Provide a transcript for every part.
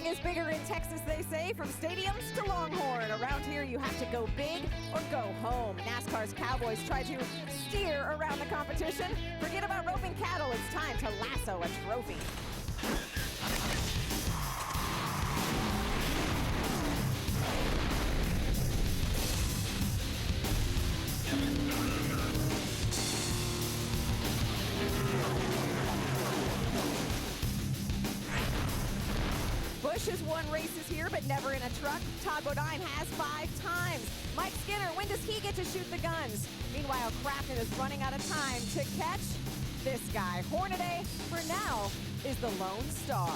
is bigger in Texas, they say, from stadiums to Longhorn. Around here, you have to go big or go home. NASCAR's Cowboys try to steer around the competition. Forget about roping cattle, it's time to lasso a trophy. Busch has won races here, but never in a truck. Todd Bodine has 5 times. Mike Skinner, when does he get to shoot the guns? Meanwhile, Crafton is running out of time to catch this guy. Hornaday, for now, is the lone star.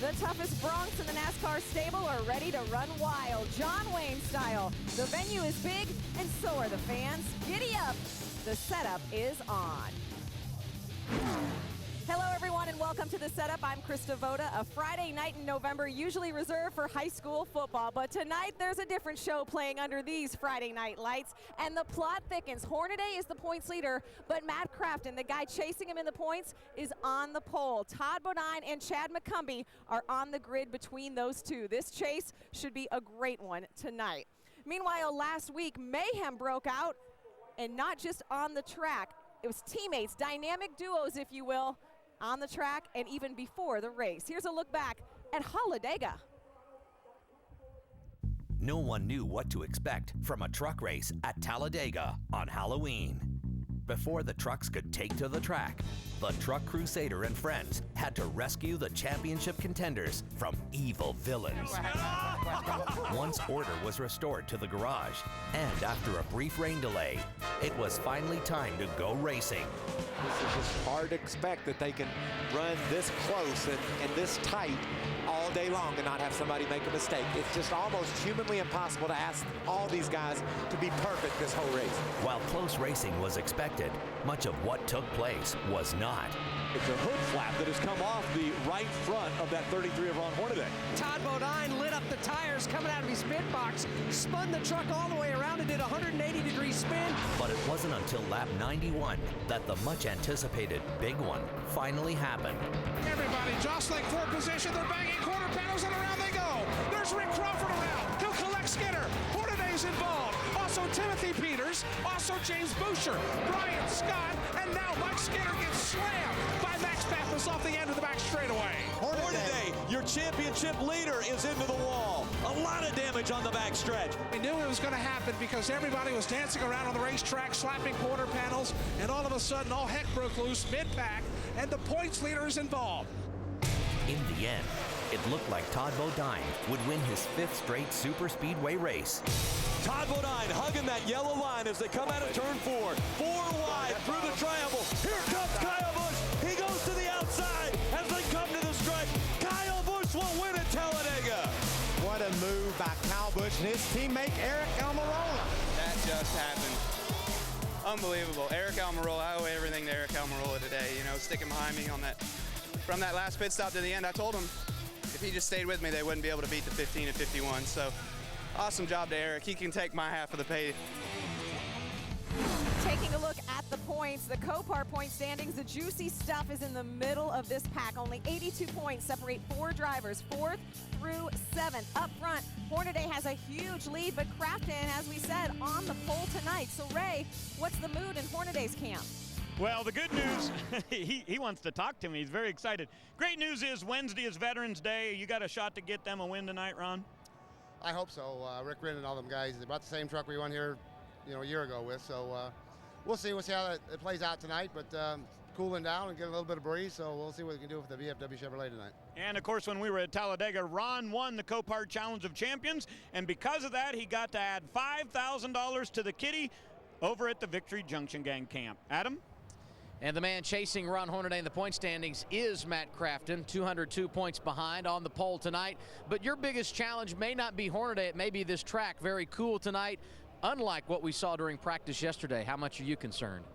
The toughest broncs in the NASCAR stable are ready to run wild, John Wayne style. The venue is big, and so are the fans. Giddy up! The setup is on. Hello everyone and welcome to The Setup. I'm Krista Voda. A Friday night in November usually reserved for high school football, but tonight there's a different show playing under these Friday night lights, and the plot thickens. Hornaday is the points leader, but Matt Crafton, the guy chasing him in the points, is on the pole. Todd Bodine and Chad McCumbee are on the grid between those two. This chase should be a great one tonight. Meanwhile, last week, mayhem broke out, and not just on the track. It was teammates, dynamic duos, if you will, on the track and even before the race. Here's a look back at Talladega. No one knew what to expect from a truck race at Talladega on Halloween. Before the trucks could take to the track, the Truck Crusader and friends had to rescue the championship contenders from evil villains. Once order was restored to the garage, and after a brief rain delay, it was finally time to go racing. This is just hard to expect that they can run this close and this tight all day long and not have somebody make a mistake. It's just almost humanly impossible to ask all these guys to be perfect this whole race. While close racing was expected, much of what took place was not. It's a hood flap that has come off the right front of that 33 of Ron Hornaday. Todd Bodine lit up the tires coming out of his pit box, spun the truck all the way around and did a 180-degree spin. But it wasn't until lap 91 that the much-anticipated big one finally happened. Everybody jostling for position. They're banging quarter panels and around they go. There's Rick Crawford around. He'll collect Skinner. Hornaday's involved. Also Timothy Peters. Also James Boucher. Brian Scott. And now Mike Skinner gets slammed by Max Pappas off the end of the back straightaway. Hornaday, your championship leader, is into the wall. A lot of damage on the back stretch. We knew it was going to happen because everybody was dancing around on the racetrack, slapping quarter panels, and all of a sudden all heck broke loose mid-pack, and the points leader is involved. In the end, it looked like Todd Bodine would win his 5th straight super speedway race. Todd Bodine hugging that yellow line as they come out of turn 4. 4 wide through the triangle. Here comes Kyle Busch. He goes to the outside as they come to the stripe. Kyle Busch will win at Talladega. What a move by Kyle Busch and his teammate Eric Almirola. That just happened. Unbelievable. Eric Almirola, I owe everything to Eric Almirola today. You know, sticking behind me on that, from that last pit stop to the end. I told him if he just stayed with me, they wouldn't be able to beat the 15 and 51. So awesome job to Eric. He can take my half of the pay. Taking a look at the points, the Copart point standings, the juicy stuff is in the middle of this pack. Only 82 points separate 4 drivers, 4th through 7th. Up front, Hornaday has a huge lead, but Crafton, as we said, on the pole tonight. So Ray, what's the mood in Hornaday's camp? Well, the good news, he wants to talk to me. He's very excited. Great news is Wednesday is Veterans Day. You got a shot to get them a win tonight, Ron? I hope so. Rick Rinn and all them guys, they brought the same truck we won here, a year ago with. So we'll see. We'll see how it plays out tonight. But cooling down and get a little bit of breeze. So we'll see what we can do with the VFW Chevrolet tonight. And of course, when we were at Talladega, Ron won the Copart Challenge of Champions, and because of that, he got to add $5,000 to the kitty over at the Victory Junction Gang camp. Adam? And the man chasing Ron Hornaday in the point standings is Matt Crafton, 202 points behind on the pole tonight. But your biggest challenge may not be Hornaday, it may be this track. Very cool tonight, unlike what we saw during practice yesterday. How much are you concerned?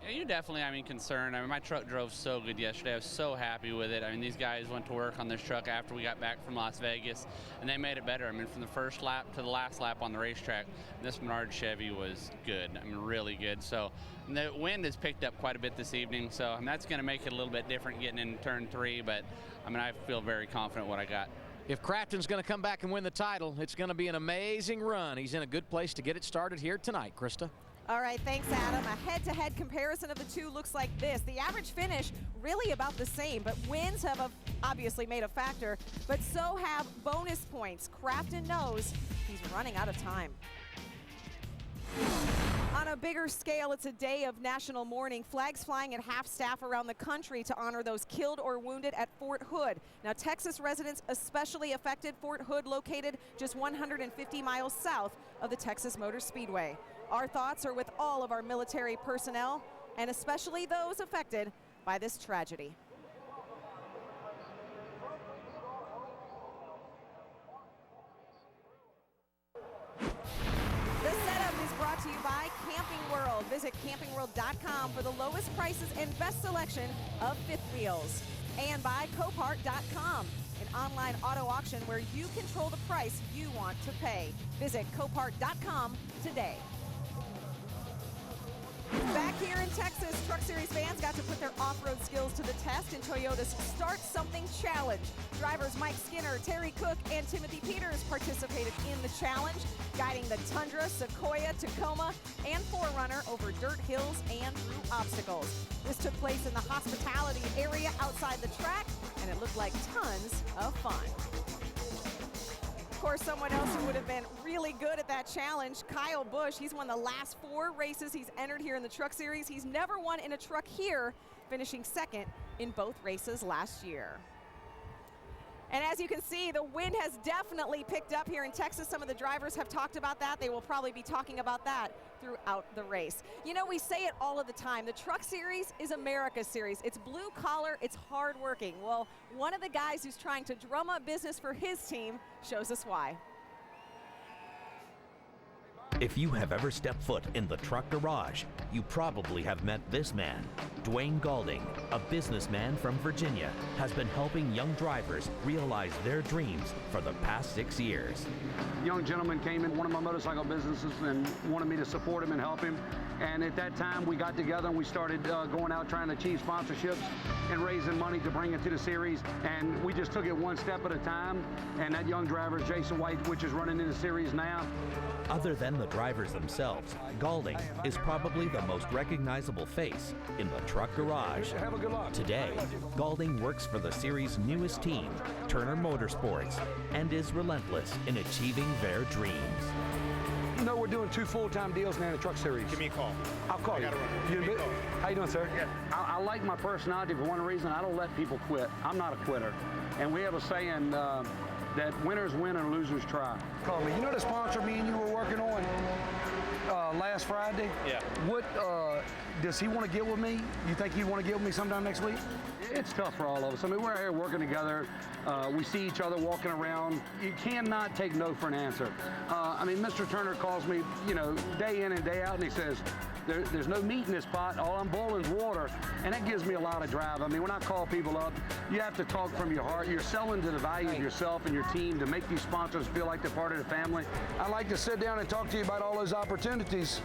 Yeah, you're definitely, concerned. My truck drove so good yesterday. I was so happy with it. These guys went to work on this truck after we got back from Las Vegas, and they made it better. From the first lap to the last lap on the racetrack, this Menard Chevy was good. Really good. So the wind has picked up quite a bit this evening, so that's going to make it a little bit different getting in turn 3, but I feel very confident what I got. If Crafton's going to come back and win the title, it's going to be an amazing run. He's in a good place to get it started here tonight, Krista. All right, thanks, Adam. A head-to-head comparison of the two looks like this. The average finish really about the same, but wins have obviously made a factor, but so have bonus points. Crafton knows he's running out of time. On a bigger scale, it's a day of national mourning. Flags flying at half-staff around the country to honor those killed or wounded at Fort Hood. Now, Texas residents especially affected. Fort Hood located just 150 miles south of the Texas Motor Speedway. Our thoughts are with all of our military personnel, and especially those affected by this tragedy. The setup is brought to you by Camping World. Visit campingworld.com for the lowest prices and best selection of fifth wheels. And by Copart.com, an online auto auction where you control the price you want to pay. Visit Copart.com today. Back here in Texas, Truck Series fans got to put their off-road skills to the test in Toyota's Start Something Challenge. Drivers Mike Skinner, Terry Cook, and Timothy Peters participated in the challenge, guiding the Tundra, Sequoia, Tacoma, and 4Runner over dirt hills and through obstacles. This took place in the hospitality area outside the track, and it looked like tons of fun. Of course, someone else who would have been really good at that challenge, Kyle Busch. He's won the last 4 races he's entered here in the Truck Series. He's never won in a truck here, finishing second in both races last year. And as you can see, the wind has definitely picked up here in Texas. Some of the drivers have talked about that. They will probably be talking about that throughout the race. You know, we say it all of the time. The Truck Series is America's series. It's blue collar, it's hard working. Well, one of the guys who's trying to drum up business for his team shows us why. If you have ever stepped foot in the truck garage, you probably have met this man. Dwayne Gaulding, a businessman from Virginia, has been helping young drivers realize their dreams for the past 6 years. Young gentleman came in one of my motorcycle businesses and wanted me to support him and help him. And at that time, we got together and we started going out trying to achieve sponsorships and raising money to bring it to the series. And we just took it one step at a time. And that young driver is Jason White, which is running in the series now. Other than the drivers themselves, Gaulding is probably the most recognizable face in the truck garage. Today, Gaulding works for the series' newest team, Turner Motorsports, and is relentless in achieving their dreams. You know, we're doing 2 full-time deals now in the Truck Series. Give me a call. I'll call you. How you doing, sir? Yeah. I like my personality for one reason. I don't let people quit. I'm not a quitter. And we have a saying that winners win and losers try. Call me. You know the sponsor me and you were working on last Friday? Yeah. What does he want to get with me? You think he'd want to get with me sometime next week? It's tough for all of us. I mean, we're out here working together. We see each other walking around. You cannot take no for an answer. I mean, Mr. Turner calls me, you know, day in and day out, and he says, there's no meat in this pot. All I'm boiling is water. And that gives me a lot of drive. I mean, when I call people up, you have to talk from your heart. You're selling to the value of yourself and your team to make these sponsors feel like they're part of the family. I'd like to sit down and talk to you about all those opportunities.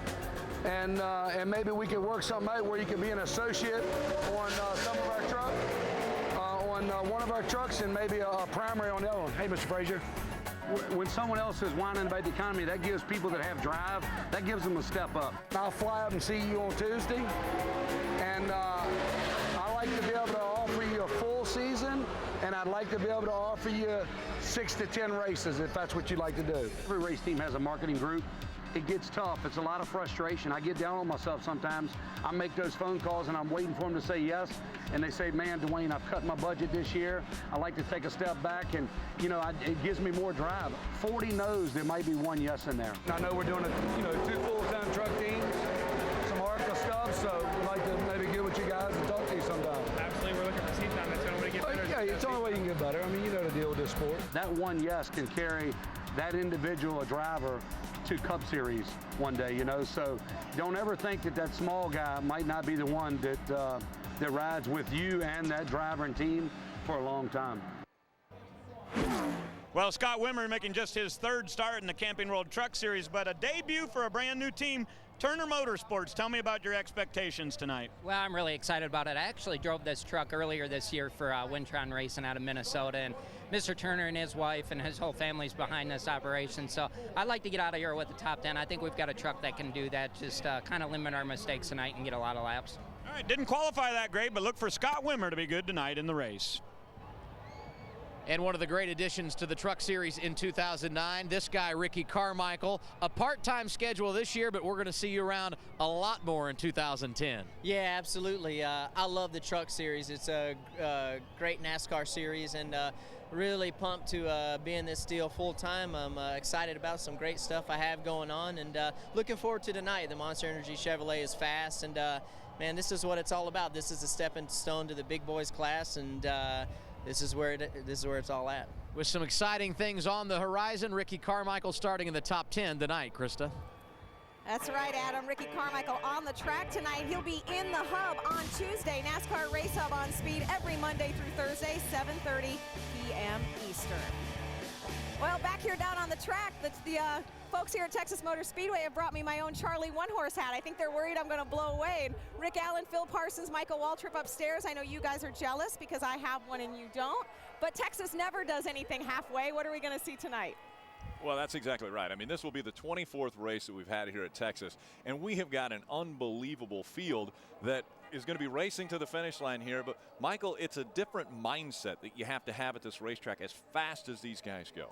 And maybe we can work something out where you can be an associate on some of our trucks, on one of our trucks, and maybe a primary on the other one. Hey, Mr. Frazier. When someone else is whining about the economy, that gives people that have drive, that gives them a step up. I'll fly up and see you on Tuesday, and I like to be able to offer you a full season, and I'd like to be able to offer you 6 to 10 races if that's what you'd like to do. Every race team has a marketing group. It gets tough. It's a lot of frustration. I get down on myself sometimes. I make those phone calls and I'm waiting for them to say yes. And they say, man, Dwayne, I've cut my budget this year. I like to take a step back and, you know, it gives me more drive. 40 no's, there might be 1 yes in there. I know we're doing, 2 full-time truck teams, some ARCA stuff, so I'd like to maybe get with you guys and talk to you sometime. Absolutely, we're looking for seat time. That's the only way to get better. Yeah, it's the only way you can get better. I mean, you know the deal with this sport. That 1 yes can carry that individual, a driver, to Cup Series one day, you know. So don't ever think that that small guy might not be the one that rides with you and that driver and team for a long time. Well, Scott Wimmer making just his third start in the Camping World Truck Series, but a debut for a brand new team, Turner Motorsports. Tell me about your expectations tonight. Well, I'm really excited about it. I actually drove this truck earlier this year for Wintron Racing out of Minnesota, and Mr. Turner and his wife and his whole family's behind this operation, so I'd like to get out of here with the top 10. I think we've got a truck that can do that, just kind of limit our mistakes tonight and get a lot of laps. All right, didn't qualify that great, but look for Scott Wimmer to be good tonight in the race. And one of the great additions to the Truck Series in 2009, this guy, Ricky Carmichael. A part-time schedule this year, but we're going to see you around a lot more in 2010. Yeah, absolutely. I love the Truck Series. It's a great NASCAR series, and really pumped to be in this deal full-time. I'm excited about some great stuff I have going on, and looking forward to tonight. The Monster Energy Chevrolet is fast, and man, this is what it's all about. This is a stepping stone to the big boys class, and this is where it's all at. With some exciting things on the horizon, Ricky Carmichael starting in the top 10 tonight, Krista. That's right, Adam. Ricky Carmichael on the track tonight. He'll be in the hub on Tuesday. NASCAR Race Hub on Speed every Monday through Thursday, 7:30 p.m. Eastern. Well, back here down on the track, the folks here at Texas Motor Speedway have brought me my own Charlie one-horse hat. I think they're worried I'm going to blow away. And Rick Allen, Phil Parsons, Michael Waltrip upstairs. I know you guys are jealous because I have one and you don't. But Texas never does anything halfway. What are we going to see tonight? Well, that's exactly right. I mean, this will be the 24th race that we've had here at Texas, and we have got an unbelievable field that is going to be racing to the finish line here. But, Michael, it's a different mindset that you have to have at this racetrack as fast as these guys go.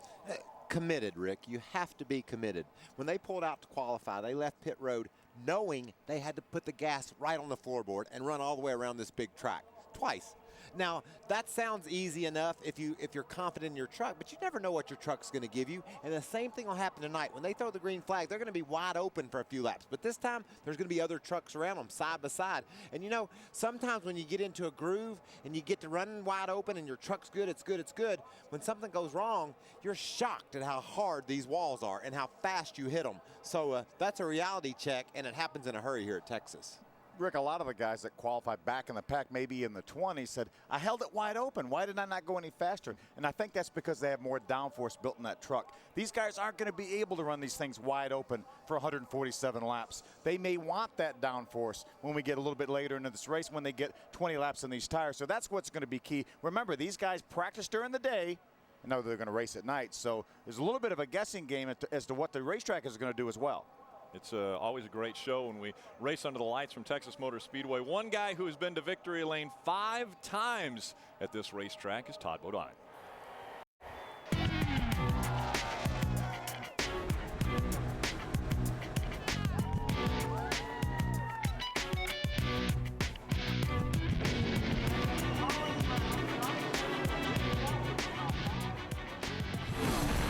Committed, Rick. You have to be committed. When they pulled out to qualify, they left pit road knowing they had to put the gas right on the floorboard and run all the way around this big track twice. Now, that sounds easy enough if you're confident in your truck, but you never know what your truck's going to give you. And the same thing will happen tonight. When they throw the green flag, they're going to be wide open for a few laps. But this time, there's going to be other trucks around them side by side. And, you know, sometimes when you get into a groove and you get to running wide open and your truck's good, it's good, it's good. When something goes wrong, you're shocked at how hard these walls are and how fast you hit them. So that's a reality check, and it happens in a hurry here at Texas. Rick, a lot of the guys that qualified back in the pack, maybe in the 20s, said, I held it wide open. Why did I not go any faster? And I think that's because they have more downforce built in that truck. These guys aren't going to be able to run these things wide open for 147 laps. They may want that downforce when we get a little bit later into this race, when they get 20 laps in these tires. So that's what's going to be key. Remember, these guys practice during the day, and now they're going to race at night. So there's a little bit of a guessing game as to what the racetrack is going to do as well. It's always a great show when we race under the lights from Texas Motor Speedway. One guy who has been to victory lane 5 times at this racetrack is Todd Bodine.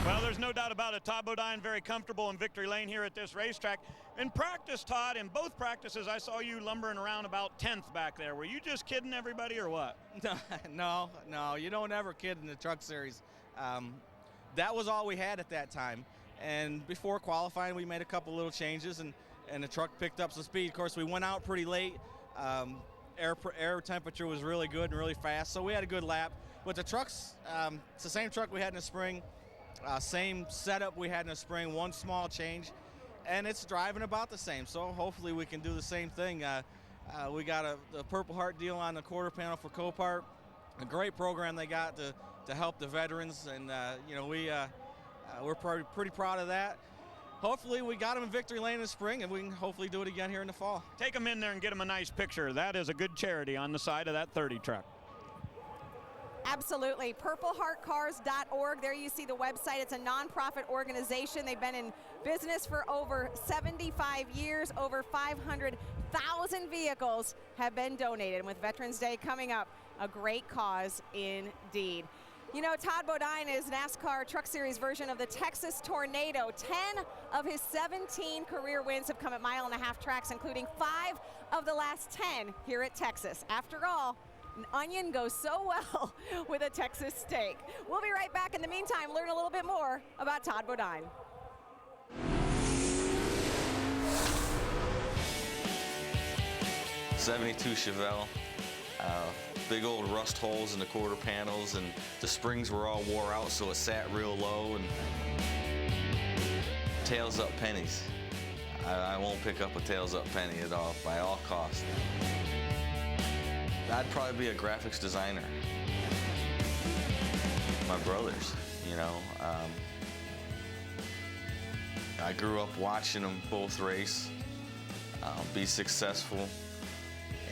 Well, there's no doubt about it. Todd Bodine very comfortable in victory lane here at this racetrack. In practice, Todd, in both practices, I saw you lumbering around about 10th back there. Were you just kidding everybody or what? No, you don't ever kid in the Truck Series. That was all we had at that time. And before qualifying, we made a couple little changes, and the truck picked up some speed. Of course, we went out pretty late. Air temperature was really good and really fast, so we had a good lap. But the trucks, it's the same truck we had in the spring. Same setup we had in the spring, one small change, and it's driving about the same. So hopefully we can do the same thing. We got the Purple Heart deal on the quarter panel for Copart, a great program they got to help the veterans, and you know, we're pretty proud of that. Hopefully we got them in victory lane in the spring, and we can hopefully do it again here in the fall. Take them in there and get them a nice picture. That is a good charity on the side of that 30 truck. Absolutely. PurpleHeartCars.org. There you see the website. It's a nonprofit organization. They've been in business for over 75 years. Over 500,000 vehicles have been donated. And with Veterans Day coming up, a great cause indeed. You know, Todd Bodine is NASCAR Truck Series version of the Texas Tornado. 10 of his 17 career wins have come at mile-and-a-half tracks, including 5 of the last 10 here at Texas. After all, an onion goes so well with a Texas steak. We'll be right back. In the meantime, learn a little bit more about Todd Bodine. 72 Chevelle. Big old rust holes in the quarter panels, and the springs were all wore out, so it sat real low. And tails up pennies. I won't pick up a tails up penny at all, by all costs. I'd probably be a graphics designer. My brothers, you know. I grew up watching them both race, be successful,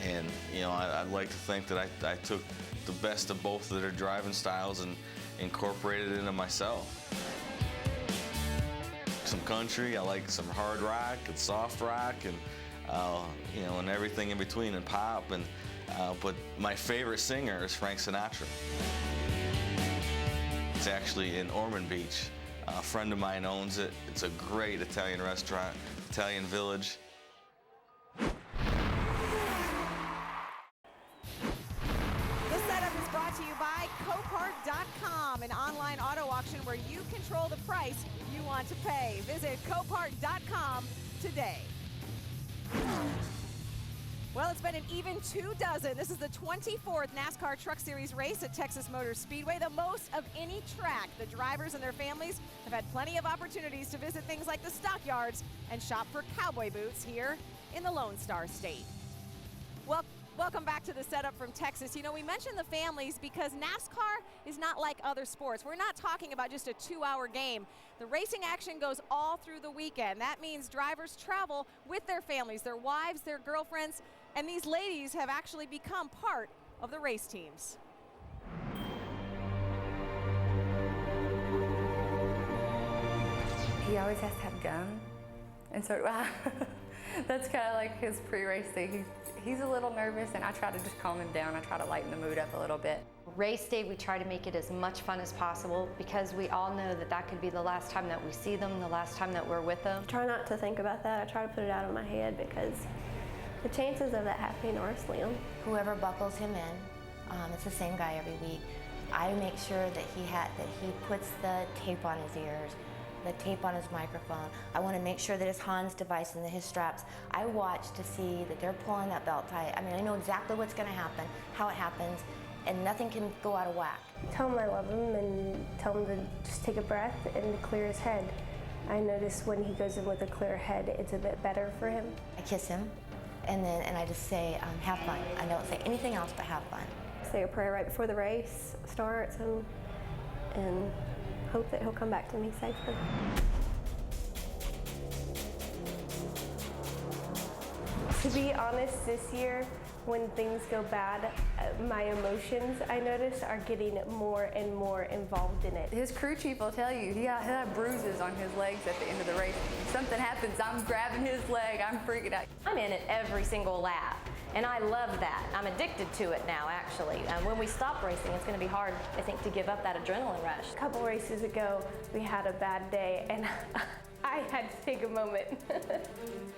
and you know, I'd like to think that I took the best of both of their driving styles and incorporated it into myself. Some country, I like some hard rock and soft rock, and you know, and everything in between, and pop, and but my favorite singer is Frank Sinatra. It's actually in Ormond Beach. A friend of mine owns it. It's a great Italian restaurant, Italian Village. The setup is brought to you by Copart.com, an online auto auction where you control the price you want to pay. Visit Copart.com today. Well, it's been an even 24. This is the 24th NASCAR Truck Series race at Texas Motor Speedway, the most of any track. The drivers and their families have had plenty of opportunities to visit things like the stockyards and shop for cowboy boots here in the Lone Star State. Well, welcome back to the setup from Texas. You know, we mentioned the families because NASCAR is not like other sports. We're not talking about just a 2-hour game. The racing action goes all through the weekend. That means drivers travel with their families, their wives, their girlfriends, and these ladies have actually become part of the race teams. He always has to have gum, and so do I. That's kind of like his pre-race thing. He's a little nervous, and I try to just calm him down. I try to lighten the mood up a little bit. Race day, we try to make it as much fun as possible because we all know that that could be the last time that we see them, the last time that we're with them. I try not to think about that. I try to put it out of my head because the chances of that happening are slim. Whoever buckles him in, it's the same guy every week. I make sure that he puts the tape on his ears, the tape on his microphone. I want to make sure that his Hans device and his straps. I watch to see that they're pulling that belt tight. I mean, I know exactly what's going to happen, how it happens, and nothing can go out of whack. Tell him I love him and tell him to just take a breath and to clear his head. I notice when he goes in with a clear head, it's a bit better for him. I kiss him, and I just say, have fun. I don't say anything else but have fun. Say a prayer right before the race starts and hope that he'll come back to me safely. To be honest, this year, when things go bad, my emotions, I notice, are getting more and more involved in it. His crew chief will tell you he'll have bruises on his legs at the end of the race. If something happens, I'm grabbing his leg, I'm freaking out. I'm in it every single lap, and I love that. I'm addicted to it now, actually. And when we stop racing, it's going to be hard, I think, to give up that adrenaline rush. A couple races ago, we had a bad day, and I had to take a moment.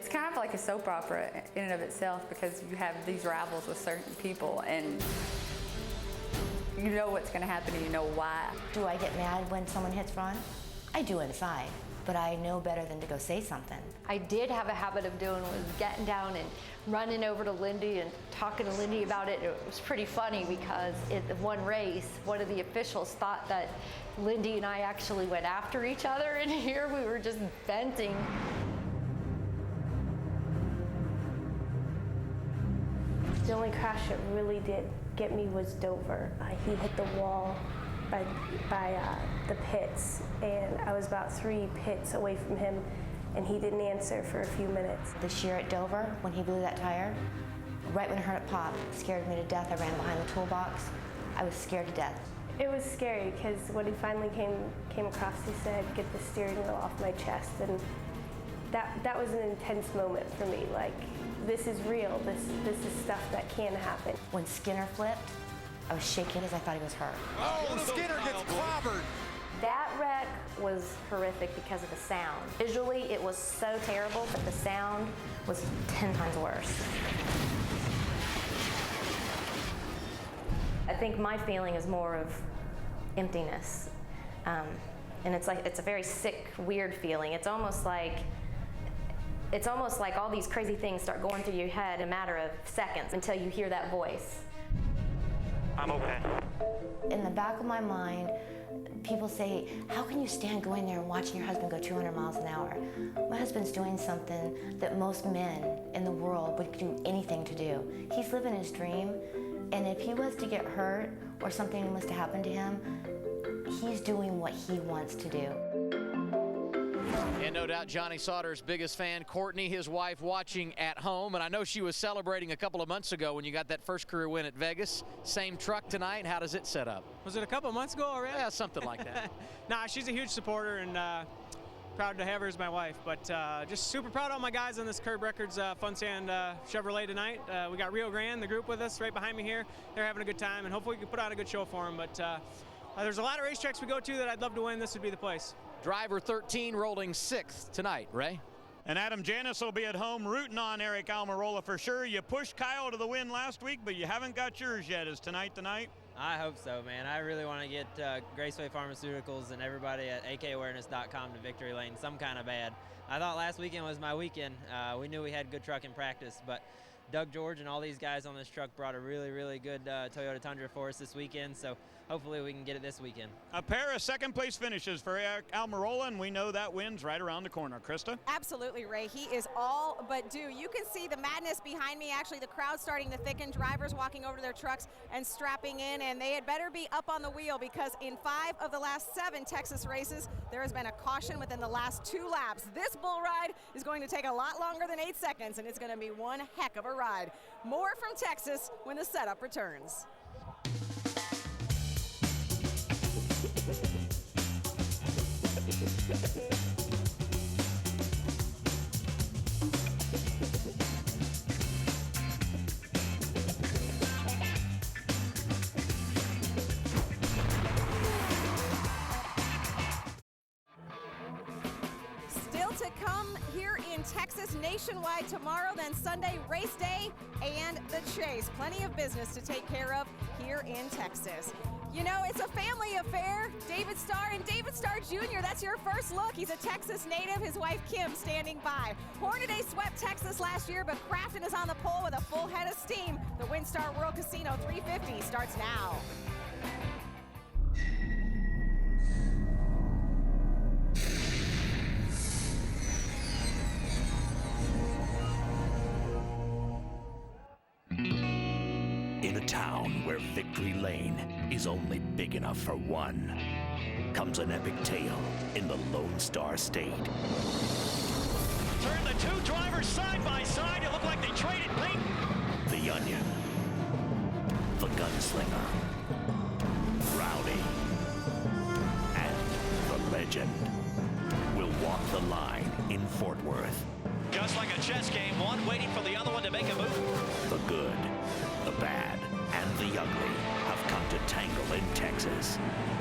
It's kind of like a soap opera in and of itself because you have these rivals with certain people and you know what's going to happen and you know why. Do I get mad when someone hits Ron? I do inside, but I know better than to go say something. I did have a habit of doing was getting down and running over to Lindy and talking to Lindy about it. It was pretty funny because in one race, one of the officials thought that Lindy and I actually went after each other, and here we were just venting. The only crash that really did get me was Dover. He hit the wall by the pits, and I was about 3 pits away from him, and he didn't answer for a few minutes. This year at Dover, when he blew that tire, right when I heard it pop, it scared me to death. I ran behind the toolbox. I was scared to death. It was scary because when he finally came across, he said, "Get the steering wheel off my chest," and that was an intense moment for me. Like, this is real. This is stuff that can happen. When Skinner flipped, I was shaking as I thought he was hurt. Oh, Skinner gets clobbered. That wreck was horrific because of the sound. Visually, it was so terrible, but the sound was 10 times worse. I think my feeling is more of emptiness. And it's a very sick, weird feeling. It's almost like It's almost like all these crazy things start going through your head in a matter of seconds until you hear that voice. I'm okay. In the back of my mind, people say, how can you stand going there and watching your husband go 200 miles an hour? My husband's doing something that most men in the world would do anything to do. He's living his dream, and if he was to get hurt or something was to happen to him, he's doing what he wants to do. And no doubt Johnny Sauter's biggest fan, Courtney, his wife, watching at home. And I know she was celebrating a couple of months ago when you got that first career win at Vegas. Same truck tonight. How does it set up? Was it a couple months ago already? Yeah, something like that. Nah, she's a huge supporter, and proud to have her as my wife. But just super proud of all my guys on this Curb Records Fun Sand Chevrolet tonight. We got Rio Grande, the group, with us right behind me here. They're having a good time, and hopefully we can put on a good show for them. But there's a lot of racetracks we go to that I'd love to win. This would be the place. Driver 13 rolling 6th tonight, Ray. And Adam Janis will be at home rooting on Eric Almirola for sure. You pushed Kyle to the win last week, but you haven't got yours yet. Is tonight the night? I hope so, man. I really want to get Graceway Pharmaceuticals and everybody at akawareness.com to victory lane some kind of bad. I thought last weekend was my weekend. We knew we had good truck in practice, but Doug George and all these guys on this truck brought a really, really good Toyota Tundra for us this weekend, so hopefully we can get it this weekend. A pair of second-place finishes for Eric Almirola, and we know that win's right around the corner. Krista? Absolutely, Ray. He is all but due. You can see the madness behind me. Actually, the crowd starting to thicken. Drivers walking over to their trucks and strapping in, and they had better be up on the wheel because in 5 of the last 7 Texas races, there has been a caution within the last 2 laps. This bull ride is going to take a lot longer than 8 seconds, and it's going to be one heck of a ride. More from Texas when the setup returns. Still to come here in Texas nationwide tomorrow, then Sunday race day and the chase. Plenty of business to take care of here in Texas. You know, it's a family affair. David Starr and David Starr Jr., that's your first look. He's a Texas native, his wife Kim standing by. Hornaday swept Texas last year, but Crafton is on the pole with a full head of steam. The WinStar World Casino 350 starts now. In a town where victory lane is only big enough for one, comes an epic tale in the Lone Star State. Turn the 2 drivers side by side. It looked like they traded paint. The Onion, the Gunslinger, Rowdy, and the Legend will walk the line in Fort Worth. Just like a chess game, one waiting for the other one to make a move. The good, the bad, and the ugly have come to tangle in Texas,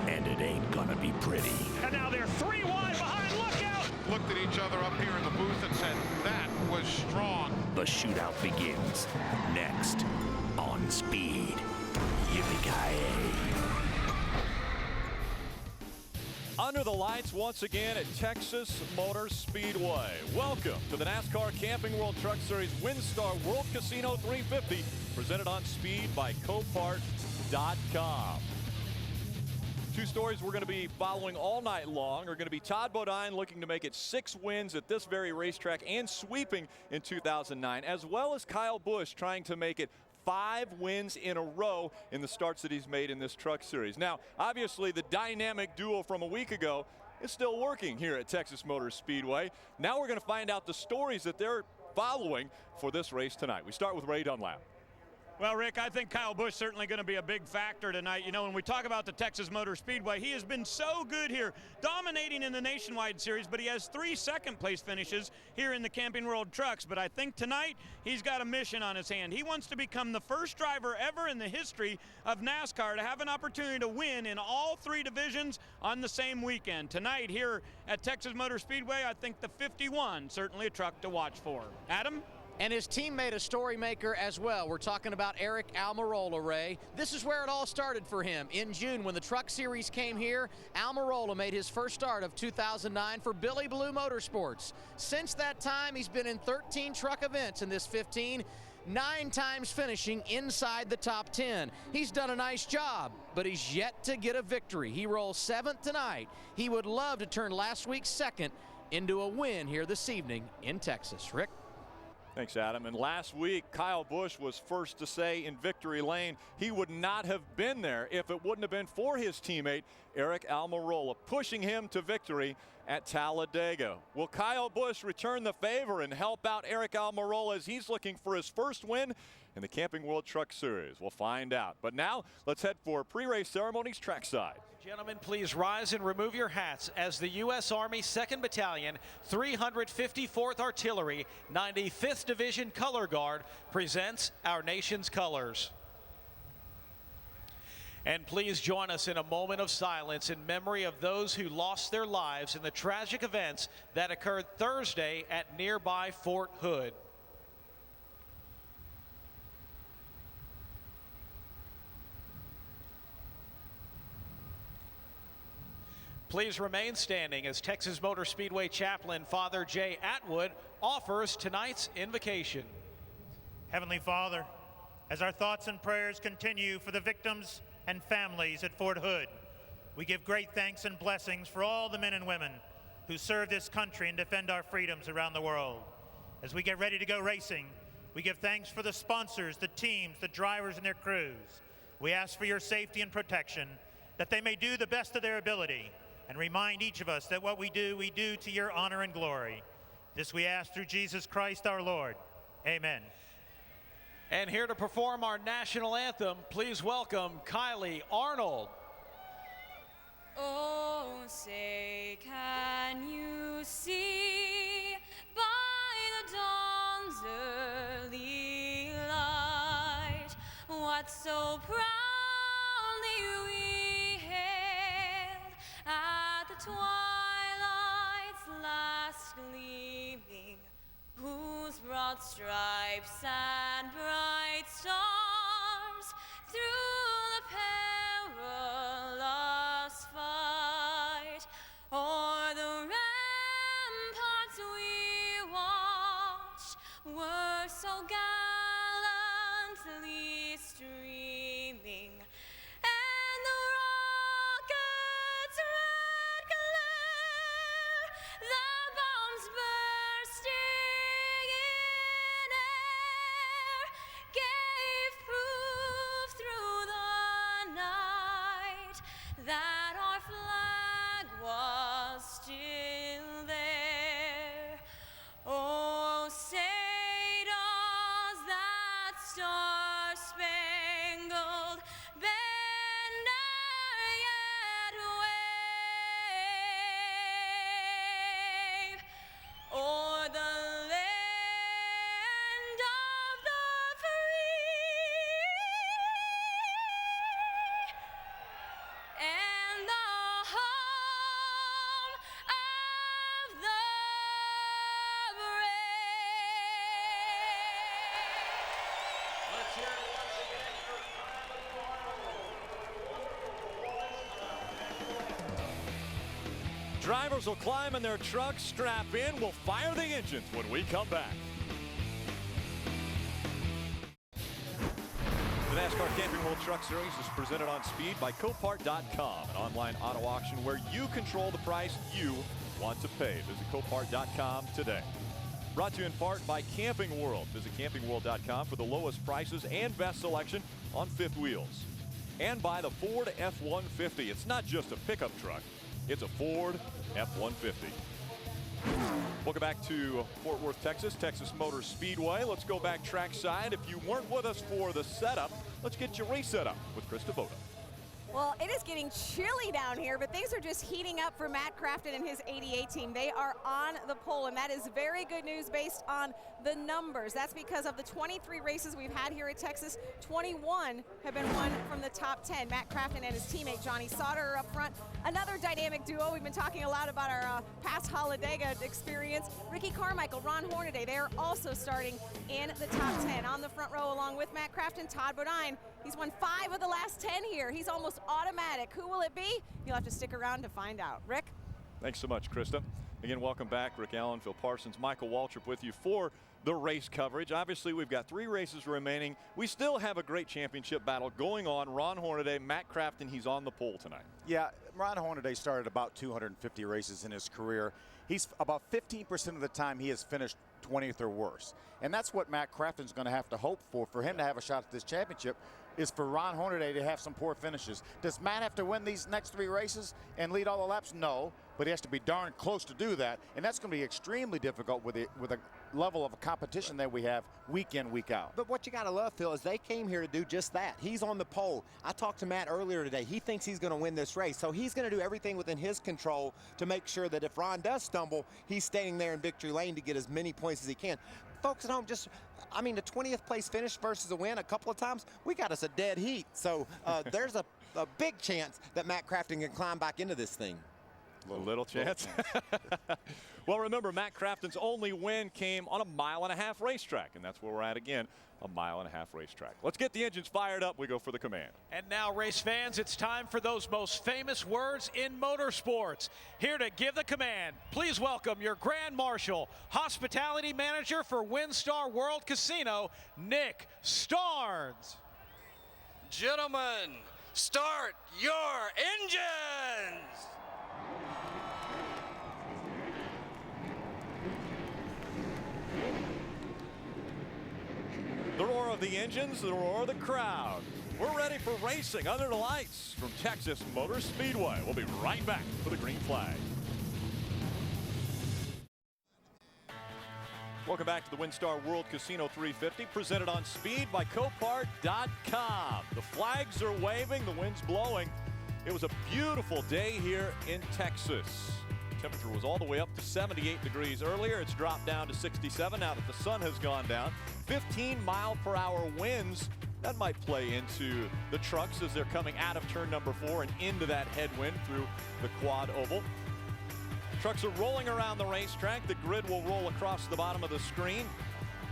and it ain't gonna be pretty. And now they're 3 wide behind. Look out! Looked at each other up here in the booth and said, that was strong. The shootout begins next on Speed. Yippee-ki-yay. Under the lights once again at Texas Motor Speedway. Welcome to the NASCAR Camping World Truck Series WinStar World Casino 350, presented on Speed by Copart.com. 2 stories we're going to be following all night long are going to be Todd Bodine looking to make it 6 wins at this very racetrack and sweeping in 2009, as well as Kyle Busch trying to make it 5 wins in a row in the starts that he's made in this truck series. Now, obviously, the dynamic duo from a week ago is still working here at Texas Motor Speedway. Now we're going to find out the stories that they're following for this race tonight. We start with Ray Dunlap. Well, Rick, I think Kyle Busch certainly going to be a big factor tonight. You know, when we talk about the Texas Motor Speedway, he has been so good here, dominating in the Nationwide Series, but he has 3 second-place finishes here in the Camping World Trucks. But I think tonight he's got a mission on his hand. He wants to become the first driver ever in the history of NASCAR to have an opportunity to win in all 3 divisions on the same weekend. Tonight here at Texas Motor Speedway, I think the 51 certainly a truck to watch for. Adam? And his teammate, a story maker as well. We're talking about Eric Almirola, Ray. This is where it all started for him. In June, when the Truck Series came here, Almirola made his first start of 2009 for Billy Blue Motorsports. Since that time, he's been in 13 truck events in this 15, 9 times finishing inside the top 10. He's done a nice job, but he's yet to get a victory. He rolls 7th tonight. He would love to turn last week's 2nd into a win here this evening in Texas. Rick? Thanks, Adam. And last week, Kyle Busch was first to say in victory lane he would not have been there if it wouldn't have been for his teammate, Eric Almirola, pushing him to victory at Talladega. Will Kyle Busch return the favor and help out Eric Almirola as he's looking for his first win in the Camping World Truck Series? We'll find out. But now, let's head for pre-race ceremonies trackside. Gentlemen, please rise and remove your hats as the U.S. Army 2nd Battalion, 354th Artillery, 95th Division Color Guard presents our nation's colors. And please join us in a moment of silence in memory of those who lost their lives in the tragic events that occurred Thursday at nearby Fort Hood. Please remain standing as Texas Motor Speedway Chaplain Father Jay Atwood offers tonight's invocation. Heavenly Father, as our thoughts and prayers continue for the victims and families at Fort Hood, we give great thanks and blessings for all the men and women who serve this country and defend our freedoms around the world. As we get ready to go racing, we give thanks for the sponsors, the teams, the drivers, and their crews. We ask for your safety and protection, that they may do the best of their ability, and remind each of us that what we do to your honor and glory. This we ask through Jesus Christ our Lord. Amen. And here to perform our national anthem, please welcome Kylie Arnold. Oh, say, can you see by the dawn's early light what so proudly we hailed at the twilight's last gleaming, whose broad stripes and bright stars through the perilous fight o'er the ramparts we watched were so gallantly streaming, and the rocket's red glare, the bombs bursting in air, gave proof through the night that our flag was still there. Oh, say does that star-spangled banner yet wave o'er the land of the free and the home of the brave. Let's hear it once again for Drivers will climb in their trucks, strap in. We'll fire the engines when we come back. The NASCAR Camping World Truck Series is presented on speed by Copart.com, an online auto auction where you control the price you want to pay. Visit Copart.com today. Brought to you in part by Camping World. Visit CampingWorld.com for the lowest prices and best selection on fifth wheels. And by the Ford F-150. It's not just a pickup truck. It's a Ford F-150. Welcome back to Fort Worth, Texas, Texas Motor Speedway. Let's go back trackside. If you weren't with us for the setup, let's get you reset up with Krista Voda. Well, it is getting chilly down here, but things are just heating up for Matt Crafton and his 88 team. They are on the pole, and that is very good news based on the numbers. That's because of the 23 races we've had here at Texas, 21 have been won from the top 10. Matt Crafton and his teammate Johnny Sauter are up front. Another dynamic duo. We've been talking a lot about our past Talladega experience. Ricky Carmichael, Ron Hornaday, they are also starting in the top 10. On the front row along with Matt Crafton, Todd Bodine. He's won 5 of the last 10 here. He's almost automatic. Who will it be? You'll have to stick around to find out. Rick? Thanks so much, Krista. Again, welcome back. Rick Allen, Phil Parsons, Michael Waltrip with you for the race coverage. Obviously, we've got 3 races remaining. We still have a great championship battle going on. Ron Hornaday, Matt Crafton, he's on the pole tonight. Yeah, Ron Hornaday started about 250 races in his career. He's about 15% of the time he has finished 20th or worse. And that's what Matt Crafton's going to have to hope for him to have a shot at this championship, is for Ron Hornaday to have some poor finishes. Does Matt have to win these next 3 races and lead all the laps? No, but he has to be darn close to do that, and that's going to be extremely difficult with a level of competition that we have week in, week out. But what you got to love, Phil, is they came here to do just that. He's on the pole. I talked to Matt earlier today. He thinks he's going to win this race, so he's going to do everything within his control to make sure that if Ron does stumble, he's standing there in victory lane to get as many points as he can. Folks at home, I mean, the 20th place finish versus a win a couple of times, we got us a dead heat. So there's a big chance that Matt Crafton can climb back into this thing. A little chance. Well, remember, Matt Crafton's only win came on a 1.5-mile racetrack, and that's where we're at again, a 1.5-mile racetrack. Let's get the engines fired up. We go for the command. And now, race fans, it's time for those most famous words in motorsports. Here to give the command, please welcome your Grand Marshal, Hospitality Manager for WinStar World Casino, Nick Starnes. Gentlemen, start your engines! The roar of the engines, the roar of the crowd. We're ready for racing under the lights from Texas Motor Speedway. We'll be right back for the green flag. Welcome back to the WinStar World Casino 350, presented on speed by Copart.com. The flags are waving, the wind's blowing. It was a beautiful day here in Texas. Temperature was all the way up to 78 degrees earlier. It's dropped down to 67 now that the sun has gone down. 15-mile-per-hour winds. That might play into the trucks as they're coming out of turn number 4 and into that headwind through the quad oval. Trucks are rolling around the racetrack. The grid will roll across the bottom of the screen.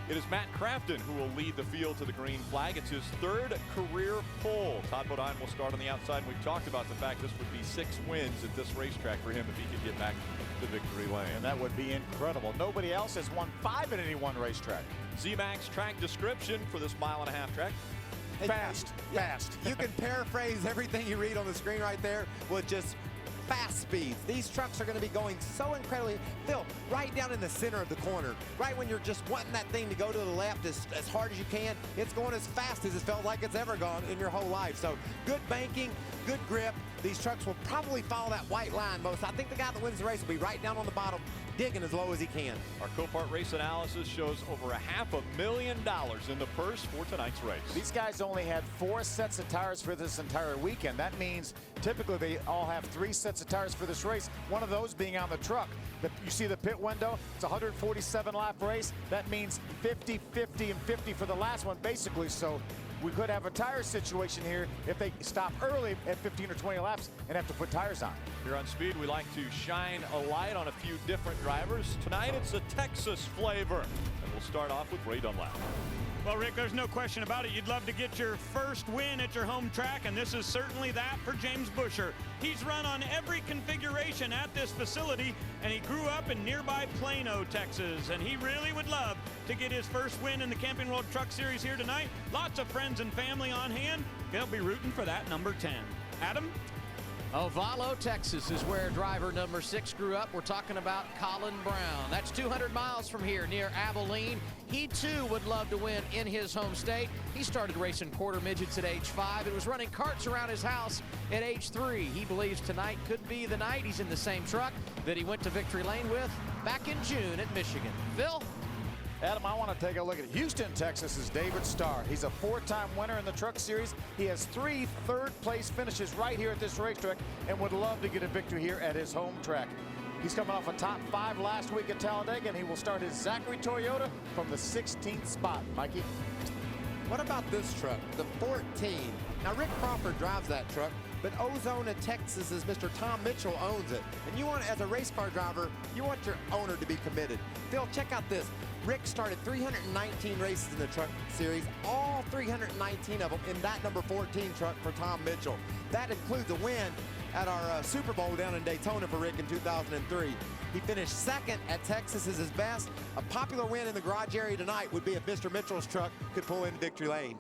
It is Matt Crafton who will lead the field to the green flag. It's his 3rd career pole. Todd Bodine will start on the outside. We've talked about the fact this would be 6 wins at this racetrack for him if he could get back to victory lane. And that would be incredible. Nobody else has won 5 at any one racetrack. Z-Max track description for this 1.5-mile track. Fast. You can paraphrase everything you read on the screen right there with just fast speeds. These trucks are going to be going so incredibly, Phil, right down in the center of the corner, right when you're just wanting that thing to go to the left as hard as you can. It's going as fast as it felt like it's ever gone in your whole life. So good banking, good grip. These trucks will probably follow that white line most. I think the guy that wins the race will be right down on the bottom, digging as low as he can. Our Copart race analysis shows over $500,000 in the purse for tonight's race. These guys only had 4 sets of tires for this entire weekend. That means typically they all have 3 sets of tires for this race, one of those being on the truck. You see the pit window? It's a 147-lap race. That means 50, 50, and 50 for the last one, basically. So we could have a tire situation here if they stop early at 15 or 20 laps and have to put tires on. Here on Speed, we like to shine a light on a few different drivers. Tonight, it's a Texas flavor. And we'll start off with Ray Dunlap. Well, Rick, there's no question about it. You'd love to get your first win at your home track, and this is certainly that for James Busher. He's run on every configuration at this facility, and he grew up in nearby Plano, Texas, and he really would love to get his first win in the Camping World Truck Series here tonight. Lots of friends and family on hand. They'll be rooting for that number 10. Adam? Ovalo, Texas is where driver number 6 grew up. We're talking about Colin Brown. That's 200 miles from here near Abilene. He too would love to win in his home state. He started racing quarter midgets at age 5 and was running karts around his house at age 3. He believes tonight could be the night. He's in the same truck that he went to victory lane with back in June at Michigan. Phil? Adam, I want to take a look at Houston, Texas's David Starr. He's a 4-time winner in the Truck Series. He has 3 third-place finishes right here at this racetrack and would love to get a victory here at his home track. He's coming off a top 5 last week at Talladega, and he will start his Zachary Toyota from the 16th spot. Mikey? What about this truck, the 14? Now, Rick Crawford drives that truck, but Ozona, Texas's Mr. Tom Mitchell owns it. And you want, as a race car driver, you want your owner to be committed. Phil, check out this. Rick started 319 races in the Truck Series, all 319 of them in that number 14 truck for Tom Mitchell. That includes a win at our Super Bowl down in Daytona for Rick in 2003. He finished second at Texas as his best. A popular win in the garage area tonight would be if Mr. Mitchell's truck could pull in victory lane.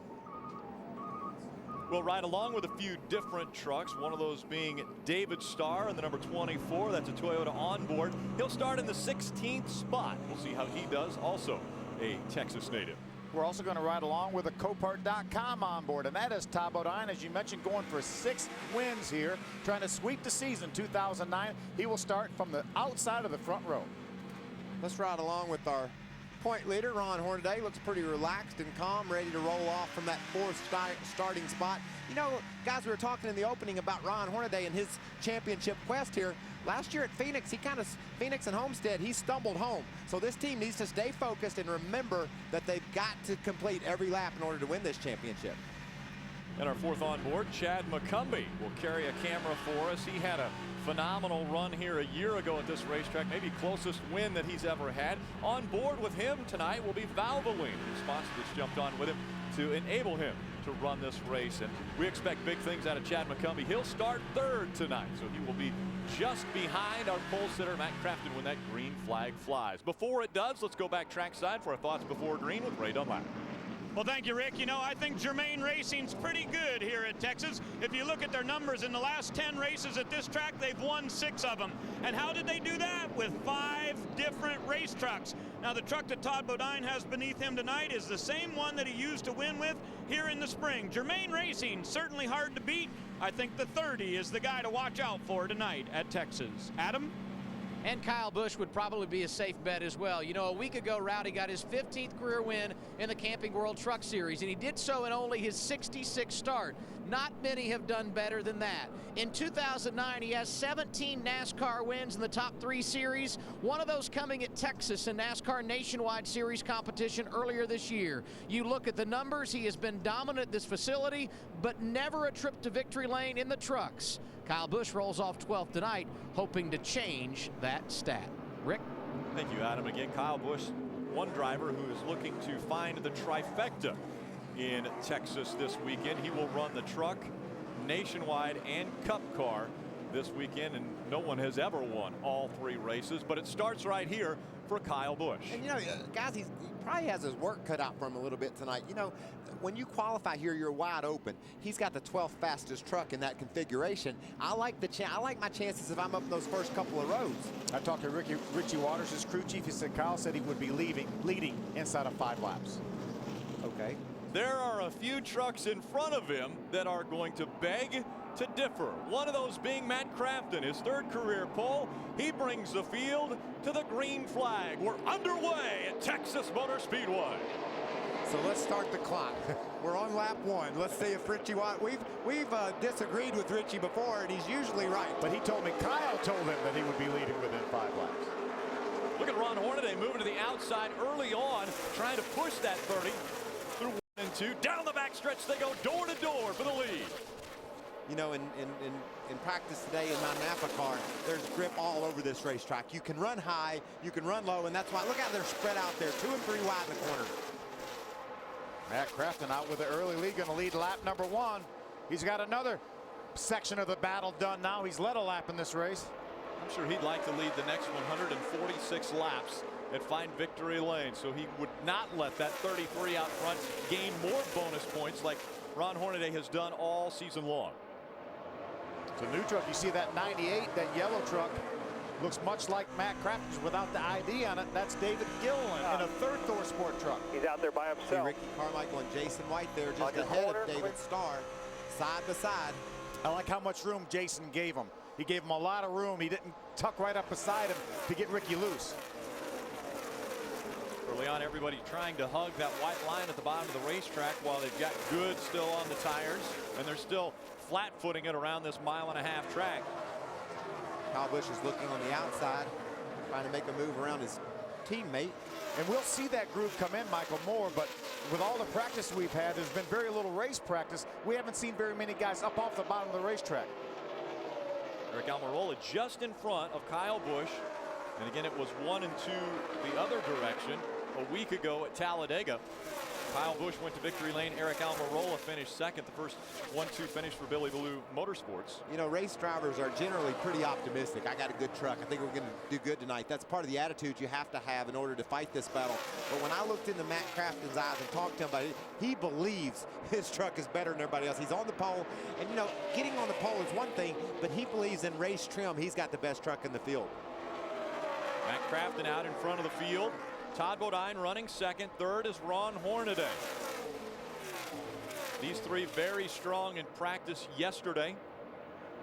We'll ride along with a few different trucks, one of those being David Starr in the number 24. That's a Toyota onboard. He'll start in the 16th spot. We'll see how he does, also a Texas native. We're also going to ride along with a Copart.com on board, and that is Todd Bodine, as you mentioned, going for 6 wins here, trying to sweep the season 2009. He will start from the outside of the front row. Let's ride along with our point leader, Ron Hornaday. Looks pretty relaxed and calm, ready to roll off from that 4th starting spot. You know, guys, we were talking in the opening about Ron Hornaday and his championship quest here. Last year at Phoenix, Phoenix and Homestead, he stumbled home. So this team needs to stay focused and remember that they've got to complete every lap in order to win this championship. And our 4th on board, Chad McCumbee, will carry a camera for us. He had a phenomenal run here a year ago at this racetrack, maybe closest win that he's ever had. On board with him tonight will be Valvoline, the sponsor that's jumped on with him to enable him to run this race. And we expect big things out of Chad McCumbee. He'll start 3rd tonight, so he will be just behind our pole sitter, Matt Crafton, when that green flag flies. Before it does, let's go back trackside for our thoughts before green with Ray Dunlap. Well, thank you, Rick. You know, I think Germain Racing's pretty good here at Texas. If you look at their numbers in the last 10 races at this track, they've won 6 of them. And how did they do that? With 5 different race trucks. Now, the truck that Todd Bodine has beneath him tonight is the same one that he used to win with here in the spring. Germain Racing, certainly hard to beat. I think the 30 is the guy to watch out for tonight at Texas. Adam? And Kyle Busch would probably be a safe bet as well. You know, a week ago, Rowdy got his 15th career win in the Camping World Truck Series, and he did so in only his 66th start. Not many have done better than that. In 2009, he has 17 NASCAR wins in the top 3 series, one of those coming at Texas in NASCAR Nationwide Series competition earlier this year. You look at the numbers, he has been dominant at this facility, but never a trip to victory lane in the trucks. Kyle Busch rolls off 12th tonight, hoping to change that stat. Rick? Thank you, Adam. Again, Kyle Busch, one driver who is looking to find the trifecta in Texas this weekend. He will run the truck, nationwide, and cup car this weekend, and no one has ever won all 3 races, but it starts right here for Kyle Busch. And you know, guys, he probably has his work cut out for him a little bit tonight. You know, when you qualify here, you're wide open. He's got the 12th fastest truck in that configuration. I like my chances if I'm up in those first couple of rows. I talked to Richie Waters, his crew chief. He said Kyle said he would be leading inside of 5 laps. Okay. There are a few trucks in front of him that are going to beg to differ. One of those being Matt Crafton, his 3rd career pole. He brings the field to the green flag. We're underway at Texas Motor Speedway. So let's start the clock. We're on lap 1. Let's see if Richie we've disagreed with Richie before, and he's usually right. But he told me, Kyle told him that he would be leading within 5 laps. Look at Ron Hornaday moving to the outside early on, trying to push that 30 through 1 and 2. Down the backstretch they go, door to door for the lead. You know, in practice today in my Napa car, there's grip all over this racetrack. You can run high, you can run low, and that's why, look how they're spread out there, 2 and 3 wide in the corner. Matt Crafton out with the early lead, going to lead lap number 1. He's got another section of the battle done now. He's led a lap in this race. I'm sure he'd like to lead the next 146 laps at Find Victory Lane, so he would not let that 33 out front gain more bonus points like Ron Hornaday has done all season long. It's a new truck. You see that 98, that yellow truck, looks much like Matt Crafton's without the ID on it. That's David Gilliland in a 3rd Thor Sport truck. He's out there by himself. See Ricky Carmichael and Jason White there just ahead of David Starr, side by side. I like how much room Jason gave him. He gave him a lot of room. He didn't tuck right up beside him to get Ricky loose. Early on, everybody trying to hug that white line at the bottom of the racetrack while they've got good still on the tires, and they're still flat-footing it around this 1.5 mile track. Kyle Busch is looking on the outside, trying to make a move around his teammate. And we'll see that groove come in, Michael, more, but with all the practice we've had, there's been very little race practice. We haven't seen very many guys up off the bottom of the racetrack. Eric Almirola just in front of Kyle Busch. And again, it was 1 and 2 the other direction a week ago at Talladega. Kyle Busch went to victory lane. Eric Almirola finished second. The first 1-2 finish for Billy Ballew Motorsports. You know, race drivers are generally pretty optimistic. I got a good truck. I think we're going to do good tonight. That's part of the attitude you have to have in order to fight this battle. But when I looked into Matt Crafton's eyes and talked to him about it, he believes his truck is better than everybody else. He's on the pole. And, you know, getting on the pole is one thing, but he believes in race trim. He's got the best truck in the field. Matt Crafton out in front of the field. Todd Bodine running second. Third is Ron Hornaday. These three very strong in practice yesterday.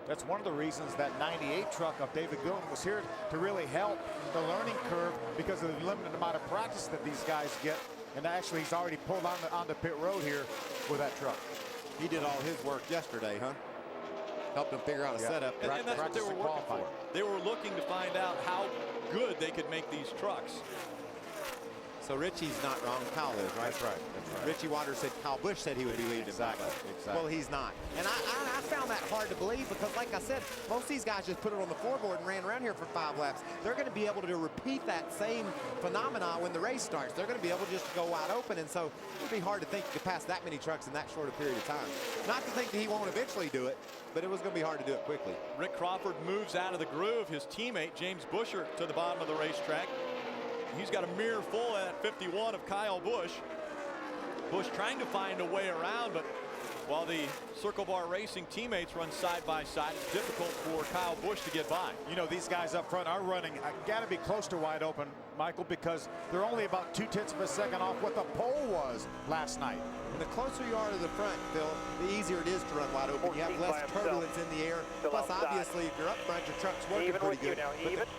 That's one of the reasons that 98 truck of David Gillen was here to really help the learning curve because of the limited amount of practice that these guys get. And actually, he's already pulled on the pit road here with that truck. He did all his work yesterday, huh? Helped him figure out a setup. And that's what they were working for. They were looking to find out how good they could make these trucks. So Richie's not wrong. Kyle is, right? That's right. That's right. Richie Waters said Kyle Busch said he would be leading. Exactly. Well, he's not. And I found that hard to believe because, like I said, most of these guys just put it on the floorboard and ran around here for 5 laps. They're going to be able to repeat that same phenomenon when the race starts. They're going to be able to just go wide open. And so it would be hard to think you could pass that many trucks in that short a period of time. Not to think that he won't eventually do it, but it was going to be hard to do it quickly. Rick Crawford moves out of the groove. His teammate, James Busher, to the bottom of the racetrack. He's got a mirror full at 51 of Kyle Busch. Busch trying to find a way around, but while the Circle Bar Racing teammates run side by side, it's difficult for Kyle Busch to get by. You know, these guys up front are running. I got to be close to wide open, Michael, because they're only about 0.2 of a second off what the pole was last night. And the closer you are to the front, Phil, the easier it is to run wide open. You have less turbulence in the air. Plus, obviously, if you're up front, your truck's working pretty good.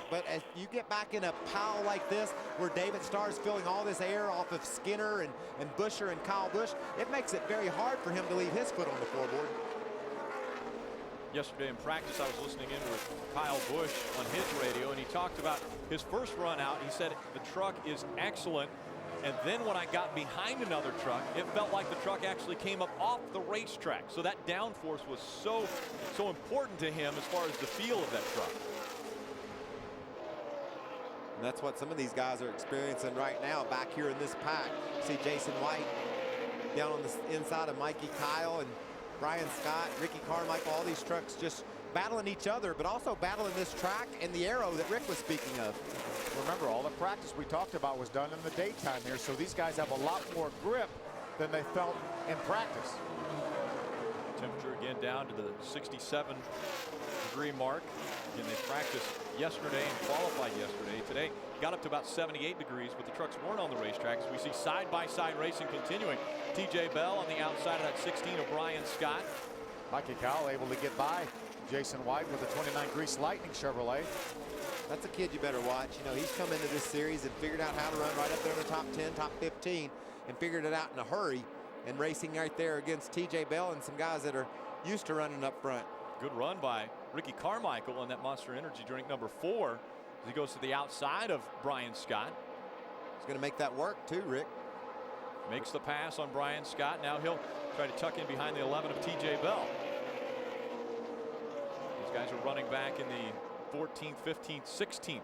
But as you get back in a pile like this, where David Starr's filling all this air off of Skinner and Busher and Kyle Busch, it makes it very hard for him to leave his foot on the floorboard. Yesterday in practice, I was listening in with Kyle Busch on his radio, and he talked about his first run out. He said the truck is excellent. And then when I got behind another truck, it felt like the truck actually came up off the racetrack. So that downforce was so important to him as far as the feel of that truck. And that's what some of these guys are experiencing right now back here in this pack. See Jason White down on the inside of Mikey Kyle and Brian Scott, Ricky Carmichael, all these trucks just battling each other, but also battling this track and the aero that Rick was speaking of. Remember, all the practice we talked about was done in the daytime here, so these guys have a lot more grip than they felt in practice. Temperature again down to the 67-degree mark. Again, they practiced yesterday and qualified yesterday. Today got up to about 78 degrees, but the trucks weren't on the racetrack. As we see side-by-side racing continuing. TJ Bell on the outside of that 16 of Brian Scott. Mikey Kyle able to get by Jason White with a 29 Grease Lightning Chevrolet. That's a kid you better watch. You know, he's come into this series and figured out how to run right up there in the top 10, top 15, and figured it out in a hurry, and racing right there against TJ Bell and some guys that are used to running up front. Good run by Ricky Carmichael on that Monster Energy drink number 4 as he goes to the outside of Brian Scott. He's going to make that work too, Rick. Makes the pass on Brian Scott. Now he'll try to tuck in behind the 11 of TJ Bell. These guys are running back in the 14th, 15th, 16th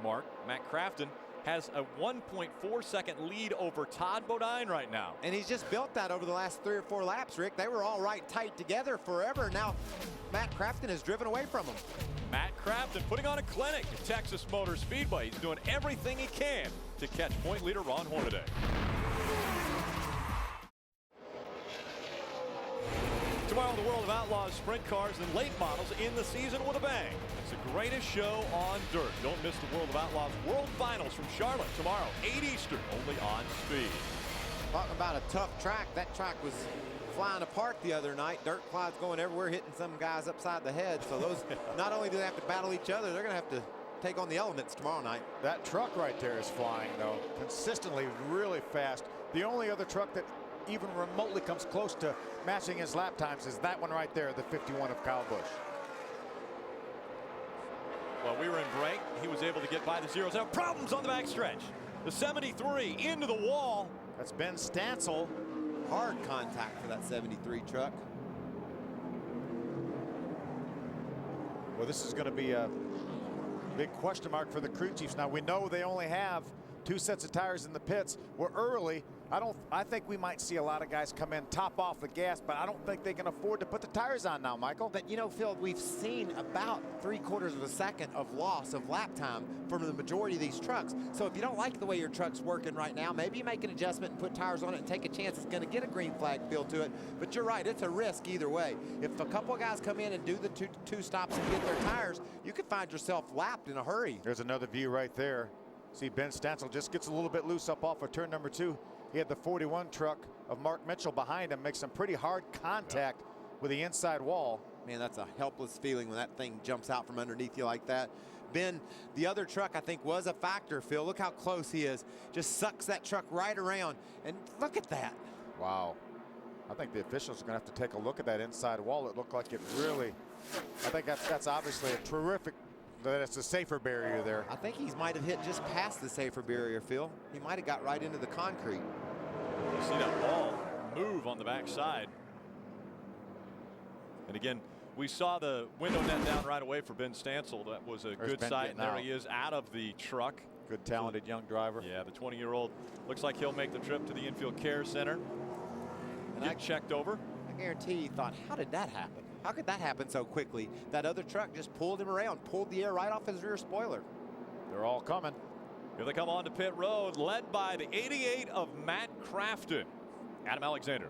mark. Matt Crafton has a 1.4 second lead over Todd Bodine right now. And he's just built that over the last 3 or 4 laps, Rick. They were all right tight together forever. Now Matt Crafton has driven away from him. Matt Crafton putting on a clinic at Texas Motor Speedway. He's doing everything he can to catch point leader Ron Hornaday. Tomorrow, the World of Outlaws sprint cars and late models in the season with a bang. It's the greatest show on dirt. Don't miss the World of Outlaws World Finals from Charlotte tomorrow, 8 Eastern, only on Speed. Talking about a tough track. That track was flying apart the other night. Dirt clouds going everywhere, hitting some guys upside the head. So those, not only do they have to battle each other, they're going to have to take on the elements tomorrow night. That truck right there is flying, though, consistently really fast. The only other truck that even remotely comes close to matching his lap times is that one right there, the 51 of Kyle Busch. Well, we were in break. He was able to get by the zeros. Now problems on the backstretch. The 73 into the wall. That's Ben Stansel. Hard contact for that 73 truck. Well, this is going to be a big question mark for the crew chiefs. Now, we know they only have 2 sets of tires in the pits. We're early. I think we might see a lot of guys come in, top off the gas, but I don't think they can afford to put the tires on now, Michael. But, you know, Phil, we've seen about 3/4 of a second of loss of lap time from the majority of these trucks. So if you don't like the way your truck's working right now, maybe you make an adjustment and put tires on it and take a chance it's going to get a green flag feel to it. But you're right, it's a risk either way. If a couple of guys come in and do the two stops and get their tires, you could find yourself lapped in a hurry. There's another view right there. See, Ben Stansel just gets a little bit loose up off of turn number 2. He had the 41 truck of Mark Mitchell behind him, make some pretty hard contact with the inside wall. Man, that's a helpless feeling when that thing jumps out from underneath you like that. Ben, the other truck, I think, was a factor, Phil. Look how close he is. Just sucks that truck right around. And look at that. Wow. I think the officials are going to have to take a look at that inside wall. It looked like it really, I think that's obviously a terrific, that it's a safer barrier there. I think he might have hit just past the safer barrier, Phil. He might have got right into the concrete. You see that ball move on the backside. And again, we saw the window net down right away for Ben Stansel. That was a good sight. And there he is out of the truck. Good talented young driver. Yeah, the 20-year-old looks like he'll make the trip to the infield care center. And get checked over. I guarantee he thought, how did that happen? How could that happen so quickly? That other truck just pulled him around, pulled the air right off his rear spoiler. They're all coming. Here they come on to pit road, led by the 88 of Matt Crafton. Adam Alexander.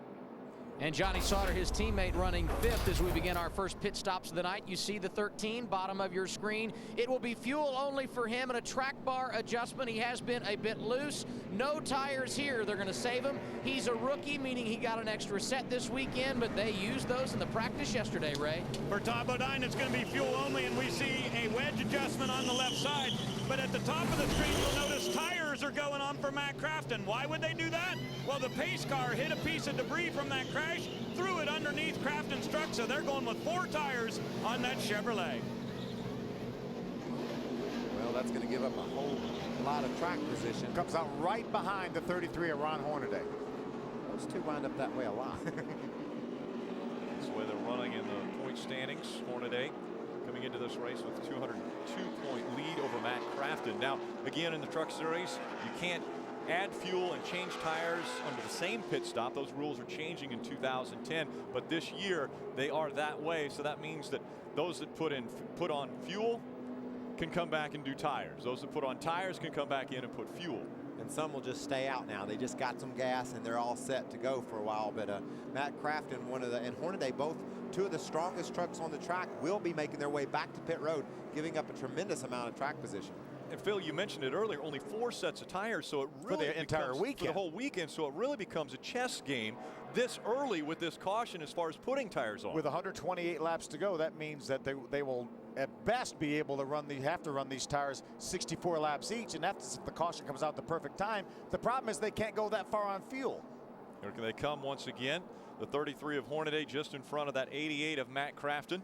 And Johnny Sauter, his teammate, running 5th as we begin our first pit stops of the night. You see the 13, bottom of your screen. It will be fuel only for him and a track bar adjustment. He has been a bit loose. No tires here. They're going to save him. He's a rookie, meaning he got an extra set this weekend, but they used those in the practice yesterday, Ray. For Todd Bodine, it's going to be fuel only, and we see a wedge adjustment on the left side. But at the top of the screen, you'll notice tires are going on for Matt Crafton. Why would they do that? Well, the pace car hit a piece of debris from that crash, threw it underneath Crafton's truck, so they're going with 4 tires on that Chevrolet. Well, that's going to give up a whole lot of track position. Comes out right behind the 33 of Ron Hornaday. Those two wind up that way a lot. That's the way they're running in the point standings. Hornaday coming into this race with a 202-point lead over Matt Crafton. Now, again, in the truck series, you can't add fuel and change tires under the same pit stop. Those rules are changing in 2010, but this year they are that way. So that means that those that put on fuel can come back and do tires. Those that put on tires can come back in and put fuel. And some will just stay out now. They just got some gas and they're all set to go for a while. But Matt Crafton, and Hornaday, both 2 of the strongest trucks on the track, will be making their way back to pit road, giving up a tremendous amount of track position. And Phil, you mentioned it earlier, only 4 sets of tires, so it really for the entire weekend. For the whole weekend, so it really becomes a chess game this early with this caution as far as putting tires on. With 128 laps to go, that means that they will at best be able to have to run these tires 64 laps each, and that's if the caution comes out at the perfect time. The problem is they can't go that far on fuel. Here they come once again. The 33 of Hornaday just in front of that 88 of Matt Crafton.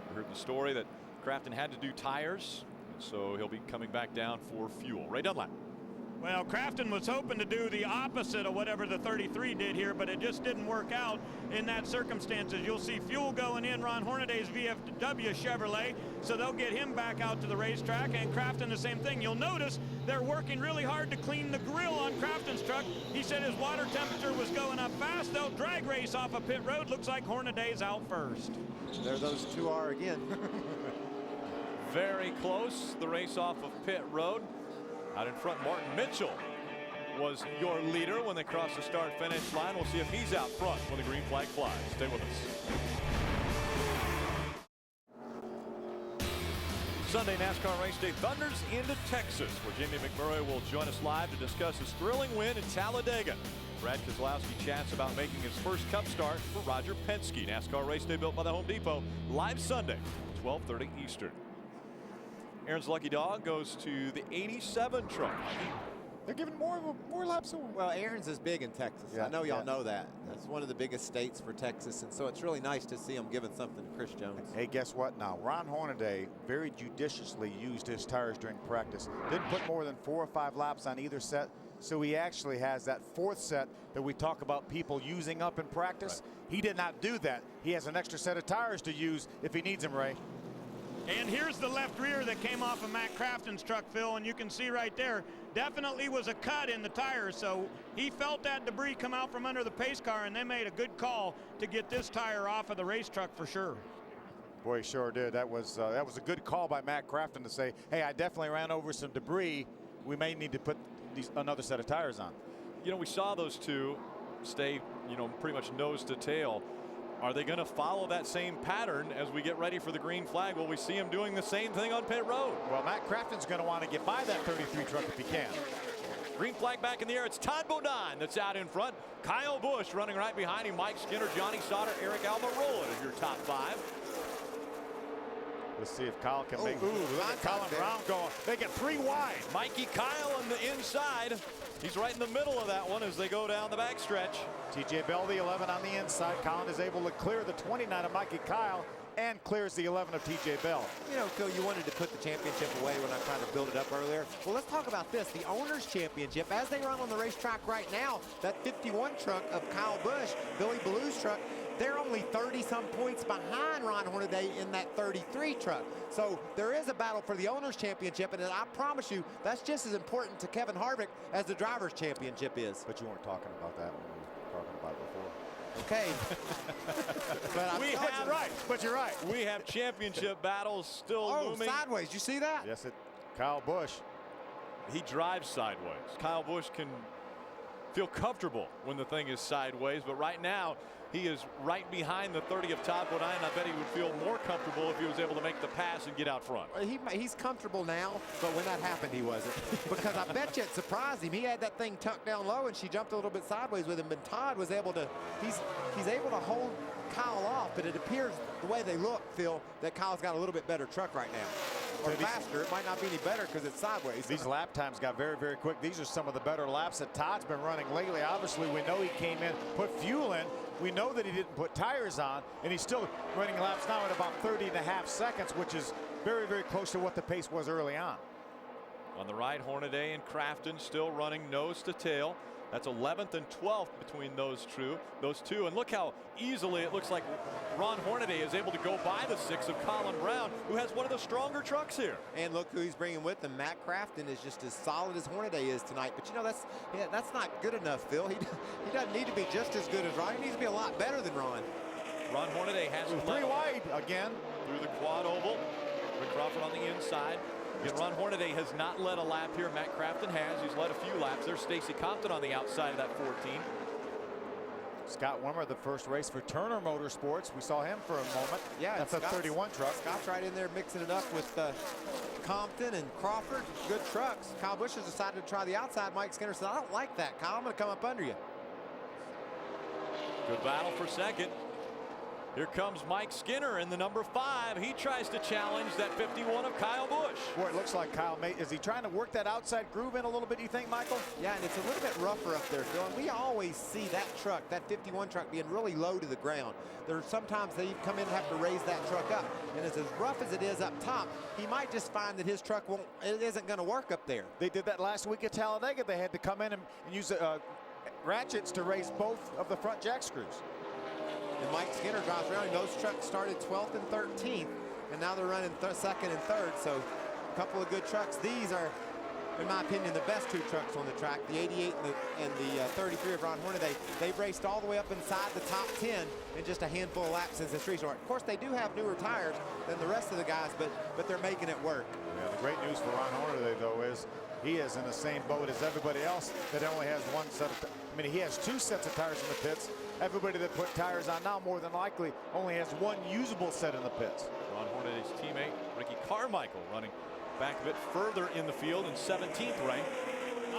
We heard the story that Crafton had to do tires, so he'll be coming back down for fuel. Ray Dunlap. Well, Crafton was hoping to do the opposite of whatever the 33 did here, but it just didn't work out in that circumstances. You'll see fuel going in Ron Hornaday's VFW Chevrolet, so they'll get him back out to the racetrack, and Crafton the same thing. You'll notice they're working really hard to clean the grill on Crafton's truck. He said his water temperature was going up fast. They'll drag race off of pit road. Looks like Hornaday's out first. There those 2 are again. Very close, the race off of pit road. Out in front, Martin Mitchell was your leader when they crossed the start-finish line. We'll see if he's out front when the green flag flies. Stay with us. Sunday NASCAR race day thunders into Texas, where Jamie McMurray will join us live to discuss his thrilling win in Talladega. Brad Keselowski chats about making his first Cup start for Roger Penske. NASCAR race day built by the Home Depot, live Sunday, 12:30 Eastern. Aaron's lucky dog goes to the 87 truck. They're giving more laps away. Well, Aaron's is big in Texas. Yeah, I know y'all yeah. know that. That's one of the biggest states for Texas, and so it's really nice to see him giving something to Chris Jones. Hey, guess what now? Ron Hornaday very judiciously used his tires during practice. Didn't put more than 4 or 5 laps on either set, so he actually has that 4th set that we talk about people using up in practice. Right. He did not do that. He has an extra set of tires to use if he needs them, Ray. And here's the left rear that came off of Matt Crafton's truck, Phil, and you can see right there, definitely was a cut in the tire, so he felt that debris come out from under the pace car, and they made a good call to get this tire off of the race truck for sure. Boy, he sure did. That was a good call by Matt Crafton to say, hey, I definitely ran over some debris. We may need to put another set of tires on. You know, we saw those two stay, you know, pretty much nose to tail. Are they going to follow that same pattern as we get ready for the green flag? Will we see him doing the same thing on pit road? Well, Matt Crafton's going to want to get by that 33 truck if he can. Green flag back in the air. It's Todd Bodine that's out in front. Kyle Busch running right behind him. Mike Skinner, Johnny Sauter, Eric Almirola is your top 5. Let's see if Kyle can make. Ooh, look at Colin Brown going. They get 3 wide. Mikey Kyle on the inside. He's right in the middle of that one as they go down the backstretch. TJ Bell, the 11 on the inside. Colin is able to clear the 29 of Mikey Kyle and clears the 11 of TJ Bell. You know, Phil, you wanted to put the championship away when I tried to build it up earlier. Well, let's talk about this. The Owners' Championship, as they run on the racetrack right now, that 51 truck of Kyle Busch, Billy Ballou's truck, they're only 30-some points behind Ron Hornaday in that 33 truck. So there is a battle for the Owners' Championship, and I promise you, that's just as important to Kevin Harvick as the Drivers' Championship is. But you weren't talking about that when we were talking about it before. Okay. But you're right. We have championship battles still looming. Sideways. You see that? Yes, Kyle Busch. He drives sideways. Kyle Busch can feel comfortable when the thing is sideways, but right now he is right behind the 30 of Todd Bodine. I bet he would feel more comfortable if he was able to make the pass and get out front. He's comfortable now, but when that happened, he wasn't. Because I bet you it surprised him. He had that thing tucked down low, and she jumped a little bit sideways with him. And Todd was able to, he's able to hold Kyle off, but it appears the way they look, Phil, that Kyle's got a little bit better truck right now. Or faster. It might not be any better because it's sideways. These lap times got very, very quick. These are some of the better laps that Todd's been running lately. Obviously, we know he came in, put fuel in. We know that he didn't put tires on, and he's still running laps now at about 30.5 seconds, which is very, very close to what the pace was early on. On the right, Hornaday and Crafton still running nose to tail. That's 11th and 12th between those two. And look how easily it looks like Ron Hornaday is able to go by the 6 of Colin Brown, who has one of the stronger trucks here. And look who he's bringing with him. Matt Crafton is just as solid as Hornaday is tonight. But you know, that's not good enough, Phil. He doesn't need to be just as good as Ron. He needs to be a lot better than Ron. Ron Hornaday has 3 wide again through the quad oval. Rick Crawford on the inside. And Ron Hornaday has not led a lap here. Matt Crafton has. He's led a few laps. There's Stacy Compton on the outside of that 14. Scott Wimmer, the first race for Turner Motorsports. We saw him for a moment. Yeah, that's a 31 truck. Scott's right in there mixing it up with Compton and Crawford. Good trucks. Kyle Busch has decided to try the outside. Mike Skinner said, I don't like that, Kyle. I'm going to come up under you. Good battle for second. Here comes Mike Skinner in the number 5. He tries to challenge that 51 of Kyle Busch. Boy, it looks like Kyle is he trying to work that outside groove in a little bit, do you think, Michael? Yeah, and it's a little bit rougher up there, Phil. And we always see that truck, that 51 truck, being really low to the ground. There's sometimes they come in and have to raise that truck up. And it's as rough as it is up top, he might just find that his truck isn't going to work up there. They did that last week at Talladega. They had to come in and use ratchets to raise both of the front jack screws. And Mike Skinner drives around. Those trucks started 12th and 13th, and now they're running second and third. So a couple of good trucks. These are, in my opinion, the best 2 trucks on the track. The 88 and the 33 of Ron Hornaday. They've raced all the way up inside the top 10 in just a handful of laps since this restart. Of course, they do have newer tires than the rest of the guys, but they're making it work. Yeah, the great news for Ron Hornaday, though, is he is in the same boat as everybody else that only has one set of I mean, he has 2 sets of tires in the pits. Everybody that put tires on now, more than likely, only has 1 usable set in the pits. Ron Hornaday's teammate, Ricky Carmichael, running back a bit further in the field in 17th rank.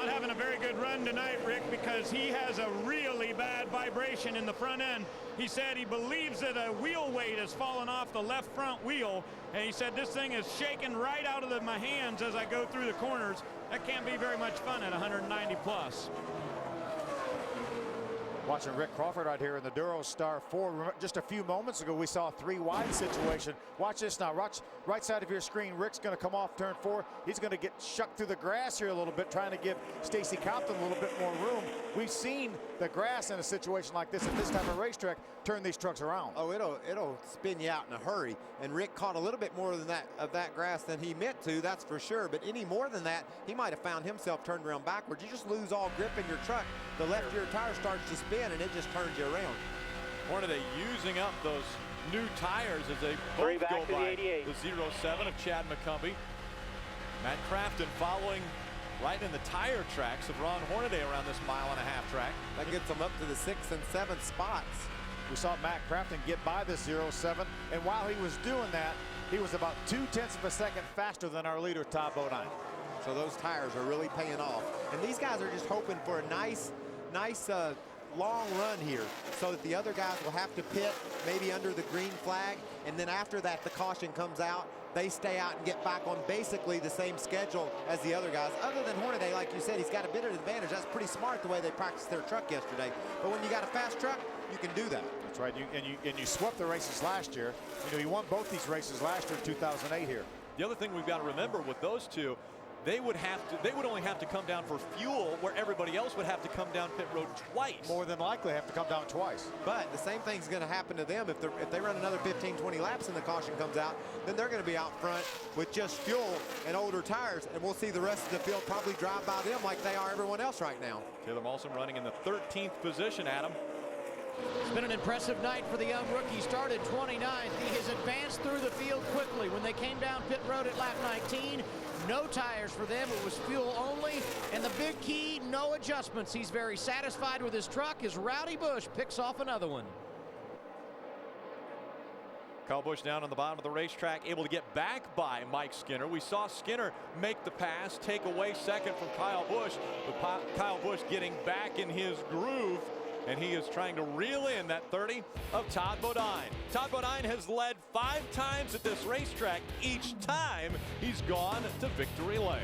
Not having a very good run tonight, Rick, because he has a really bad vibration in the front end. He said he believes that a wheel weight has fallen off the left front wheel, and he said this thing is shaking right out of my hands as I go through the corners. That can't be very much fun at 190 plus. Watching Rick Crawford right here in the WinStar 4. Just a few moments ago, we saw a 3-wide situation. Watch this now. Watch right side of your screen. Rick's going to come off turn 4. He's going to get shucked through the grass here a little bit, trying to give Stacy Compton a little bit more room. We've seen the grass in a situation like this at this type of racetrack turn these trucks around. Oh, it'll spin you out in a hurry. And Rick caught a little bit more than that grass than he meant to, that's for sure. But any more than that, he might have found himself turned around backwards. You just lose all grip in your truck. The left rear tire starts to spin, and it just turns you around. Hornaday using up those new tires as they both go by the 07 of Chad McCumbee. Matt Crafton following right in the tire tracks of Ron Hornaday around this mile-and-a-half track. That gets them up to the 6th and 7th spots. We saw Matt Crafton get by the 07, and while he was doing that, he was about 0.2 of a second faster than our leader, Todd Bodine. So those tires are really paying off. And these guys are just hoping for a nice long run here so that the other guys will have to pit maybe under the green flag, and then after that the caution comes out, they stay out and get back on basically the same schedule as the other guys. Other than Hornaday, like you said, he's got a bit of advantage. That's pretty smart the way they practiced their truck yesterday. But when you got a fast truck, you can do that. That's right. You swept the races last year. You know, you won both these races last year in 2008 here. The other thing we've got to remember with those two, they would only have to come down for fuel, where everybody else would have to come down pit road twice. More than likely have to come down twice. But the same thing's going to happen to them if they run another 15-20 laps and the caution comes out. Then they're going to be out front with just fuel and older tires, and we'll see the rest of the field probably drive by them like they are everyone else right now. Taylor Molson running in the 13th position, Adam. It's been an impressive night for the young rookie. Started 29th. He has advanced through the field quickly. When they came down pit road at lap 19, no tires for them. It was fuel only. And the big key, no adjustments. He's very satisfied with his truck as Rowdy Bush picks off another one. Kyle Busch down on the bottom of the racetrack, able to get back by Mike Skinner. We saw Skinner make the pass, take away second from Kyle Busch. But Kyle Busch getting back in his groove, and he is trying to reel in that 30 of Todd Bodine. Todd Bodine has led 5 times at this racetrack. Each time he's gone to victory lane.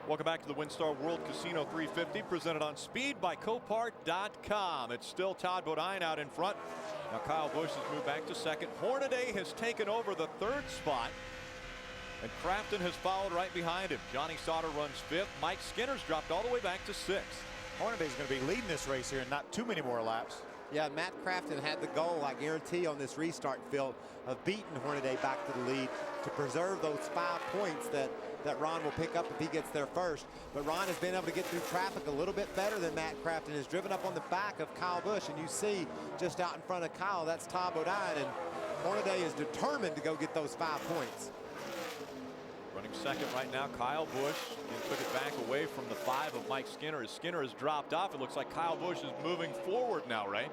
Welcome back to the WinStar World Casino 350, presented on speed by Copart.com. It's still Todd Bodine out in front. Now Kyle Busch has moved back to second. Hornaday has taken over the 3rd spot, and Crafton has followed right behind him. Johnny Sauter runs 5th. Mike Skinner's dropped all the way back to 6th. Hornaday's going to be leading this race here in not too many more laps. Yeah, Matt Crafton had the goal, I guarantee, on this restart field of beating Hornaday back to the lead to preserve those 5 points that Ron will pick up if he gets there first. But Ron has been able to get through traffic a little bit better than Matt Crafton. Has driven up on the back of Kyle Busch, and you see just out in front of Kyle, that's Todd Bodine, and Hornaday is determined to go get those 5 points. Running second right now, Kyle Busch. He took it back away from the 5 of Mike Skinner. As Skinner has dropped off, it looks like Kyle Busch is moving forward now, Ray.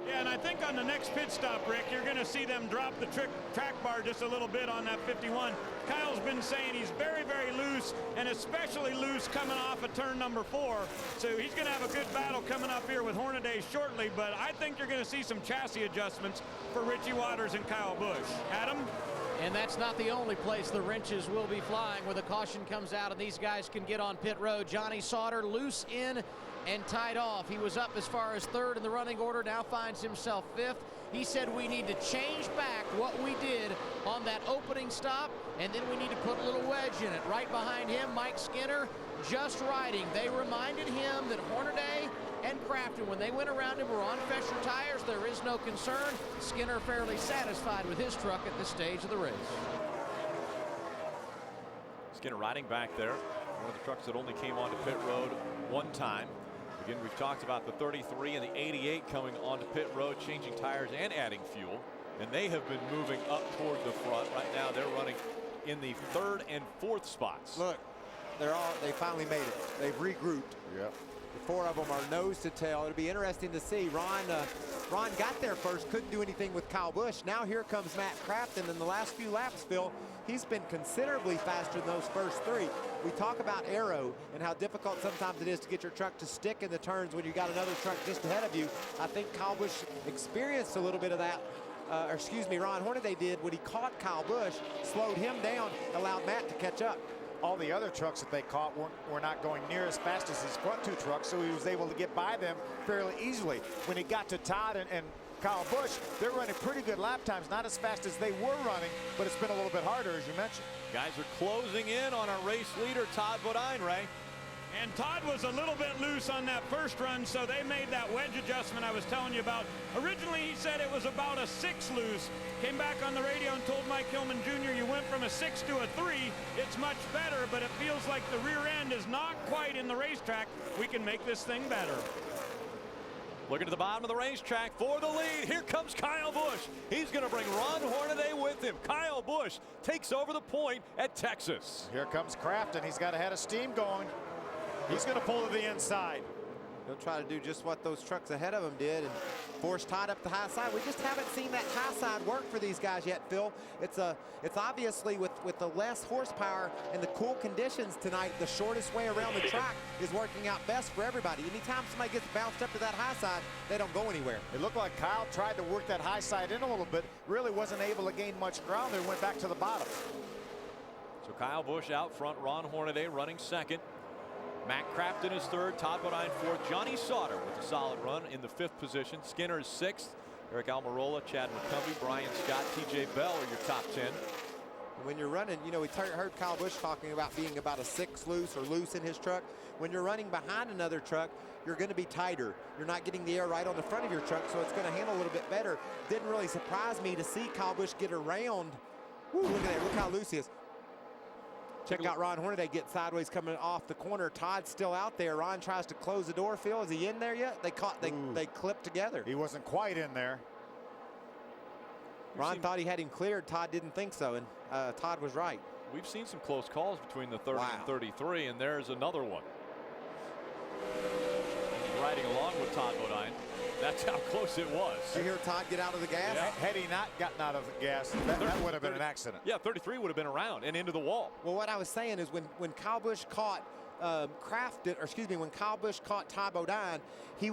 Yeah, and I think on the next pit stop, Rick, you're going to see them drop the track bar just a little bit on that 51. Kyle's been saying he's very, very loose, and especially loose coming off of turn number 4. So he's going to have a good battle coming up here with Hornaday shortly, but I think you're going to see some chassis adjustments for Richie Waters and Kyle Busch. Adam? And that's not the only place the wrenches will be flying where the caution comes out and these guys can get on pit road. Johnny Sauter loose in and tied off. He was up as far as 3rd in the running order, now finds himself 5th. He said we need to change back what we did on that opening stop, and then we need to put a little wedge in it. Right behind him, Mike Skinner just riding. They reminded him that Hornaday and Crafton, when they went around him, were on Fescher tires. There is no concern. Skinner fairly satisfied with his truck at this stage of the race. Skinner riding back there. One of the trucks that only came onto pit road 1 time. Again, we've talked about the 33 and the 88 coming onto pit road, changing tires and adding fuel. And they have been moving up toward the front. Right now, they're running in the 3rd and 4th spots. Look, they finally made it. They've regrouped. Yep. The 4 of them are nose to tail. It'll be interesting to see. Ron got there first, couldn't do anything with Kyle Busch. Now here comes Matt Crafton. In the last few laps, Phil, he's been considerably faster than those first 3. We talk about aero and how difficult sometimes it is to get your truck to stick in the turns when you got another truck just ahead of you. I think Kyle Busch experienced a little bit of that. Ron Hornaday did when he caught Kyle Busch, slowed him down, allowed Matt to catch up. All the other trucks that they caught were not going near as fast as his front 2 trucks, so he was able to get by them fairly easily. When he got to Todd and Kyle Busch, they're running pretty good lap times, not as fast as they were running, but it's been a little bit harder, as you mentioned. Guys are closing in on our race leader, Todd Bodine, Ray. And Todd was a little bit loose on that first run, so they made that wedge adjustment I was telling you about. Originally, he said it was about a 6 loose. Came back on the radio and told Mike Hillman Jr., you went from a 6 to a 3. It's much better, but it feels like the rear end is not quite in the racetrack. We can make this thing better. Looking to the bottom of the racetrack for the lead. Here comes Kyle Busch. He's going to bring Ron Hornaday with him. Kyle Busch takes over the point at Texas. Here comes Crafton. He's got a head of steam going. He's going to pull to the inside. He'll try to do just what those trucks ahead of him did and force Todd up the high side. We just haven't seen that high side work for these guys yet, Phil. It's obviously with the less horsepower and the cool conditions tonight, the shortest way around the track is working out best for everybody. Anytime somebody gets bounced up to that high side, they don't go anywhere. It looked like Kyle tried to work that high side in a little bit, really wasn't able to gain much ground there, went back to the bottom. So Kyle Busch out front, Ron Hornaday running second. Matt Crafton is third, Todd Bodine fourth, Johnny Sauter with a solid run in the 5th position. Skinner is 6th, Eric Almirola, Chad McCumbee, Brian Scott, TJ Bell are your top 10. When you're running, you know, we heard Kyle Busch talking about being about a 6 loose or loose in his truck. When you're running behind another truck, you're going to be tighter. You're not getting the air right on the front of your truck, so it's going to handle a little bit better. Didn't really surprise me to see Kyle Busch get around. Woo, look at that, look how loose he is. Check out Ron Hornaday get sideways coming off the corner. Todd's still out there. Ron tries to close the door. Phil, is he in there yet? They clipped together. He wasn't quite in there. Ron thought he had him cleared. Todd didn't think so, and Todd was right. We've seen some close calls between the 30 and 33, and there's another one. He's riding along with Todd Bodine. That's how close it was. Did you hear Todd get out of the gas? Yeah. Had he not gotten out of the gas, that would have been an accident. Yeah, 33 would have been around and into the wall. Well, what I was saying is when Kyle Busch caught when Kyle Busch caught Todd Bodine, he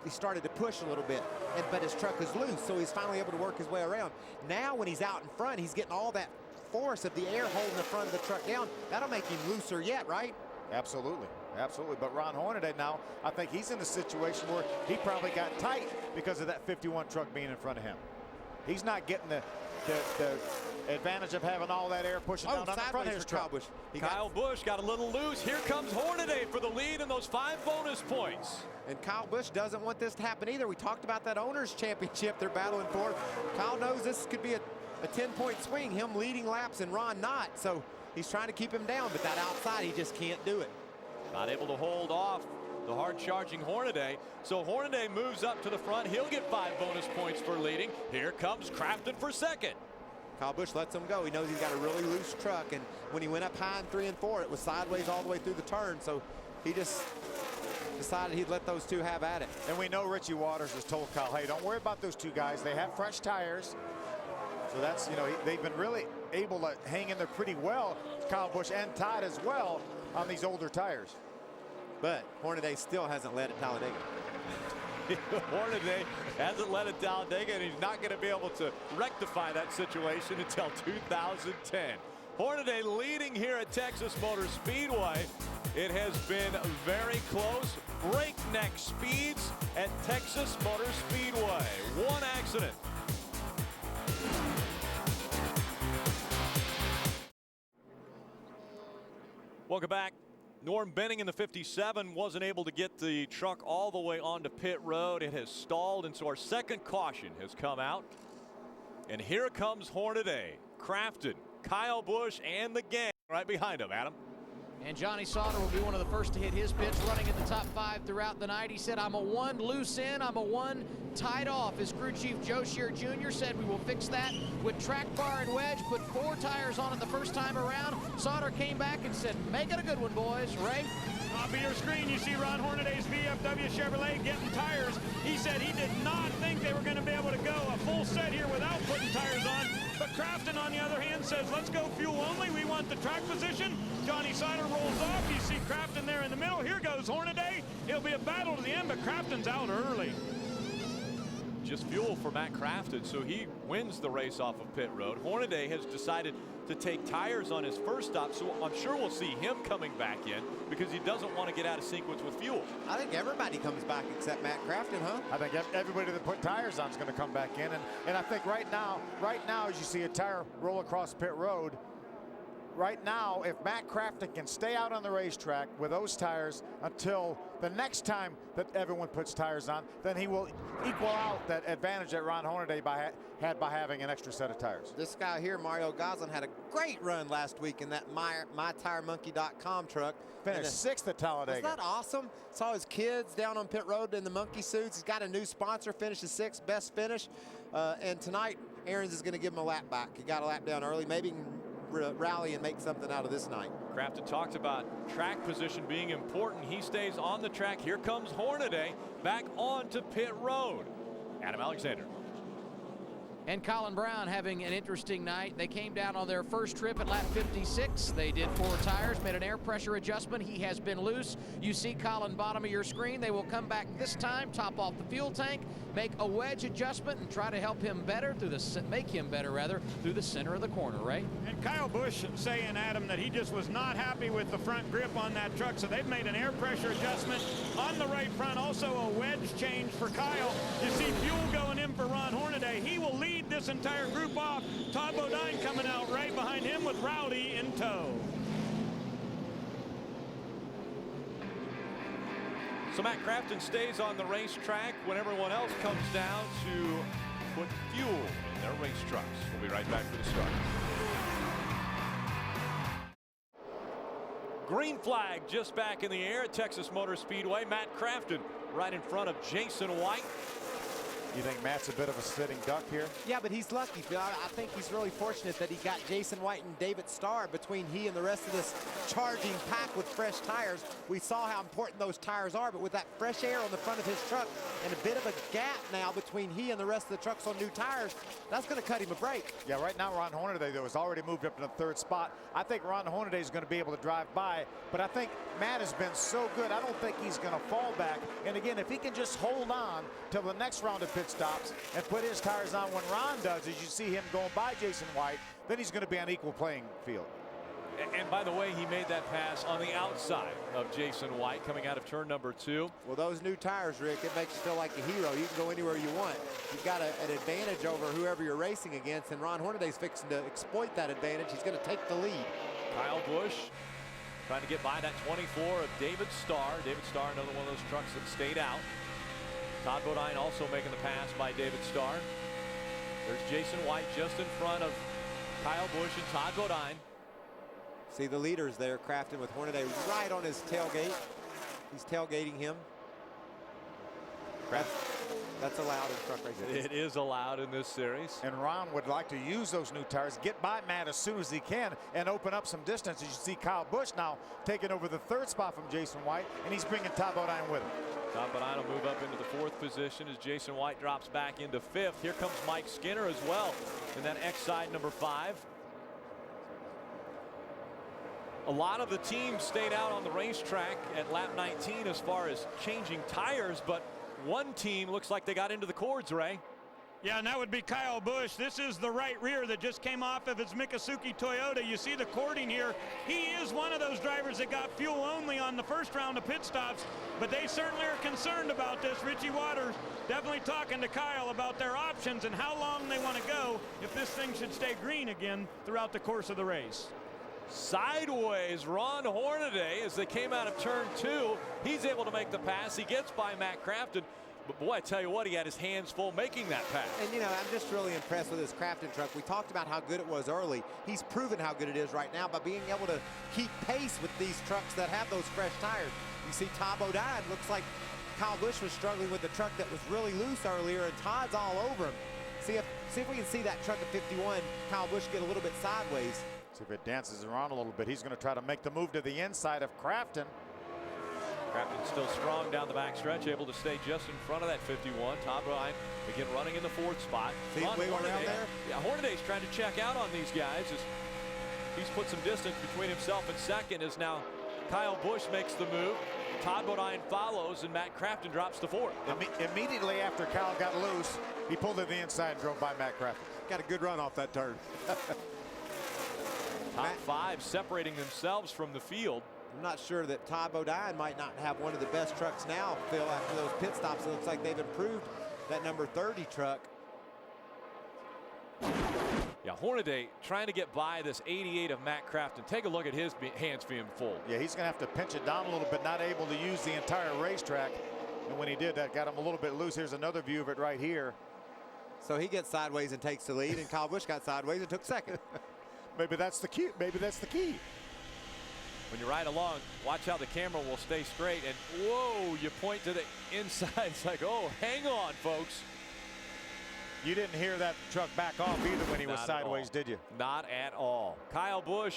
started to push a little bit, but his truck is loose, so he's finally able to work his way around. Now when he's out in front, he's getting all that force of the air holding the front of the truck down. That'll make him looser yet, right? Absolutely. Absolutely. But Ron Hornaday now, I think he's in a situation where he probably got tight because of that 51 truck being in front of him. He's not getting the advantage of having all that air pushing down on the front of his truck. Kyle Busch got a little loose. Here comes Hornaday for the lead and those 5 bonus points. And Kyle Busch doesn't want this to happen either. We talked about that owner's championship they're battling for. Kyle knows this could be a 10-point swing, him leading laps and Ron not. So he's trying to keep him down, but that outside, he just can't do it. Not able to hold off the hard-charging Hornaday. So Hornaday moves up to the front. He'll get 5 bonus points for leading. Here comes Crafton for second. Kyle Busch lets him go. He knows he's got a really loose truck, and when he went up high in 3 and 4, it was sideways all the way through the turn. So he just decided he'd let those two have at it. And we know Richie Waters has told Kyle, hey, don't worry about those two guys. They have fresh tires. So that's, you know, they've been really able to hang in there pretty well, Kyle Busch and Todd as well, on these older tires. But Hornaday still hasn't led at Talladega. Hornaday hasn't led at Talladega, and he's not going to be able to rectify that situation until 2010. Hornaday leading here at Texas Motor Speedway. It has been very close. Breakneck speeds at Texas Motor Speedway. One accident. Welcome back. Norm Benning in the 57 wasn't able to get the truck all the way onto pit road. It has stalled, and so our second caution has come out. And here comes Hornaday, Crafton, Kyle Busch, and the gang right behind him. Adam. And Johnny Sauter will be one of the first to hit his pits, running in the top 5 throughout the night. He said, I'm a 1 loose in, I'm a 1 tied off. His crew chief, Joe Shear Jr., said we will fix that with track bar and wedge, put 4 tires on it the first time around. Sauter came back and said, make it a good one, boys. Ray? Off of your screen, you see Ron Hornaday's VFW Chevrolet getting tires. He said he did not think they were going to be able to go a full set here without putting tires on. But Crafton, on the other hand, says, let's go fuel only. We want the track position. Johnny Sider rolls off. You see Crafton there in the middle. Here goes Hornaday. It'll be a battle to the end, but Crafton's out early. Just fuel for Matt Crafton, so he wins the race off of pit road. Hornaday has decided to take tires on his first stop, so I'm sure we'll see him coming back in because he doesn't want to get out of sequence with fuel. I think everybody comes back except Matt Crafton, huh? I think everybody that put tires on is going to come back in, and I think right now, as you see a tire roll across pit road, right now, if Matt Crafton can stay out on the racetrack with those tires until the next time that everyone puts tires on, then he will equal out that advantage that Ron Hornaday had by having an extra set of tires. This guy here, Mario Goslin, had a great run last week in that MyTireMonkey.com truck. Finished 6th at Talladega. Isn't that awesome? Saw his kids down on pit road in the monkey suits. He's got a new sponsor, finishes 6th, best finish. And tonight, Aaron's is going to give him a lap back. He got a lap down early. Maybe he can rally and make something out of this night. Crafton talked about track position being important. He stays on the track. Here comes Hornaday back onto pit road. Adam Alexander. And Colin Brown having an interesting night. They came down on their first trip at lap 56. They did 4 tires, made an air pressure adjustment. He has been loose. You see Colin bottom of your screen. They will come back this time, top off the fuel tank, make a wedge adjustment, and try to help him better make him better through the center of the corner, Ray. And Kyle Busch saying, Adam, that he just was not happy with the front grip on that truck, so they've made an air pressure adjustment on the right front. Also a wedge change for Kyle. You see fuel going in for Ron Hornaday. He will lead this entire group off. Todd Bodine coming out right behind him with Rowdy in tow. So Matt Crafton stays on the racetrack when everyone else comes down to put fuel in their race trucks. We'll be right back for the start. Green flag just back in the air at Texas Motor Speedway. Matt Crafton right in front of Jason White. You think Matt's a bit of a sitting duck here? Yeah, but he's lucky, Phil. I think he's really fortunate that he got Jason White and David Starr between he and the rest of this charging pack with fresh tires. We saw how important those tires are, but with that fresh air on the front of his truck and a bit of a gap now between he and the rest of the trucks on new tires, that's going to cut him a break. Yeah, right now Ron Hornaday, though, has already moved up to the 3rd spot. I think Ron Hornaday is going to be able to drive by, but I think Matt has been so good, I don't think he's going to fall back. And again, if he can just hold on till the next round of pit stops and put his tires on when Ron does, as you see him going by Jason White, then he's going to be on equal playing field. And by the way, he made that pass on the outside of Jason White coming out of turn number 2. Well, those new tires, Rick, it makes you feel like a hero. You can go anywhere you want. You've got an advantage over whoever you're racing against, and Ron Hornaday's fixing to exploit that advantage. He's going to take the lead. Kyle Busch trying to get by that 24 of David Starr. David Starr, another one of those trucks that stayed out. Todd Bodine also making the pass by David Starr. There's Jason White just in front of Kyle Busch and Todd Bodine. See the leaders there, Crafton with Hornaday right on his tailgate. He's tailgating him. That's allowed in truck racing. It is allowed in this series. And Ron would like to use those new tires, get by Matt as soon as he can, and open up some distance. As you see Kyle Busch now taking over the 3rd spot from Jason White, and he's bringing Todd Bodine with him. Todd Bodine will move up into the 4th position as Jason White drops back into 5th. Here comes Mike Skinner as well in that X side number 5. A lot of the teams stayed out on the racetrack at lap 19 as far as changing tires, but one team looks like they got into the cords, Ray. Yeah, and that would be Kyle Busch. This is the right rear that just came off of his Mikasuki Toyota. You see the cording here. He is one of those drivers that got fuel only on the first round of pit stops, but they certainly are concerned about this. Richie Waters definitely talking to Kyle about their options and how long they want to go if this thing should stay green again throughout the course of the race. Sideways, Ron Hornaday as they came out of turn 2. He's able to make the pass. He gets by Matt Crafton. But boy, I tell you what, he had his hands full making that pass. And you know, I'm just really impressed with this Crafton truck. We talked about how good it was early. He's proven how good it is right now by being able to keep pace with these trucks that have those fresh tires. You see Todd Bodine, looks like Kyle Busch was struggling with the truck that was really loose earlier, and Todd's all over him. See if we can see that truck at 51, Kyle Busch get a little bit sideways. See if it dances around a little bit. He's going to try to make the move to the inside of Crafton. Crafton still strong down the backstretch, able to stay just in front of that 51. Todd Bodine begin running in the 4th spot. See him wiggle around there? Yeah, Hornaday's trying to check out on these guys. As he's put some distance between himself and second, as now Kyle Busch makes the move. Todd Bodine follows, and Matt Crafton drops to 4th. Immediately after Kyle got loose, he pulled to the inside and drove by Matt Crafton. Got a good run off that turn. Top 5 separating themselves from the field. I'm not sure that Todd Bodine might not have one of the best trucks now, Phil, after those pit stops. It looks like they've improved that number 30 truck. Yeah, Hornaday trying to get by this 88 of Matt Crafton. Take a look at his hands being full. Yeah, he's going to have to pinch it down a little bit, not able to use the entire racetrack. And when he did, that got him a little bit loose. Here's another view of it right here. So he gets sideways and takes the lead, and Kyle Busch got sideways and took second. Maybe that's the key. Maybe that's the key. When you ride along, watch how the camera will stay straight. And whoa, you point to the inside. It's like, oh, hang on, folks. You didn't hear that truck back off either when he was sideways, did you? Not at all. Kyle Busch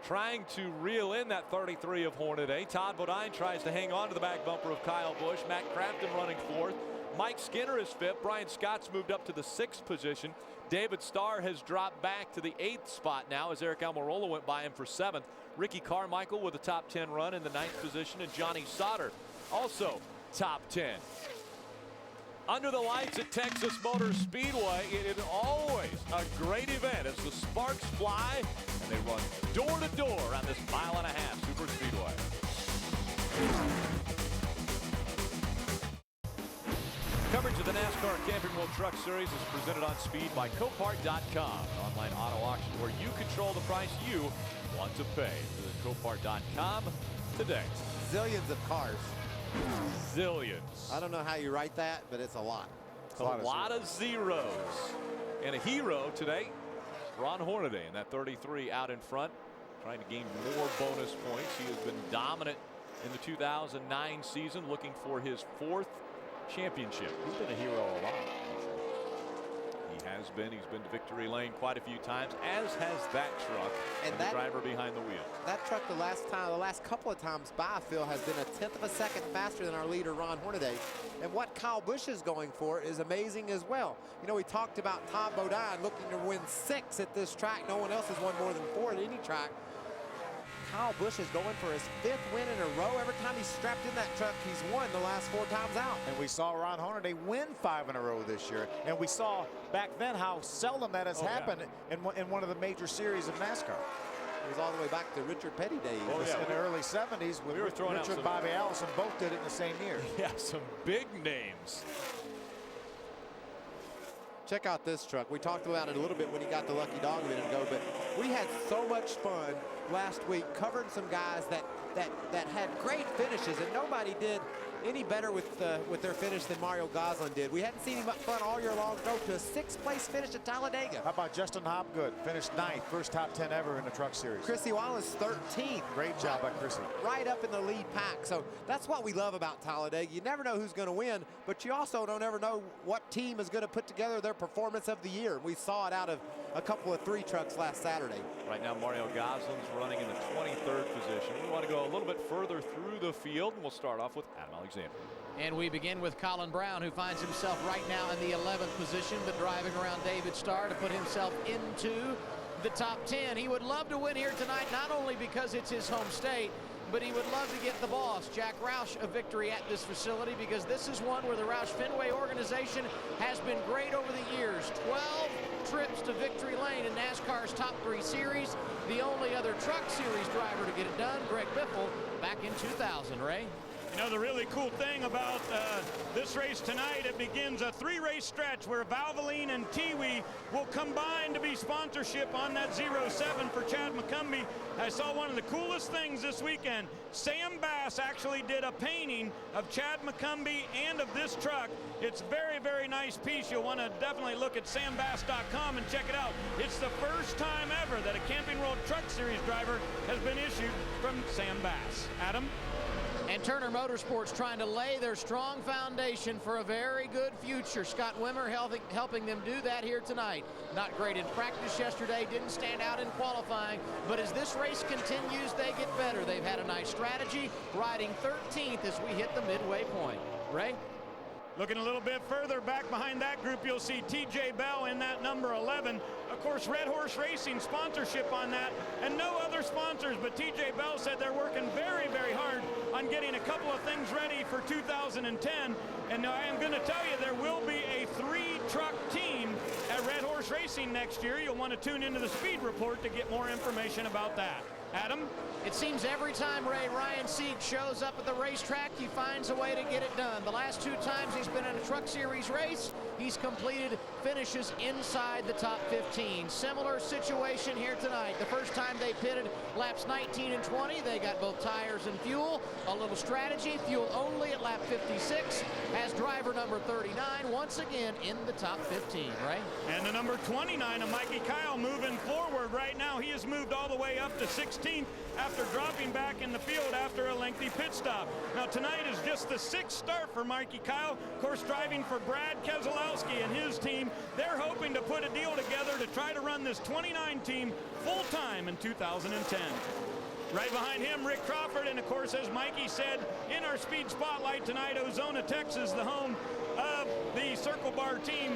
trying to reel in that 33 of Hornaday. Todd Bodine tries to hang on to the back bumper of Kyle Busch. Matt Crafton running 4th. Mike Skinner is 5th. Brian Scott's moved up to the 6th position. David Starr has dropped back to the 8th spot now as Eric Almirola went by him for 7th. Ricky Carmichael with a top 10 run in the 9th position, and Johnny Sauter also top 10. Under the lights at Texas Motor Speedway, it is always a great event as the sparks fly and they run door to door on this 1.5-mile super speedway. Coverage of the NASCAR Camping World Truck Series is presented on speed by Copart.com, an online auto auction where you control the price you want to pay. Visit Copart.com today. Zillions of cars. Zillions. I don't know how you write that, but it's a lot. A lot of zeros. And a hero today, Ron Hornaday in that 33 out in front, trying to gain more bonus points. He has been dominant in the 2009 season, looking for his 4th championship. He's been a hero a lot. He has been. He's been to victory lane quite a few times, as has that truck and the driver behind the wheel. That truck the last couple of times by, Phil, has been 1/10 of a second faster than our leader, Ron Hornaday. And what Kyle Busch is going for is amazing as well. You know, we talked about Todd Bodine looking to win 6 at this track. No one else has won more than 4 at any track. Kyle Busch is going for his 5th win in a row. Every time he's strapped in that truck, he's won the last 4 times out. And we saw Ron Hornaday win 5 in a row this year. And we saw back then how seldom that has happened in one of the major series of NASCAR. It was all the way back to Richard Petty days. In the early 70s, when Richard and Bobby Allison both did it in the same year. Yeah, some big names. Check out this truck. We talked about it a little bit when he got the lucky dog a minute ago, but we had so much fun last week covering some guys that had great finishes, and nobody did any better with their finish than Mario Goslin did. We hadn't seen him fun all year long. Drove to a 6th place finish at Talladega. How about Justin Hopgood? Finished 9th, first top 10 ever in the truck series. Chrissy Wallace 13th. Great job by Chrissy. Right up in the lead pack. So that's what we love about Talladega. You never know who's going to win, but you also don't ever know what team is going to put together their performance of the year. We saw it out of a couple of 3 trucks last Saturday. Right now, Mario Goslin's running in the 23rd position. We want to go a little bit further through the field, and we'll start off with Adam Alexander. And we begin with Colin Brown, who finds himself right now in the 11th position, but driving around David Starr to put himself into the top 10. He would love to win here tonight, not only because it's his home state, but he would love to get the boss, Jack Roush, a victory at this facility, because this is one where the Roush Fenway organization has been great over the years. 12 trips to victory lane in NASCAR's top 3 series. The only other truck series driver to get it done, Greg Biffle, back in 2000, Ray. You know, the really cool thing about this race tonight, it begins a 3-race stretch where Valvoline and Tiwi will combine to be sponsorship on that 07 for Chad McCumbee. I saw one of the coolest things this weekend. Sam Bass actually did a painting of Chad McCumbee and of this truck. It's a very, very nice piece. You'll want to definitely look at sambass.com and check it out. It's the first time ever that a Camping World Truck Series driver has been issued from Sam Bass. Adam? And Turner Motorsports trying to lay their strong foundation for a very good future. Scott Wimmer helping them do that here tonight. Not great in practice yesterday, didn't stand out in qualifying, but as this race continues, they get better. They've had a nice strategy, riding 13th as we hit the midway point. Ray? Looking a little bit further back behind that group, you'll see TJ Bell in that number 11. Of course, Red Horse Racing sponsorship on that, and no other sponsors, but TJ Bell said they're working very, very hard on getting a couple of things ready for 2010. And I am going to tell you, there will be a 3-truck team at Red Horse Racing next year. You'll want to tune into the Speed Report to get more information about that. Adam? It seems every time, Ray, Ryan Sieg shows up at the racetrack, he finds a way to get it done. The last 2 times he's been in a Truck Series race, he's completed finishes inside the top 15. Similar situation here tonight. The first time they pitted laps 19 and 20, they got both tires and fuel. A little strategy, fuel only at lap 56, has driver number 39 once again in the top 15, Ray. And the number 29 of Mikey Kyle moving forward right now. He has moved all the way up to 16th after dropping back in the field after a lengthy pit stop. Now tonight is just the 6th start for Mikey Kyle. Of course, driving for Brad Keselowski and his team. They're hoping to put a deal together to try to run this 29 team full-time in 2010. Right behind him, Rick Crawford, and of course, as Mikey said, in our speed spotlight tonight, Ozona, Texas, the home of the Circle Bar team.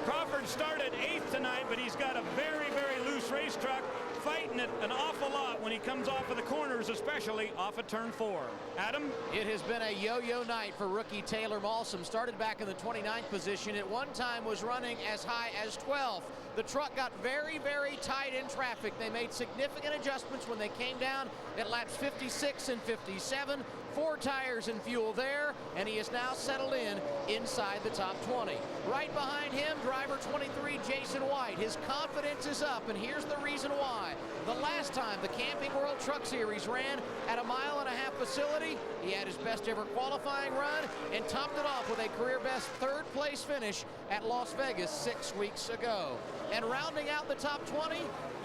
Crawford started 8th tonight, but he's got a very, very loose racetrack, fighting it an awful lot when he comes off of the corners, especially off of turn 4. Adam? It has been a yo-yo night for rookie Taylor Malsom. Started back in the 29th position. At one time was running as high as 12th. The truck got very, very tight in traffic. They made significant adjustments when they came down at laps 56 and 57. 4 tires and fuel there, and he is now settled in inside the top 20. Right behind him, driver 23, Jason White. His confidence is up, and here's the reason why. The last time the Camping World Truck Series ran at a 1.5 mile facility, he had his best ever qualifying run and topped it off with a career best 3rd place finish at Las Vegas 6 weeks ago. And rounding out the top 20,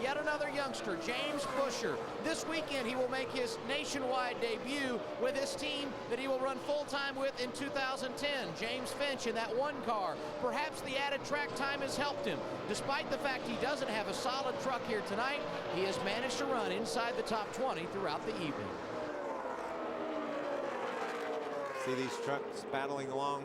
yet another youngster, James Busher. This weekend he will make his nationwide debut with his team that he will run full-time with in 2010. James Finch in that 1 car. Perhaps the added track time has helped him. Despite the fact he doesn't have a solid truck here tonight, he has managed to run inside the top 20 throughout the evening. See these trucks battling along.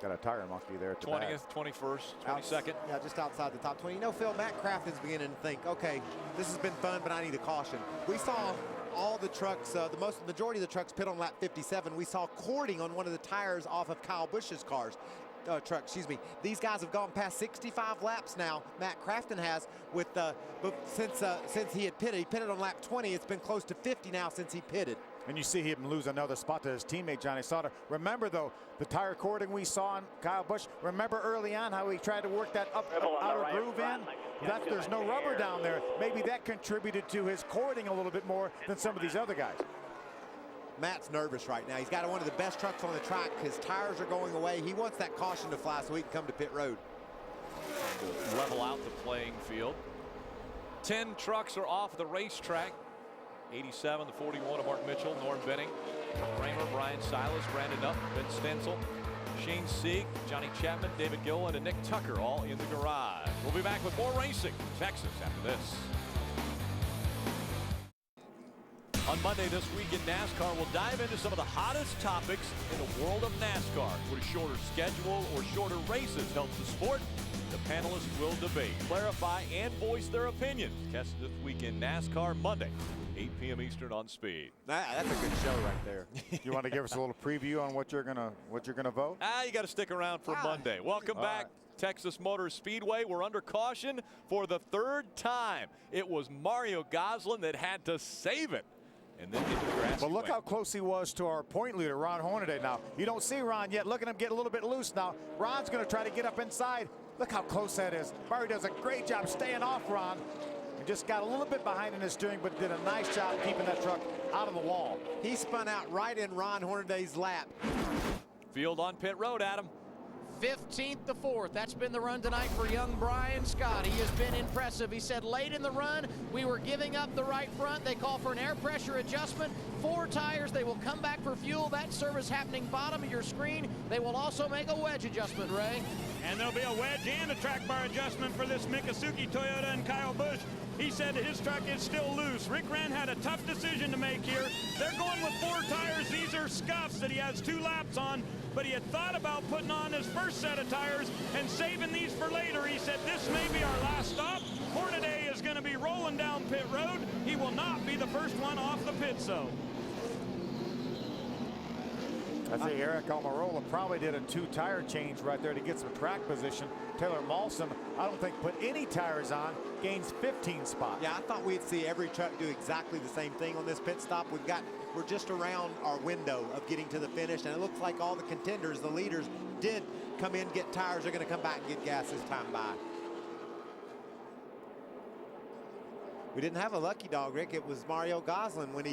Got a tire monkey there. 20th, 21st, 22nd. Yeah, just outside the top 20. You know, Phil, Matt Kraft is beginning to think, okay, this has been fun, but I need a caution. We saw all the trucks, the majority of the trucks pit on lap 57. We saw cording on one of the tires off of Kyle Busch's truck, excuse me. These guys have gone past 65 laps now. Matt Crafton has, with since he pitted on lap 20. It's been close to 50 now since he pitted. And you see him lose another spot to his teammate, Johnny Sauter. Remember, though, the tire cording we saw on Kyle Busch. Remember early on how he tried to work that outer groove in? There's no rubber down there. Maybe that contributed to his cording a little bit more than some of these other guys. Matt's nervous right now. He's got one of the best trucks on the track. His tires are going away. He wants that caution to fly so he can come to pit road. To level out the playing field. 10 trucks are off the racetrack. 87, the 41 of Mark Mitchell, Norm Benning, Kramer, Brian Silas, Brandon Up, Ben Stencil, Shane Sieg, Johnny Chapman, David Gilliland, and Nick Tucker all in the garage. We'll be back with more racing in Texas after this. On Monday this week in NASCAR, we'll dive into some of the hottest topics in the world of NASCAR. Would a shorter schedule or shorter races help the sport? The panelists will debate, clarify, and voice their opinions. Catch this week in NASCAR Monday, 8 p.m. Eastern on Speed. That's a good show right there. You want to give us a little preview on what you're gonna vote? You got to stick around for Monday. Welcome back, Texas Motor Speedway. We're under caution for the 3rd time. It was Mario Goslin that had to save it. And then into the grass. But look how close he was to our point leader, Ron Hornaday. Now, you don't see Ron yet. Look at him get a little bit loose now. Ron's going to try to get up inside. Look how close that is. Mario does a great job staying off Ron. He just got a little bit behind in his steering, but did a nice job keeping that truck out of the wall. He spun out right in Ron Hornaday's lap. Field on pit road, Adam. 15th to 4th. That's been the run tonight for young Brian Scott. He has been impressive. He said late in the run, we were giving up the right front. They call for an air pressure adjustment. 4 tires. They will come back for fuel. That service happening bottom of your screen. They will also make a wedge adjustment, Ray. And there'll be a wedge and a track bar adjustment for this Mikasuki Toyota and Kyle Busch. He said his truck is still loose. Rick Wren had a tough decision to make here. They're going with 4 tires. These are scuffs that he has 2 laps on, but he had thought about putting on his first set of tires and saving these for later. He said this may be our last stop. Hornaday is going to be rolling down pit road. He will not be the first one off the pit zone. I think Eric Almirola probably did a 2-tire change right there to get some track position. Taylor Malson, I don't think put any tires on, gains 15 spots. Yeah, I thought we'd see every truck do exactly the same thing on this pit stop. We're just around our window of getting to the finish, and it looks like all the contenders, the leaders, did come in, get tires. They're going to come back and get gas this time by. We didn't have a lucky dog, Rick. It was Mario Goslin when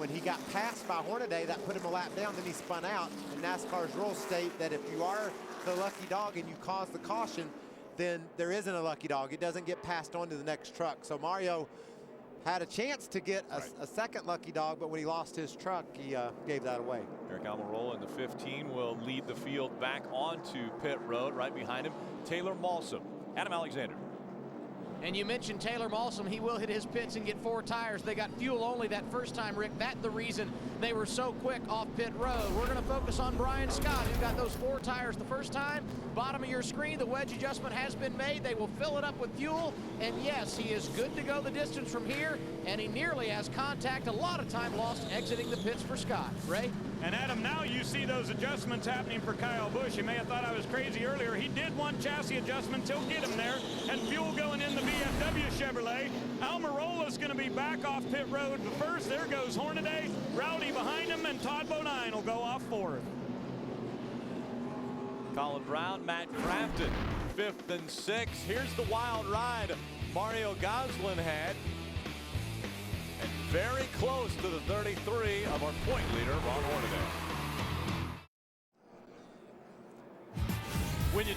he got passed by Hornaday. That put him a lap down. Then he spun out. And NASCAR's rules state that if you are the lucky dog and you cause the caution, then there isn't a lucky dog. It doesn't get passed on to the next truck. So Mario had a chance to get a second lucky dog, but when he lost his truck, he gave that away. Eric Almirola in the 15 will lead the field back onto pit road. Right behind him, Taylor Malson. Adam Alexander. And you mentioned Taylor Malson. He will hit his pits and get 4 tires. They got fuel only that first time, Rick. That's the reason they were so quick off pit road. We're going to focus on Brian Scott, who got those 4 tires the first time. Bottom of your screen, the wedge adjustment has been made. They will fill it up with fuel. And yes, he is good to go the distance from here. And he nearly has contact. A lot of time lost exiting the pits for Scott. Ray? And Adam, now you see those adjustments happening for Kyle Busch. You may have thought I was crazy earlier. He did want chassis adjustments. He'll get him there. And fuel going in the BMW Chevrolet. Almirola's going to be back off pit road first. There goes Hornaday. Rowdy behind him, and Todd Bodine will go off 4th. Colin Brown, Matt Crafton, 5th and 6th. Here's the wild ride Mario Goslin had. And very close to the 33 of our point leader, Ron Hornaday. When you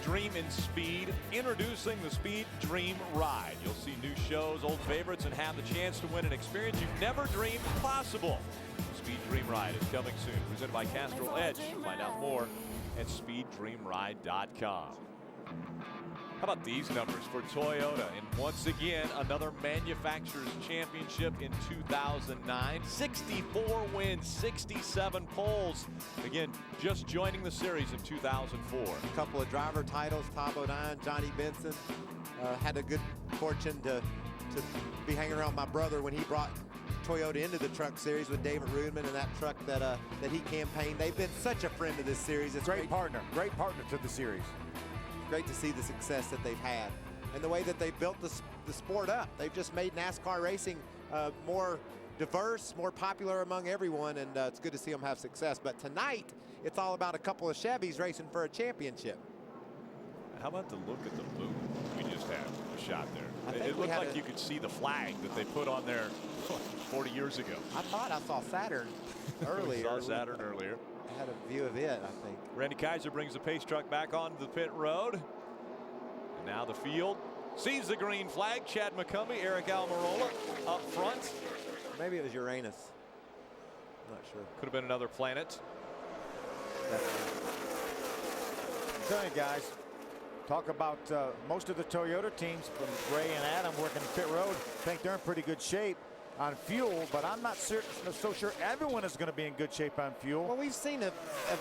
dream in speed. Introducing the Speed Dream Ride. You'll see new shows, old favorites, and have the chance to win an experience you've never dreamed possible. Speed Dream Ride is coming soon. Presented by Castrol Edge. Find out more at speeddreamride.com. How about these numbers for Toyota? And once again, another manufacturer's championship in 2009. 64 wins, 67 poles. Again, just joining the series in 2004. A couple of driver titles, Todd Bodine, Johnny Benson. Had a good fortune to be hanging around my brother when he brought Toyota into the truck series with David Rudman and that truck that he campaigned. They've been such a friend to this series. It's great partner to the series. Great to see the success that they've had and the way that they've built the sport up. They've just made NASCAR racing more diverse, more popular among everyone, and it's good to see them have success. But tonight, it's all about a couple of Chevys racing for a championship. How about the look at the boot we just had a shot there? It looked like you could see the flag that they put on there 40 years ago. I thought I saw Saturn earlier. We saw Saturn earlier. I had a view of it, I think. Randy Kaiser brings the pace truck back onto the pit road. And now the field sees the green flag. Chad McCumbee, Eric Almirola up front. Maybe it was Uranus. I'm not sure. Could have been another planet. I'm telling you guys, talk about most of the Toyota teams from Ray and Adam working pit road. Think they're in pretty good shape on fuel, but I'm not so sure everyone is going to be in good shape on fuel. Well, we've seen a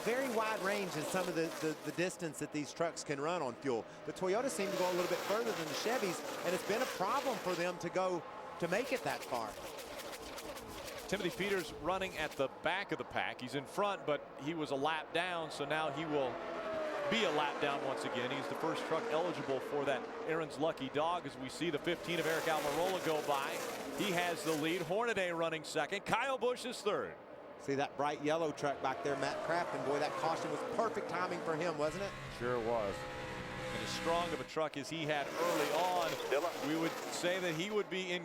very wide range in some of the distance that these trucks can run on fuel. The Toyota seem to go a little bit further than the Chevys, and it's been a problem for them to make it that far. Timothy Peters running at the back of the pack. He's in front, but he was a lap down, so now he will be a lap down once again. He's the first truck eligible for that Aaron's Lucky Dog as we see the 15 of Eric Almirola go by. He has the lead. Hornaday running second. Kyle Busch is third. See that bright yellow truck back there, Matt Crafton. Boy, that caution was perfect timing for him, wasn't it? Sure was. And as strong of a truck as he had early on, we would say that he would be in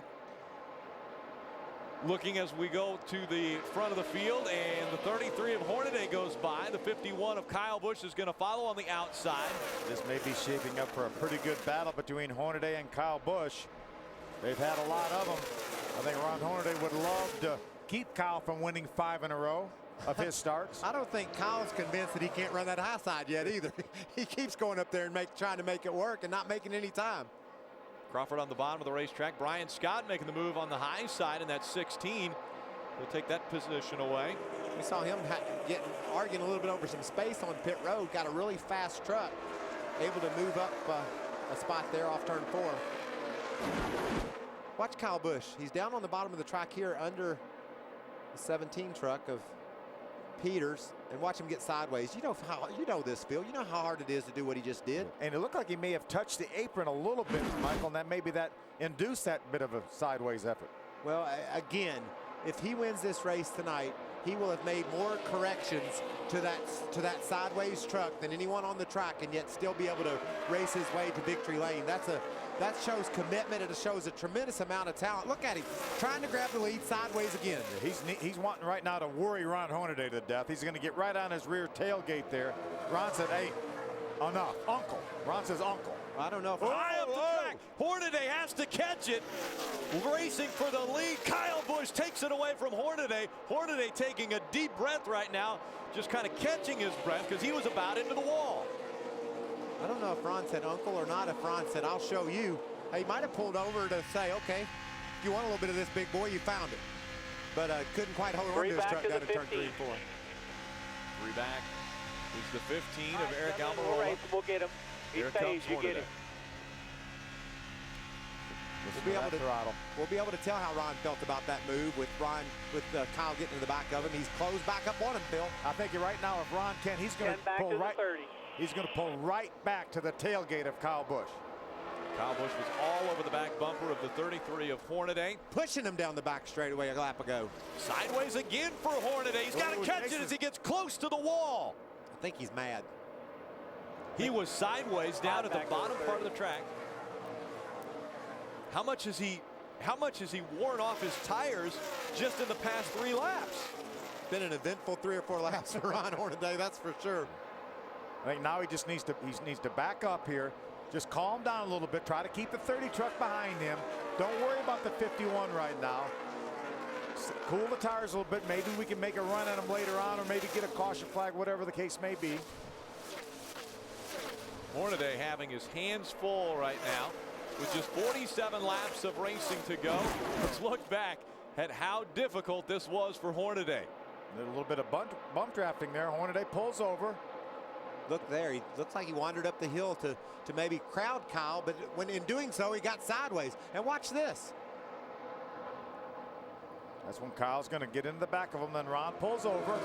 looking as we go to the front of the field, and the 33 of Hornaday goes by. The 51 of Kyle Busch is going to follow on the outside. This may be shaping up for a pretty good battle between Hornaday and Kyle Busch. They've had a lot of them. I think Ron Hornaday would love to keep Kyle from winning 5 in a row of his starts. I don't think Kyle's convinced that he can't run that high side yet either. He keeps going up there and trying to make it work and not making any time. Crawford on the bottom of the racetrack. Brian Scott making the move on the high side in that 16. He'll take that position away. We saw him arguing a little bit over some space on pit road. Got a really fast truck, able to move up a spot there off turn 4. Watch Kyle Busch. He's down on the bottom of the track here under the 17 truck of Peters, and watch him get sideways. You know this, Phil. You know how hard it is to do what he just did. And it looked like he may have touched the apron a little bit, Michael, and that maybe that induced that bit of a sideways effort. Well, again, if he wins this race tonight, he will have made more corrections to that sideways truck than anyone on the track, and yet still be able to race his way to victory lane. That shows commitment. It shows a tremendous amount of talent. Look at him trying to grab the lead sideways again. He's wanting right now to worry Ron Hornaday to death. He's going to get right on his rear tailgate there. Ron said, hey, enough. Uncle. Ron says uncle. I don't know if high up the track. Hornaday has to catch it. Racing for the lead. Kyle Busch takes it away from Hornaday. Hornaday taking a deep breath right now, just kind of catching his breath because he was about into the wall. I don't know if Ron said uncle or not. If Ron said, I'll show you. He might have pulled over to say, okay, if you want a little bit of this, big boy, you found it. But couldn't quite hold on to his truck down to turn 3 and 4. 3 back. He's the 15 of Eric Almirola. We'll get him. He stays, you get him. We'll be able to tell how Ron felt about that move with Kyle getting to the back of him. He's closed back up on him, Phil. I think you're right now. If Ron can, he's going to pull right. He's going to pull right back to the tailgate of Kyle Busch. Kyle Busch was all over the back bumper of the 33 of Hornaday. Pushing him down the back straightaway a lap ago. Sideways again for Hornaday. He's got to catch it as he gets close to the wall. I think he's mad. He was sideways down at the bottom part of the track. How much has he worn off his tires just in the past 3 laps? Been an eventful 3 or 4 laps for Ron Hornaday, that's for sure. I think now he just needs to back up here. Just calm down a little bit. Try to keep the 30 truck behind him. Don't worry about the 51 right now. Cool the tires a little bit. Maybe we can make a run at him later on, or maybe get a caution flag, whatever the case may be. Hornaday having his hands full right now with just 47 laps of racing to go. Let's look back at how difficult this was for Hornaday. A little bit of bump drafting there. Hornaday pulls over. Look there, he looks like he wandered up the hill to maybe crowd Kyle, but when in doing so, he got sideways. And watch this. That's when Kyle's going to get into the back of him, then Ron pulls over.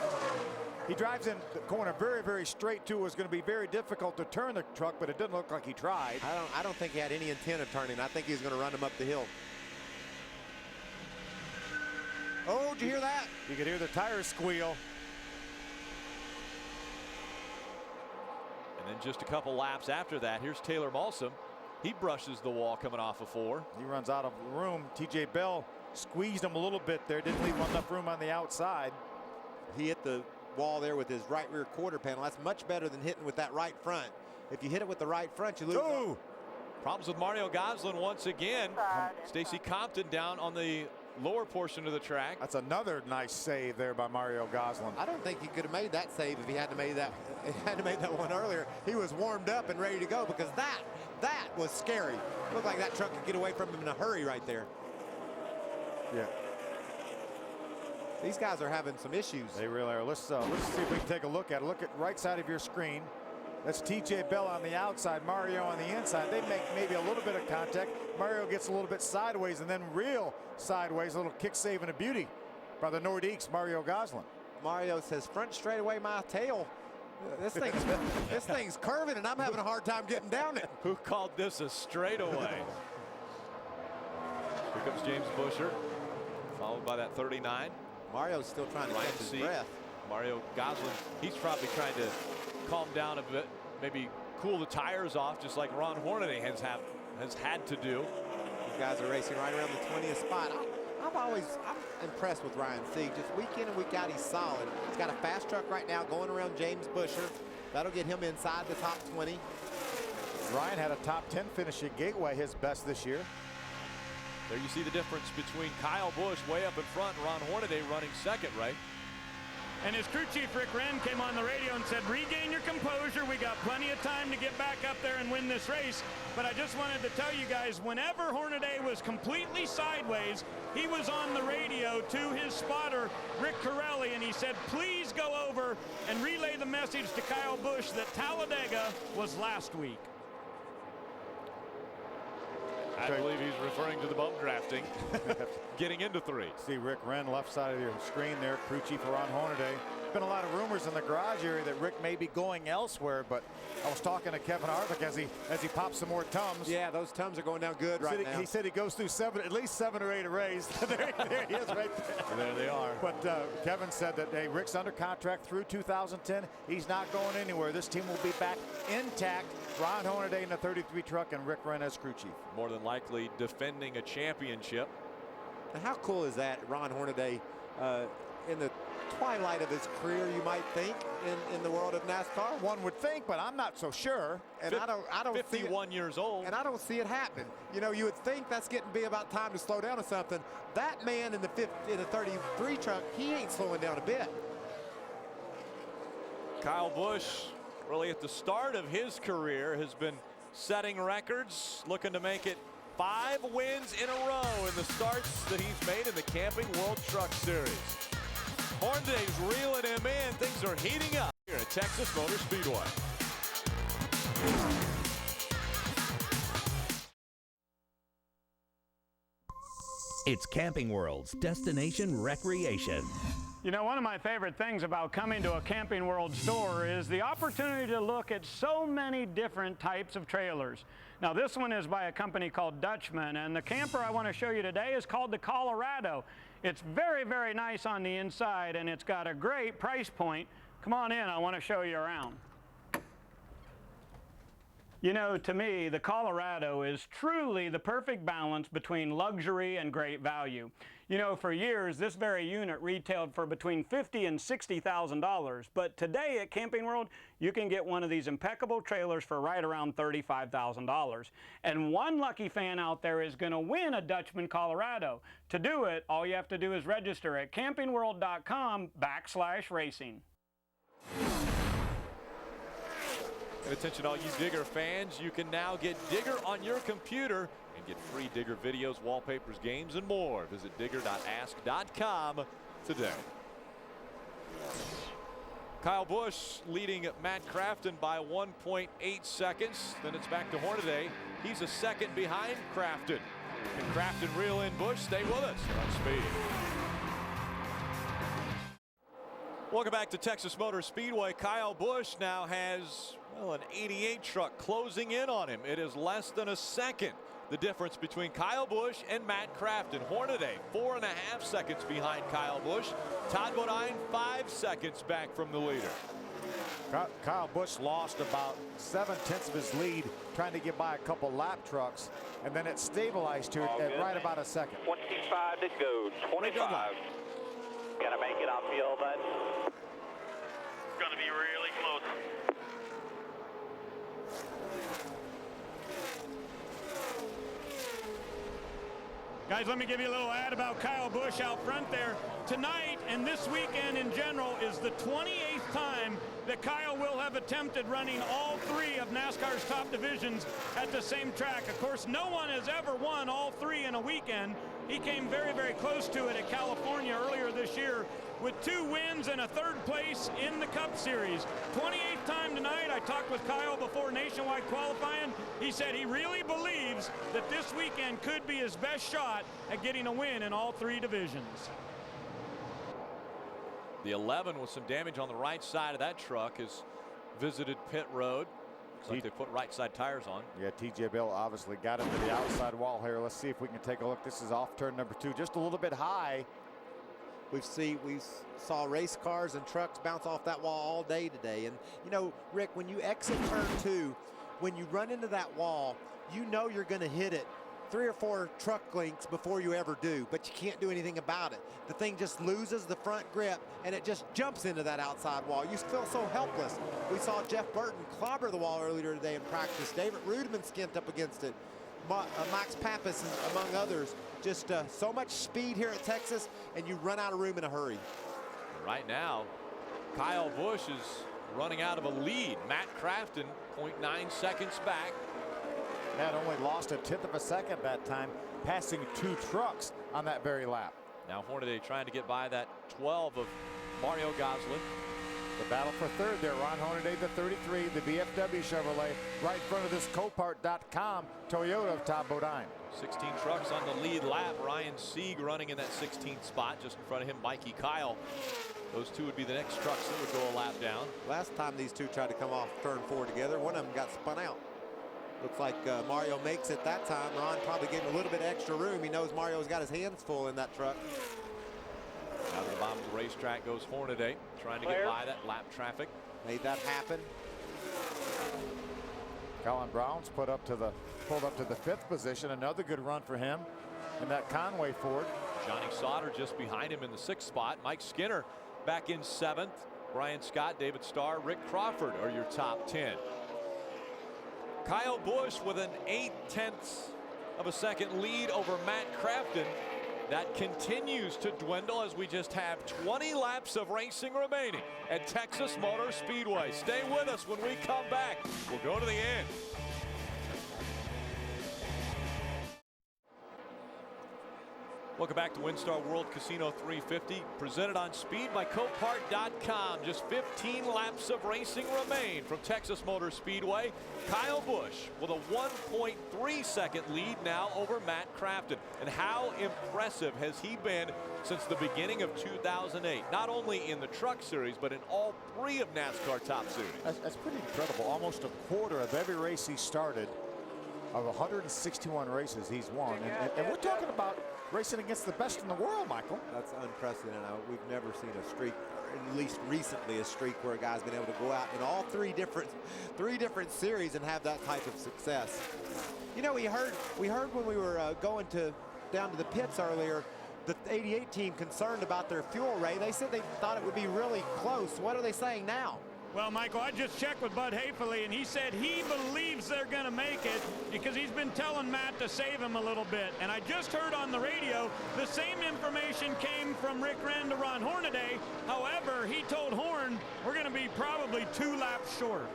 He drives in the corner very, very straight too. It was going to be very difficult to turn the truck, but it didn't look like he tried. I don't think he had any intent of turning. I think he was going to run him up the hill. Oh, did you hear that? You could hear the tires squeal. And then just a couple laps after that, here's Taylor Malsom. He brushes the wall coming off of 4. He runs out of room. TJ Bell squeezed him a little bit there. Didn't leave enough room on the outside. He hit the wall there with his right rear quarter panel. That's much better than hitting with that right front. If you hit it with the right front, you lose. Ooh. Problems with Mario Goslin once again. Stacy Compton down on the lower portion of the track. That's another nice save there by Mario Goslin. I don't think he could have made that save if he hadn't made that one earlier. He was warmed up and ready to go, because that was scary. Looked like that truck could get away from him in a hurry right there. Yeah. These guys are having some issues. They really are. Let's see if we can take a look at it. Look at right side of your screen. That's TJ Bell on the outside, Mario on the inside. They make maybe a little bit of contact. Mario gets a little bit sideways, and then real sideways, a little kick save and a beauty by the Nordiques, Mario Goslin. Mario says, front straightaway my tail. This thing's curving, and I'm having a hard time getting down it. Who called this a straightaway? Here comes James Busher, followed by that 39. Mario's still trying to catch his breath. Mario Goslin, he's probably trying to calm down a bit, maybe cool the tires off, just like Ron Hornaday has had to do. These guys are racing right around the 20th spot. I'm impressed with Ryan Sieg. Just week in and week out, he's solid. He's got a fast truck right now going around James Busher. That'll get him inside the top 20. Ryan had a top 10 finish at Gateway, his best this year. There you see the difference between Kyle Busch way up in front and Ron Hornaday running second, right? And his crew chief, Rick Wren, came on the radio and said, regain your composure. We got plenty of time to get back up there and win this race. But I just wanted to tell you guys, whenever Hornaday was completely sideways, he was on the radio to his spotter, Rick Corelli, and he said, please go over and relay the message to Kyle Busch that Talladega was last week. I believe he's referring to the bump drafting. Getting into 3. See Rick Wren left side of your screen there, crew chief Ron Hornaday. Been a lot of rumors in the garage area that Rick may be going elsewhere, but I was talking to Kevin Harvick as he pops some more Tums. Yeah, those Tums are going down good right now. He said he goes through at least 7 or 8 a race. there he is right there. There they are. But Kevin said that, hey, Rick's under contract through 2010. He's not going anywhere. This team will be back intact. Ron Hornaday in the 33 truck and Rick Wren as crew chief. More than likely defending a championship. Now, how cool is that, Ron Hornaday, in the twilight of his career, you might think, in the world of NASCAR? One would think, but I'm not so sure. And I don't 51 years old. And I don't see it happening. You know, you would think that's getting to be about time to slow down or something. That man in the 33 truck, he ain't slowing down a bit. Kyle Busch, really at the start of his career, has been setting records, looking to make it 5 wins in a row in the starts that he's made in the Camping World Truck Series. Hornaday's reeling him in. Things are heating up here at Texas Motor Speedway. It's Camping World's destination recreation. You know, one of my favorite things about coming to a Camping World store is the opportunity to look at so many different types of trailers. Now, this one is by a company called Dutchman, and the camper I want to show you today is called the Colorado. It's very, very nice on the inside, and it's got a great price point. Come on in, I want to show you around. You know, to me, the Colorado is truly the perfect balance between luxury and great value. You know, for years, this very unit retailed for between $50,000 and $60,000, but today at Camping World, you can get one of these impeccable trailers for right around $35,000. And one lucky fan out there is going to win a Dutchman Colorado. To do it, all you have to do is register at campingworld.com/racing. And attention all you Digger fans, you can now get Digger on your computer and get free Digger videos, wallpapers, games, and more. Visit digger.ask.com today. Kyle Busch leading Matt Crafton by 1.8 seconds. Then it's back to Hornaday. He's a second behind Crafton. And Crafton reel in Busch. Stay with us on Speed. Welcome back to Texas Motor Speedway. Kyle Busch now has, well, an 88 truck closing in on him. It is less than a second, the difference between Kyle Busch and Matt Crafton. Hornaday 4.5 seconds behind Kyle Busch. Todd Bodine 5 seconds back from the leader. Kyle Busch lost about 7/10 of his lead trying to get by a couple lap trucks, and then it stabilized to at right about a second. 25 to go. 25. Gotta make it upfield, but gonna be really close. Guys, let me give you a little ad about Kyle Busch out front there. Tonight and this weekend in general is the 28th time that Kyle will have attempted running all 3 of NASCAR's top divisions at the same track. Of course, no one has ever won all 3 in a weekend. He came very, very close to it at California earlier this year with 2 wins and a 3rd place in the Cup Series. 28th time tonight. I talked with Kyle before nationwide qualifying. He said he really believes that this weekend could be his best shot at getting a win in all 3 divisions. The 11 with some damage on the right side of that truck has visited pit road. Looks like they put right side tires on. Yeah, TJ Bill obviously got into the outside wall here. Let's see if we can take a look. This is off turn number 2, just a little bit high. We saw race cars and trucks bounce off that wall all day today. And, you know, Rick, when you exit turn 2, when you run into that wall, you know you're going to hit it 3 or 4 truck links before you ever do, but you can't do anything about it. The thing just loses the front grip, and it just jumps into that outside wall. You feel so helpless. We saw Jeff Burton clobber the wall earlier today in practice. David Rudiman skint up against it. Max Pappas, among others. Just so much speed here at Texas, and you run out of room in a hurry. Right now, Kyle Busch is running out of a lead. Matt Crafton, 0.9 seconds back. Matt only lost a 1/10 of a second that time, passing 2 trucks on that very lap. Now Hornaday trying to get by that 12 of Mario Goslin. The battle for third there. Ron Hornaday, the 33, the VFW Chevrolet, right in front of this Copart.com Toyota of Todd Bodine. 16 trucks on the lead lap. Ryan Sieg running in that 16th spot. Just in front of him, Mikey Kyle. Those two would be the next trucks that would go a lap down. Last time these two tried to come off turn 4 together, one of them got spun out. Looks like Mario makes it that time. Ron probably gave him a little bit of extra room. He knows Mario's got his hands full in that truck. Out of the bottom of the racetrack goes Hornaday, trying to get by that lap traffic. Made that happen. Colin Brown's pulled up to the 5th position. Another good run for him in that Conway Ford. Johnny Sauter just behind him in the 6th spot. Mike Skinner back in 7th. Brian Scott, David Starr, Rick Crawford are your top 10. Kyle Busch with an 0.8 of a second lead over Matt Crafton. That continues to dwindle as we just have 20 laps of racing remaining at Texas Motor Speedway. Stay with us when we come back. We'll go to the end. Welcome back to WinStar World Casino 350, presented on speed by Copart.com. Just 15 laps of racing remain from Texas Motor Speedway. Kyle Busch with a 1.3 second lead now over Matt Crafton. And how impressive has he been since the beginning of 2008? Not only in the Truck Series, but in all 3 of NASCAR Top Series. That's pretty incredible. Almost a quarter of every race he started. Of 161 races he's won. And we're talking about racing against the best in the world, Michael. That's unprecedented. We've never seen a streak, or at least recently a streak, where a guy's been able to go out in all three different series and have that type of success. You know, we heard when we were going down to the pits earlier, the 88 team concerned about their fuel rate. They said they thought it would be really close. What are they saying now? Well, Michael, I just checked with Bud Haefele, and he said he believes they're going to make it because he's been telling Matt to save him a little bit. And I just heard on the radio the same information came from Rick Wren to Ron Hornaday. However, he told Horn we're going to be probably 2 laps short.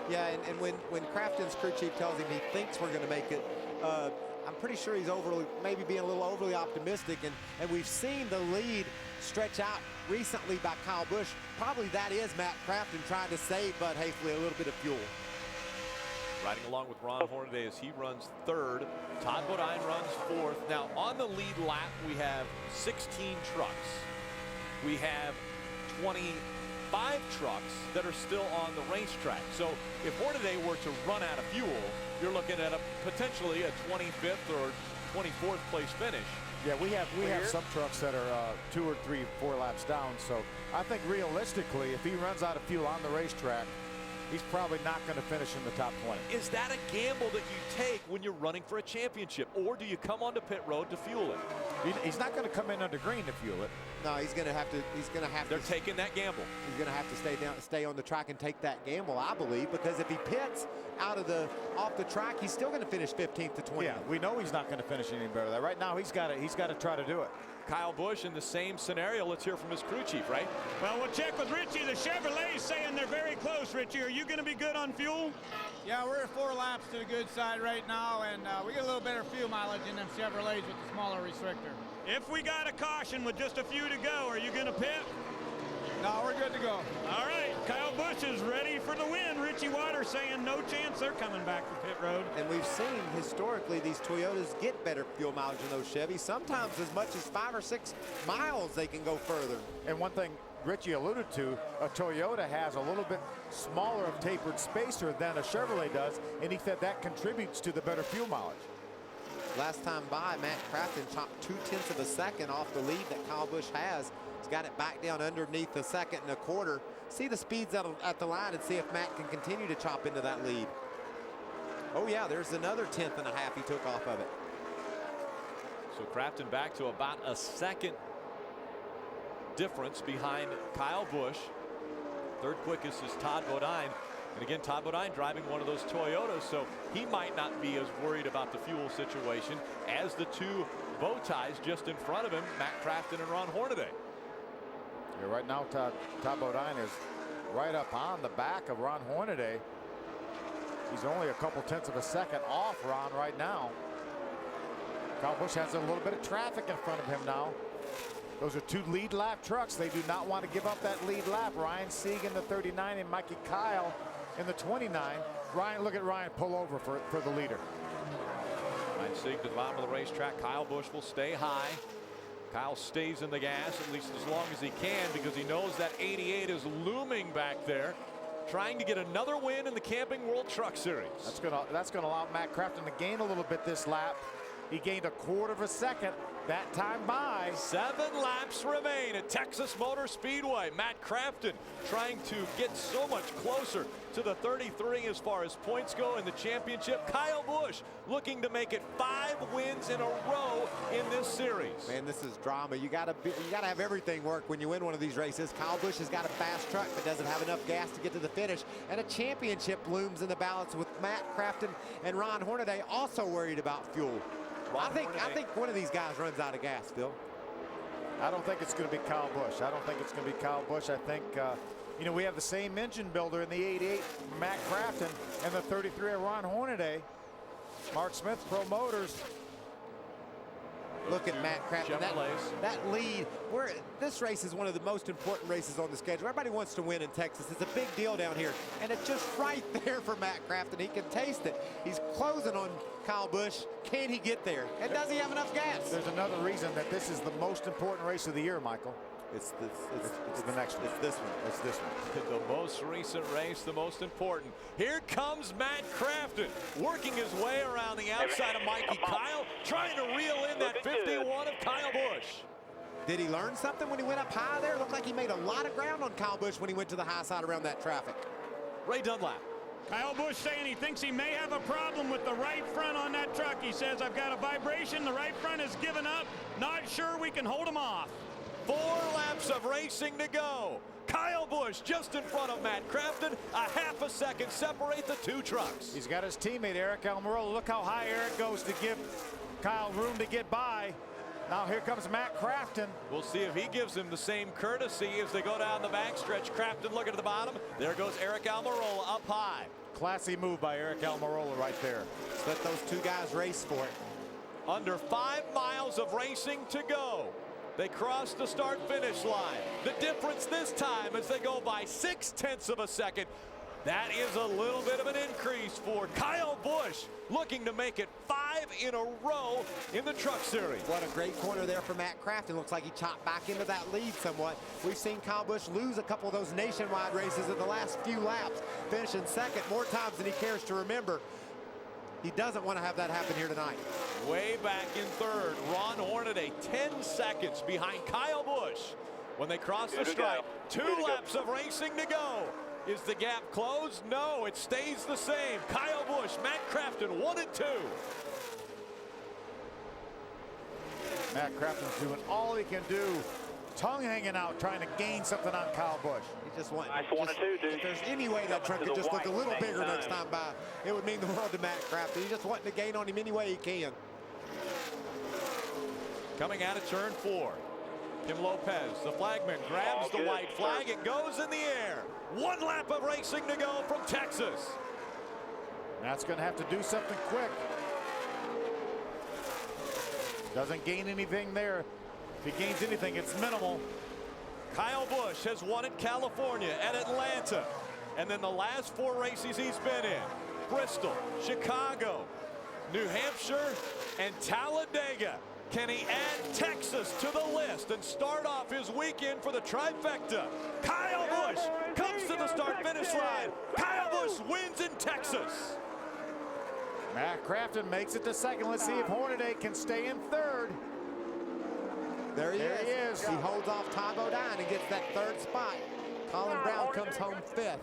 Yeah, and when Crafton's crew chief tells him he thinks we're going to make it, I'm pretty sure he's maybe being a little overly optimistic. And we've seen the lead stretch out recently by Kyle Busch. Probably that is Matt Crafton trying to save Bud Haefele a little bit of fuel. Riding along with Ron Hornaday as he runs 3rd. Todd Bodine runs 4th. Now on the lead lap we have 16 trucks. We have 25 trucks that are still on the racetrack. So if Hornaday were to run out of fuel, you're looking at potentially a 25th or 24th place finish. Yeah, we have some trucks that are 2 or 3, 4 laps down. So I think realistically, if he runs out of fuel on the racetrack, he's probably not going to finish in the top 20. Is that a gamble that you take when you're running for a championship, or do you come onto pit road to fuel it? He's not going to come in under green to fuel it. No, he's going to have to. They're taking that gamble. He's going to have to stay on the track and take that gamble, I believe, because if he pits off the track, he's still going to finish 15th to 20th. Yeah, we know he's not going to finish any better than that. Right now, he's got to try to do it. Kyle Busch in the same scenario. Let's hear from his crew chief, right? Well, we'll check with Richie. The Chevrolet's saying they're very close. Richie, are you going to be good on fuel? Yeah, we're 4 laps to the good side right now, and we get a little better fuel mileage in them Chevrolets with the smaller restrictor. If we got a caution with just a few to go, are you going to pit? No, we're good to go. All right, Kyle Busch is ready for the win. Richie Waters saying no chance they're coming back to pit road. And we've seen historically these Toyotas get better fuel mileage than those Chevys. Sometimes as much as 5 or 6 miles they can go further. And one thing Richie alluded to, a Toyota has a little bit smaller of tapered spacer than a Chevrolet does, and he said that contributes to the better fuel mileage. Last time by, Matt Crafton chopped 0.2 of a second off the lead that Kyle Busch has. He's got it back down underneath the 1.25 seconds. See the speeds at the line and see if Matt can continue to chop into that lead. Oh yeah, there's another 1.5 he took off of it. So Crafton back to about a second difference behind Kyle Busch. Third quickest is Todd Bodine. And again, Todd Bodine driving one of those Toyotas, so he might not be as worried about the fuel situation as the two bow ties just in front of him, Matt Crafton and Ron Hornaday. Yeah, right now, Todd Bodine is right up on the back of Ron Hornaday. He's only a couple tenths of a second off Ron right now. Kyle Busch has a little bit of traffic in front of him now. Those are two lead lap trucks. They do not want to give up that lead lap. Ryan Sieg in the 39 and Mikey Kyle in the 29. Ryan, look at Ryan pull over for the leader. Ryan Sieg to the bottom of the racetrack. Kyle Busch will stay high. Kyle stays in the gas at least as long as he can because he knows that 88 is looming back there, trying to get another win in the Camping World Truck Series. That's gonna allow Matt Crafton to gain a little bit this lap. He gained a quarter of a second that time by. 7 laps remain at Texas Motor Speedway. Matt Crafton trying to get so much closer to the 33 as far as points go in the championship. Kyle Busch looking to make it 5 wins in a row in this series. Man, this is drama. You gotta have everything work when you win one of these races. Kyle Busch has got a fast truck but doesn't have enough gas to get to the finish, and a championship looms in the balance with Matt Crafton and Ron Hornaday also worried about fuel. I think one of these guys runs out of gas, Phil. I don't think it's going to be Kyle Busch. I don't think it's going to be Kyle Busch. I think, you know, we have the same engine builder in the 88, Matt Crafton, and the 33 of Ron Hornaday. Mark Smith Pro Motors. Look at Matt Crafton. That lead. This race is one of the most important races on the schedule. Everybody wants to win in Texas. It's a big deal down here. And it's just right there for Matt Crafton. He can taste it. He's closing on Kyle Busch. Can he get there? And does he have enough gas? There's another reason that this is the most important race of the year, Michael. It's the next one. It's this one. It's this one. The most recent race, the most important. Here comes Matt Crafton, working his way around the outside of Mikey Kyle, trying to reel in that 51 of Kyle Busch. Did he learn something when he went up high there? It looked like he made a lot of ground on Kyle Busch when he went to the high side around that traffic. Ray Dunlap. Kyle Busch saying he thinks he may have a problem with the right front on that truck. He says, I've got a vibration. The right front has given up. Not sure we can hold him off. 4 laps of racing to go. Kyle Busch just in front of Matt Crafton. A half a second separate the two trucks. He's got his teammate Eric Almirola. Look how high Eric goes to give Kyle room to get by. Now here comes Matt Crafton. We'll see if he gives him the same courtesy as they go down the backstretch. Crafton looking at the bottom. There goes Eric Almirola up high. Classy move by Eric Almirola right there. Let those two guys race for it. Under 5 miles of racing to go. They cross the start-finish line. The difference this time is they go by 0.6 of a second. That is a little bit of an increase for Kyle Busch, looking to make it 5 in a row in the Truck Series. What a great corner there for Matt Crafton. Looks like he chopped back into that lead somewhat. We've seen Kyle Busch lose a couple of those nationwide races in the last few laps, finishing second more times than he cares to remember. He doesn't want to have that happen here tonight. Way back in third, Ron Hornaday 10 seconds behind Kyle Busch. When they cross the stripe, 2 laps of racing to go. Is the gap closed? No, it stays the same. Kyle Busch, Matt Crafton, 1 and 2. Matt Crafton's doing all he can do. Tongue hanging out, trying to gain something on Kyle Busch. He just wants. Nice 1 and 2, dude. If there's any way that truck could just look a little bigger next time by, it would mean the world to Matt Crafton. He's just wanting to gain on him any way he can. Coming out of turn 4. Tim Lopez, the flagman, grabs the white flag. It goes in the air. 1 lap of racing to go from Texas. That's going to have to do something quick. Doesn't gain anything there. If he gains anything, it's minimal. Kyle Busch has won at California, at Atlanta, and then the last 4 races he's been in: Bristol, Chicago, New Hampshire, and Talladega. Can he add Texas to the list and start off his weekend for the trifecta? Kyle Busch comes to the start-finish line. Kyle Busch wins in Texas. Matt Crafton makes it to second. Let's see if Hornaday can stay in third. There he is. He holds off Todd Bodine and gets that 3rd spot. Colin Brown comes home 5th.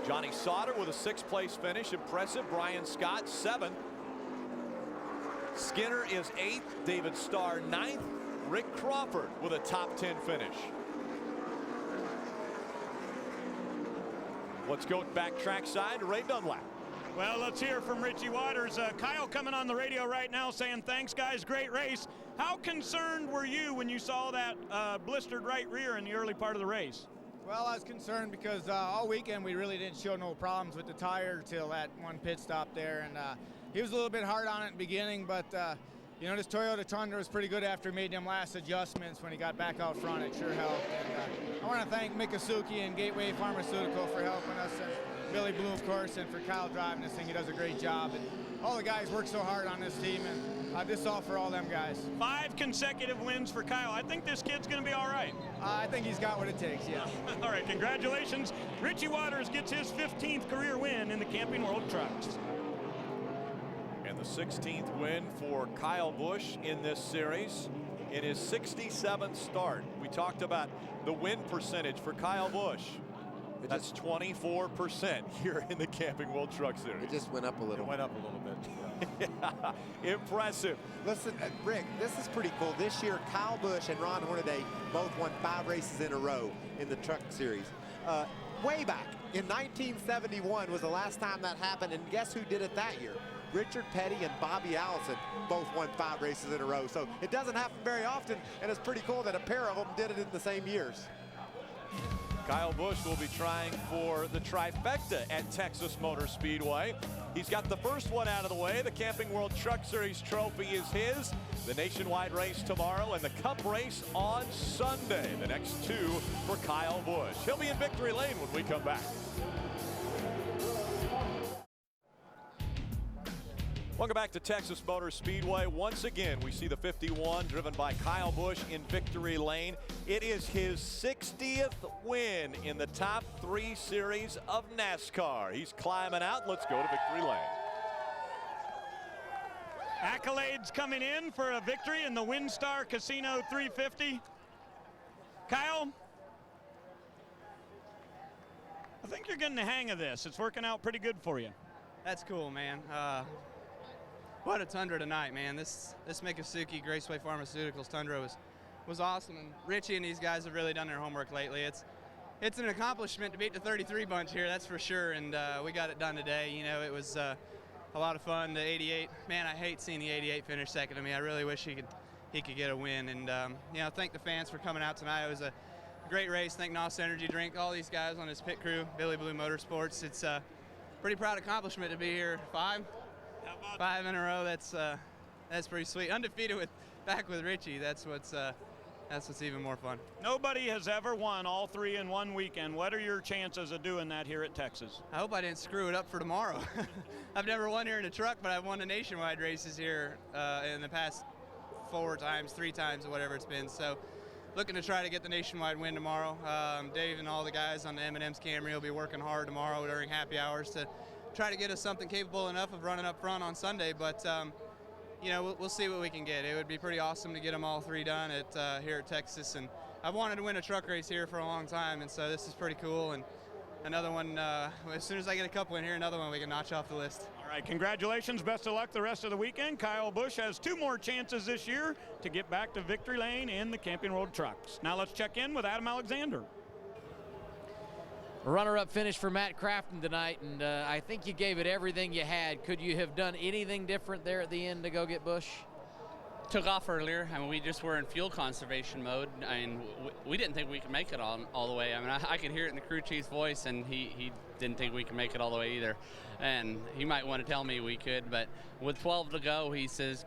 Johnny Sauter with a 6th place finish. Impressive. Brian Scott 7th. Skinner is 8th, David Starr 9th, Rick Crawford with a top 10 finish. Let's go back trackside to Ray Dunlap. Well, let's hear from Richie Waters. Kyle coming on the radio right now saying, thanks, guys, great race. How concerned were you when you saw that blistered right rear in the early part of the race? Well, I was concerned because all weekend we really didn't show no problems with the tire till that one pit stop there. And he was a little bit hard on it in the beginning, but you know, this Toyota Tundra was pretty good after he made them last adjustments when he got back out front. It sure helped. And I want to thank Mikasuki and Gateway Pharmaceutical for helping us. Billy Blue, of course, and for Kyle driving this thing. He does a great job. And all the guys work so hard on this team, and this is all for all them guys. 5 consecutive wins for Kyle. I think this kid's going to be all right. I think he's got what it takes, yeah. All right, congratulations. Richie Waters gets his 15th career win in the Camping World Trucks. And the 16th win for Kyle Busch in this series in his 67th start. We talked about the win percentage for Kyle Busch. That's 24% here in the Camping World Truck Series. It just went up a little. It went up a little bit. Yeah. Impressive. Listen, Rick, this is pretty cool. This year, Kyle Busch and Ron Hornaday both won 5 races in a row in the Truck Series. Way back in 1971 was the last time that happened, and guess who did it that year? Richard Petty and Bobby Allison both won 5 races in a row. So it doesn't happen very often, and it's pretty cool that a pair of them did it in the same years. Kyle Busch will be trying for the trifecta at Texas Motor Speedway. He's got the first one out of the way. The Camping World Truck Series trophy is his. The nationwide race tomorrow and the Cup race on Sunday. The next 2 for Kyle Busch. He'll be in victory lane when we come back. Welcome back to Texas Motor Speedway. Once again, we see the 51 driven by Kyle Busch in victory lane. It is his 60th win in the top 3 series of NASCAR. He's climbing out. Let's go to victory lane. Accolades coming in for a victory in the WinStar Casino 350. Kyle, I think you're getting the hang of this. It's working out pretty good for you. That's cool, man. What a Tundra tonight, man. This Mikasuki Graceway Pharmaceuticals Tundra was awesome, and Richie and these guys have really done their homework lately. It's an accomplishment to beat the 33 bunch here, that's for sure, and we got it done today. You know, it was a lot of fun. The 88, man, I hate seeing the 88 finish second to me. I really wish he could get a win, and you know, thank the fans for coming out tonight. It was a great race. Thank NOS Energy Drink, all these guys on his pit crew, Billy Blue Motorsports. It's a pretty proud accomplishment to be here. 5 in a row. That's pretty sweet. Undefeated back with Richie. That's what's even more fun. Nobody has ever won all 3 in one weekend. What are your chances of doing that here at Texas? I hope I didn't screw it up for tomorrow. I've never won here in a truck, but I've won the nationwide races here in the past 4 times, 3 times, or whatever it's been. So looking to try to get the nationwide win tomorrow. Dave and all the guys on the M&M's Camry will be working hard tomorrow during happy hours to try to get us something capable enough of running up front on Sunday, but you know, we'll see what we can get. It would be pretty awesome to get them all 3 done here at Texas, and I've wanted to win a truck race here for a long time, and so this is pretty cool. And another one, as soon as I get a couple in here, another one we can notch off the list. All right, congratulations, best of luck the rest of the weekend. Kyle Busch has 2 more chances this year to get back to victory lane in the Camping World Trucks. Now let's check in with Adam Alexander. Runner-up finish for Matt Crafton tonight, and I think you gave it everything you had. Could you have done anything different there at the end to go get Busch? Took off earlier. I mean, we just were in fuel conservation mode. I mean, we didn't think we could make it all the way. I mean, I could hear it in the crew chief's voice, and he didn't think we could make it all the way either. And he might want to tell me we could, but with 12 to go, he says,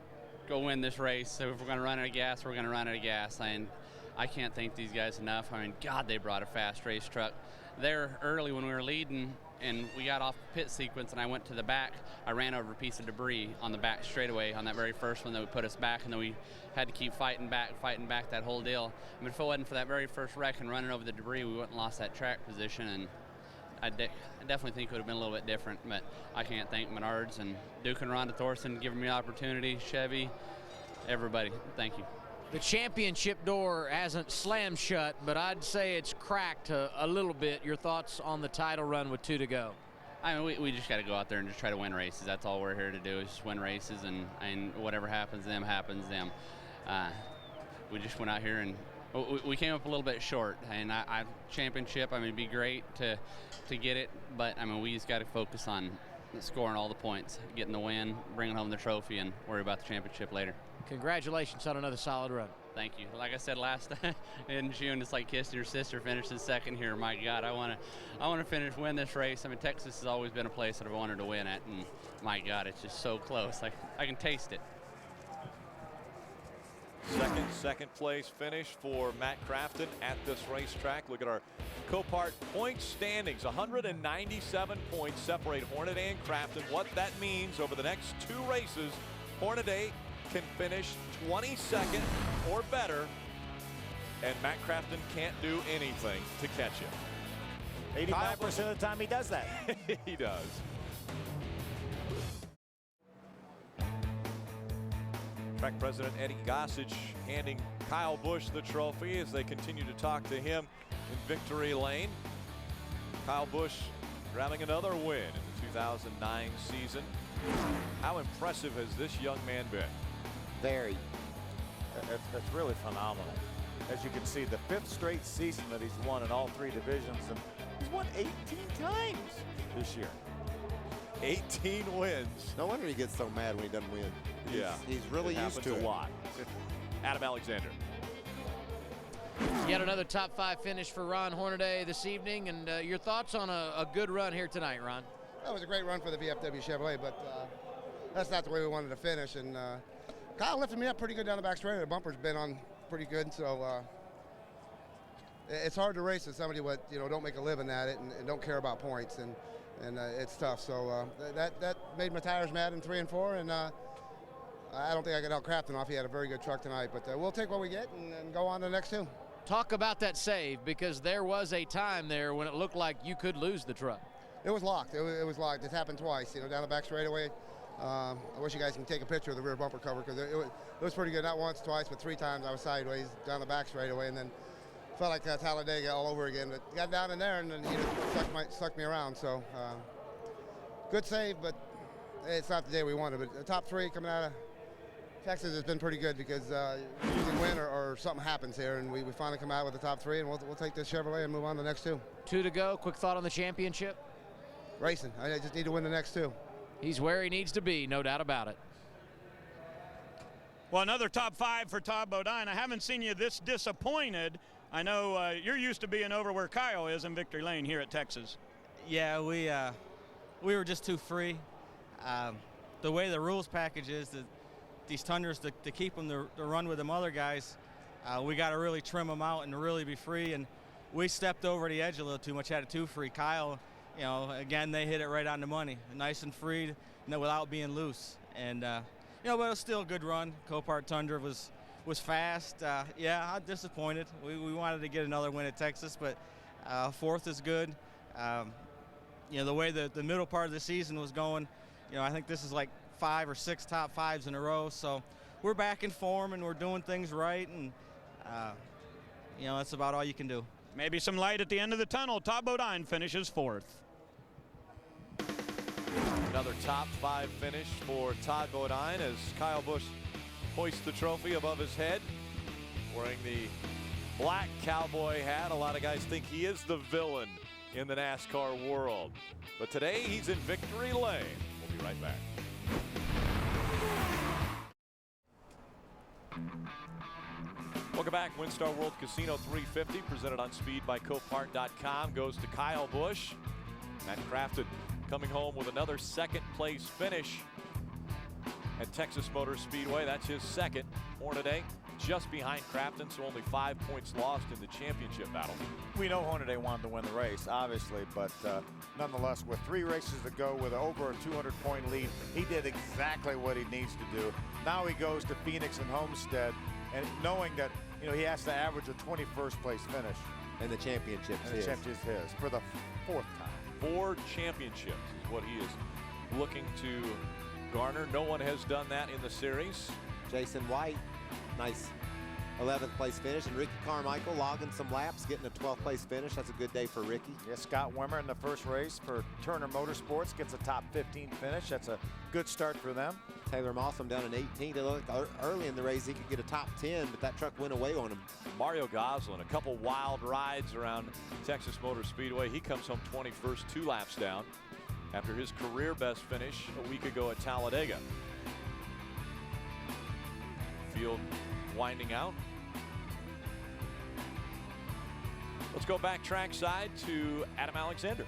go win this race. So if we're going to run out of gas, we're going to run out of gas. And I can't thank these guys enough. I mean, God, they brought a fast race truck. There early when we were leading and we got off the pit sequence and I went to the back, I ran over a piece of debris on the back straightaway on that very first one that would put us back, and then we had to keep fighting back that whole deal. I mean, if it wasn't for that very first wreck and running over the debris, we wouldn't have lost that track position, and I definitely think it would have been a little bit different, but I can't thank Menards and Duke and Rhonda Thorson giving me the opportunity, Chevy, everybody, thank you. The championship door hasn't slammed shut, but I'd say it's cracked a little bit. Your thoughts on the title run with 2 to go? I mean, we just got to go out there and just try to win races. That's all we're here to do is just win races, and whatever happens to them happens to them. We just went out here and we came up a little bit short. And championship, I mean, it'd be great to get it, but I mean, we just got to focus on scoring all the points, getting the win, bringing home the trophy, and worry about the championship later. Congratulations on another solid run. Thank you. Like I said last in June, it's like kissing your sister finishing second here. My God, I want to win this race. I mean, Texas has always been a place that I've wanted to win at, and my God, it's just so close. I can taste it. Second place finish for Matt Crafton at this racetrack. Look at our Copart point standings. 197 points separate Hornaday and Crafton. What that means over the next 2 races, Hornaday can finish 22nd or better, and Matt Crafton can't do anything to catch him. 85% of the time he does that. He does. Track President Eddie Gossage handing Kyle Busch the trophy as they continue to talk to him in victory lane. Kyle Busch grabbing another win in the 2009 season. How impressive has this young man been? Very. It's really phenomenal. As you can see, the 5th straight season that he's won in all 3 divisions, and he's won 18 times this year. 18 wins. No wonder he gets so mad when he doesn't win. He's really used to it. A lot. Adam Alexander. Yet another top 5 finish for Ron Hornaday this evening, and your thoughts on a good run here tonight, Ron? That was a great run for the VFW Chevrolet, but that's not the way we wanted to finish. And Kyle lifted me up pretty good down the back straight. The bumper's been on pretty good, so it's hard to race with somebody what don't make a living at it and don't care about points, and it's tough. So that made my tires mad in 3 and 4, and I don't think I could help Crafton off. He had a very good truck tonight, but we'll take what we get and go on to the next 2. Talk about that save, because there was a time there when it looked like you could lose the truck. It was locked. It was locked. It happened twice, down the back straightaway. I wish you guys can take a picture of the rear bumper cover, because it was pretty good. Not once, twice, but 3 times I was sideways down the back straightaway, and then felt like Talladega all over again. But got down in there and then sucked me around. So good save, but it's not the day we wanted. But the top 3 coming out of Texas has been pretty good, because you usually win or something happens here, and we finally come out with the top 3, and we'll take this Chevrolet and move on to the next 2. 2 to go. Quick thought on the championship? Racing. I just need to win the next 2. He's where he needs to be, no doubt about it. Well, another top 5 for Todd Bodine. I haven't seen you this disappointed. I know you're used to being over where Kyle is in victory lane here at Texas. Yeah, we were just too free. The way the rules package is, these Tundras, to keep them to run with them other guys, we got to really trim them out and really be free. And we stepped over the edge a little too much, had it too free. Kyle, again, they hit it right on the money, nice and free, without being loose. And but it was still a good run. Copart Tundra was fast. Yeah, I'm disappointed. We wanted to get another win at Texas, but 4th is good. The way the middle part of the season was going, I think this is like 5 or 6 top 5s in a row. So we're back in form and we're doing things right, and that's about all you can do. Maybe some light at the end of the tunnel. Todd Bodine finishes 4th. Another top 5 finish for Todd Bodine as Kyle Busch hoists the trophy above his head, wearing the black cowboy hat. A lot of guys think he is the villain in the NASCAR world, but today he's in victory lane. We'll be right back. Welcome back. WinStar World Casino 350, presented on speed by Copart.com, goes to Kyle Busch. Matt Crafton coming home with another 2nd place finish at Texas Motor Speedway. That's his 2nd. Hornaday just behind Crafton, so only 5 points lost in the championship battle. We know Hornaday wanted to win the race, obviously, but nonetheless, with 3 races to go with over a 200-point lead, he did exactly what he needs to do. Now he goes to Phoenix and Homestead, and knowing that he has to average a 21st place finish. And the championship's his. For the 4th time. 4 championships is what he is looking to garner. No one has done that in the series. Jason White, nice 11th place finish. And Ricky Carmichael logging some laps, getting a 12th place finish. That's a good day for Ricky. Yeah, Scott Wimmer in the first race for Turner Motorsports gets a top 15 finish. That's a good start for them. Taylor Mossam down in 18th. It looked early in the race he could get a top 10, but that truck went away on him. Mario Goslin, a couple wild rides around Texas Motor Speedway. He comes home 21st, 2 laps down after his career best finish a week ago at Talladega. Field winding out. Let's go back trackside to Adam Alexander.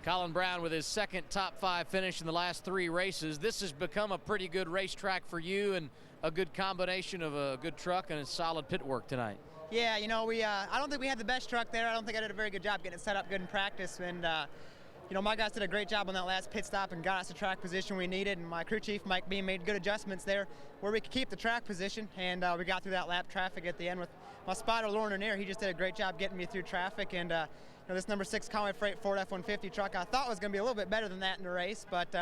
Colin Brown with his second top 5 finish in the last 3 races. This has become a pretty good racetrack for you and a good combination of a good truck and a solid pit work tonight. Yeah, you know, I don't think we had the best truck there. I don't think I did a very good job getting it set up good in practice. And, you know, my guys did a great job on that last pit stop and got us the track position we needed. And my crew chief, Mike Beam, made good adjustments there where we could keep the track position. And we got through that lap traffic at the end with my spotter, Lauren Lanier. He just did a great job getting me through traffic. And, you know, this number 6 Conway Freight Ford F-150 truck I thought was going to be a little bit better than that in the race. But,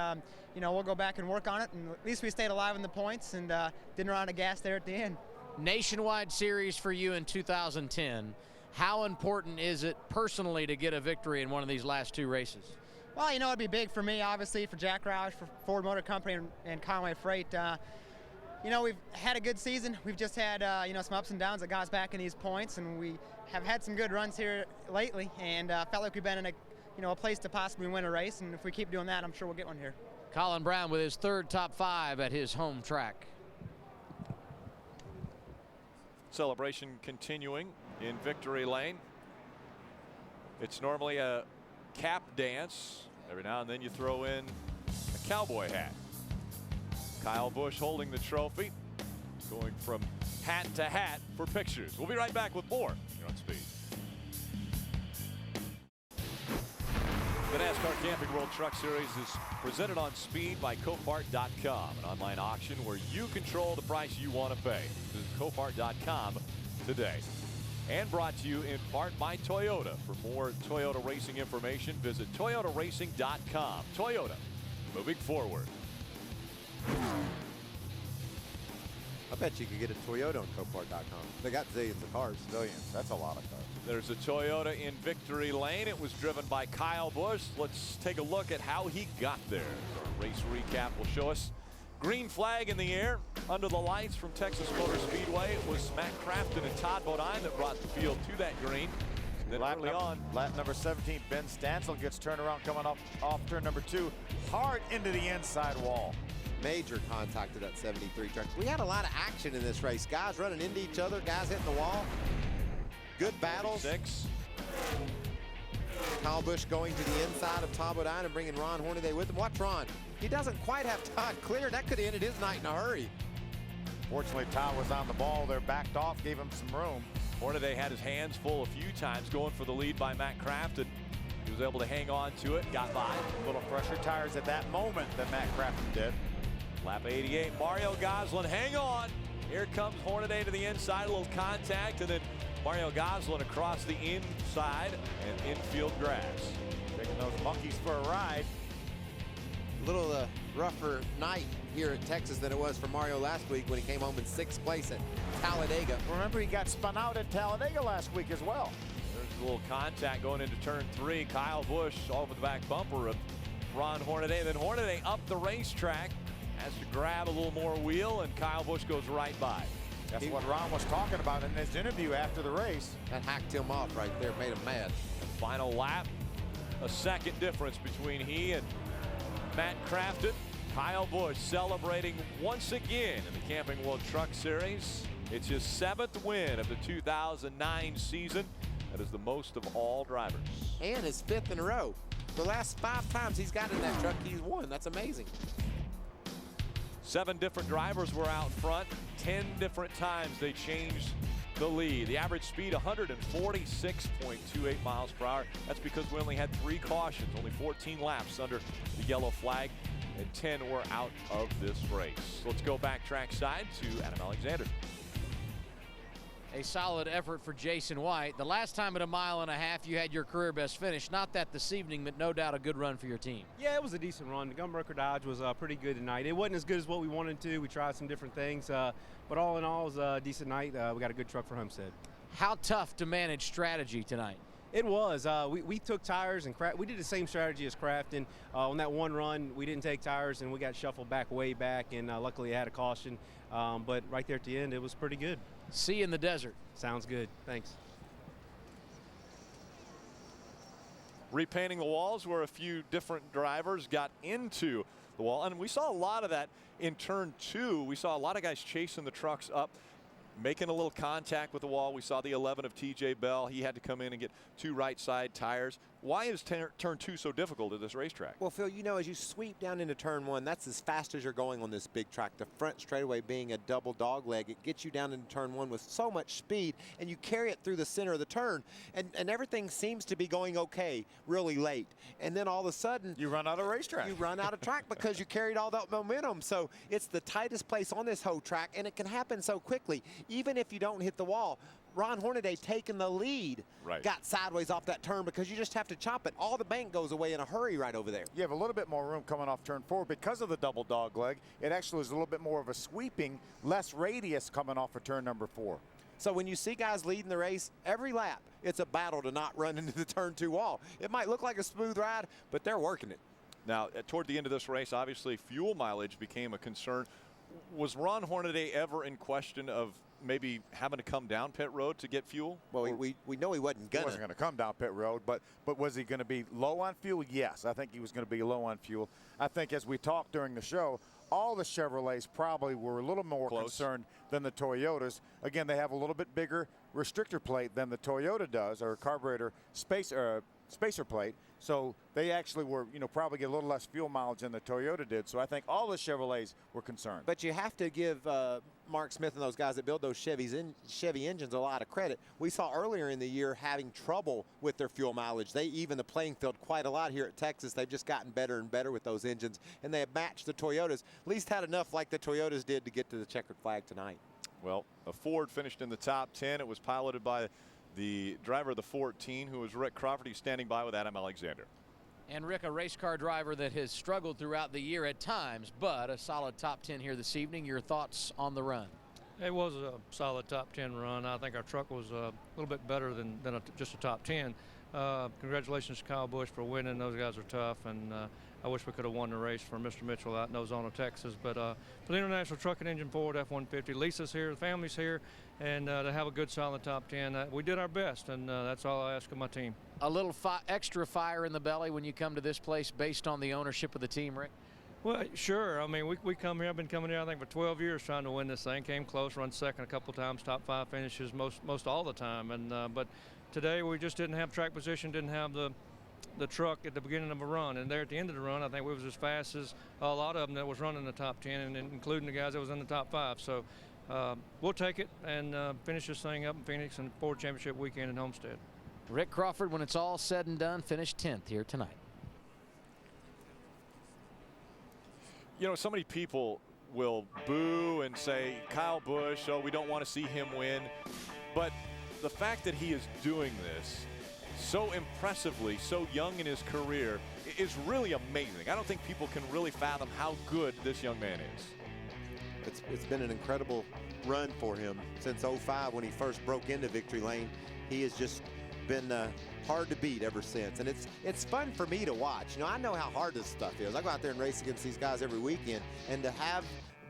you know, we'll go back and work on it. And at least we stayed alive in the points and didn't run out of gas there at the end. Nationwide series for you in 2010. How important is it personally to get a victory in one of these last 2 races? Well, you know, it'd be big for me, obviously, for Jack Roush, for Ford Motor Company and Conway Freight. You know, we've had a good season. We've just had, you know, some ups and downs that got us back in these points, and we have had some good runs here lately, and felt like we've been in a place to possibly win a race, and if we keep doing that, I'm sure we'll get one here. Colin Brown with his 3rd top 5 at his home track. Celebration continuing in victory lane. It's normally a cap dance. Every now and then you throw in a cowboy hat. Kyle Busch holding the trophy, going from hat to hat for pictures. We'll be right back with more here on Speed. The NASCAR Camping World Truck Series is presented on Speed by Copart.com, an online auction where you control the price you want to pay. Visit Copart.com today. And brought to you in part by Toyota. For more Toyota racing information, visit ToyotaRacing.com. Toyota, moving forward. I bet you could get a Toyota on Copart.com. They got zillions of cars. Zillions. That's a lot of cars. There's a Toyota in victory lane. It was driven by Kyle Busch. Let's take a look at how he got there. Our race recap will show us. Green flag in the air under the lights from Texas Motor Speedway. It was Matt Crafton and Todd Bodine that brought the field to that green. Then early on, lap number 17, Ben Stansel gets turned around coming off turn number 2, hard into the inside wall. Major contact to that 73 truck. We had a lot of action in this race. Guys running into each other, guys hitting the wall. Good battles. 6. Kyle Busch going to the inside of Todd Bodine and bringing Ron Hornaday with him. Watch Ron. He doesn't quite have Todd clear. That could have ended his night in a hurry. Fortunately, Todd was on the ball there, backed off, gave him some room. Hornaday had his hands full a few times going for the lead by Matt Crafton. He was able to hang on to it, got by. A little fresher tires at that moment than Matt Crafton did. Lap 88, Mario Goslin, hang on. Here comes Hornaday to the inside, a little contact, and then Mario Goslin across the inside and infield grass. Taking those monkeys for a ride. A little rougher night here at Texas than it was for Mario last week when he came home in 6th place at Talladega. Remember, he got spun out at Talladega last week as well. There's a little contact going into turn 3. Kyle Busch over the back bumper of Ron Hornaday. Then Hornaday up the racetrack, has to grab a little more wheel, and Kyle Busch goes right by. That's what Ron was talking about in his interview after the race. That hacked him off right there, made him mad. Final lap, a second difference between he and Matt Crafton. Kyle Busch celebrating once again in the Camping World Truck Series. It's his 7th win of the 2009 season. That is the most of all drivers. And his 5th in a row. The last 5 times he's got in that truck, he's won. That's amazing. 7 different drivers were out front. 10 different times they changed the lead. The average speed 146.28 miles per hour. That's because we only had 3 cautions, only 14 laps under the yellow flag, and 10 were out of this race. Let's go back trackside to Adam Alexander. A solid effort for Jason White. The last time at 1.5 miles you had your career best finish. Not that this evening, but no doubt a good run for your team. Yeah, it was a decent run. The Gunbroker Dodge was pretty good tonight. It wasn't as good as what we wanted to. We tried some different things, but all in all, it was a decent night. We got a good truck for Homestead. How tough to manage strategy tonight? It was. We took tires and we did the same strategy as Crafton. On that one run, we didn't take tires and we got shuffled way back, and luckily I had a caution. But right there at the end, it was pretty good. See you in the desert. Sounds good. Thanks. Repainting the walls where a few different drivers got into the wall, and we saw a lot of that in turn 2. We saw a lot of guys chasing the trucks up, making a little contact with the wall. We saw the 11 of TJ Bell. He had to come in and get 2 right side tires. Why is turn 2 so difficult at this racetrack? Well, Phil, you know, as you sweep down into turn 1, that's as fast as you're going on this big track. The front straightaway being a double dog leg, it gets you down into turn 1 with so much speed, and you carry it through the center of the turn, and everything seems to be going okay really late. And then all of a sudden, you run out of racetrack. You run out of track because you carried all that momentum. So it's the tightest place on this whole track, and it can happen so quickly. Even if you don't hit the wall, Ron Hornaday taking the lead got sideways off that turn because you just have to chop it. All the bank goes away in a hurry right over there. You have a little bit more room coming off turn 4 because of the double dog leg. It actually is a little bit more of a sweeping, less radius coming off of turn number 4. So when you see guys leading the race, every lap, it's a battle to not run into the turn 2 wall. It might look like a smooth ride, but they're working it. Now, toward the end of this race, obviously fuel mileage became a concern. Was Ron Hornaday ever in question of maybe having to come down pit road to get fuel? Well, we know he wasn't gonna. He wasn't going to come down pit road, but was he going to be low on fuel? Yes, I think he was going to be low on fuel. I think as we talked during the show, all the Chevrolets probably were a little more concerned than the Toyotas. Again, they have a little bit bigger restrictor plate than the Toyota does, or carburetor spacer plate. So they actually were, probably get a little less fuel mileage than the Toyota did. So I think all the Chevrolets were concerned. But you have to give Mark Smith and those guys that build those Chevy engines a lot of credit. We saw earlier in the year having trouble with their fuel mileage. They even the playing field quite a lot here at Texas. They've just gotten better and better with those engines, and they have matched the Toyotas. At least had enough like the Toyotas did to get to the checkered flag tonight. Well, a Ford finished in the top 10. It was piloted by the driver of the 14, who was Rick Crawford. He's standing by with Adam Alexander. And Rick, a race car driver that has struggled throughout the year at times, but a solid top 10 here this evening. Your thoughts on the run? It was a solid top 10 run. I think our truck was a little bit better than just a top 10. Congratulations to Kyle Busch for winning. Those guys are tough, and I wish we could have won the race for Mr. Mitchell out in Ozona, Texas. But for the International Truck and Engine Ford F-150, Lisa's here, the family's here, and to have a good solid top 10, we did our best, and that's all I ask of my team. A little extra fire in the belly when you come to this place based on the ownership of the team, Rick? Well, sure. I mean, we come here. I've been coming here, I think, for 12 years trying to win this thing. Came close, run second a couple times, top 5 finishes most all the time. And but today we just didn't have track position, didn't have the truck at the beginning of a run. And there at the end of the run, I think we was as fast as a lot of them that was running the top 10, and including the guys that was in the top 5. So we'll take it and finish this thing up in Phoenix and Ford Championship weekend in Homestead. Rick Crawford, when it's all said and done, finished 10th here tonight. So many people will boo and say, Kyle Busch, oh, we don't want to see him win. But the fact that he is doing this so impressively, so young in his career, is really amazing. I don't think people can really fathom how good this young man is. It's been an incredible run for him since 05 when he first broke into victory lane. He has just been hard to beat ever since, and it's fun for me to watch. I know how hard this stuff is. I go out there and race against these guys every weekend, and to have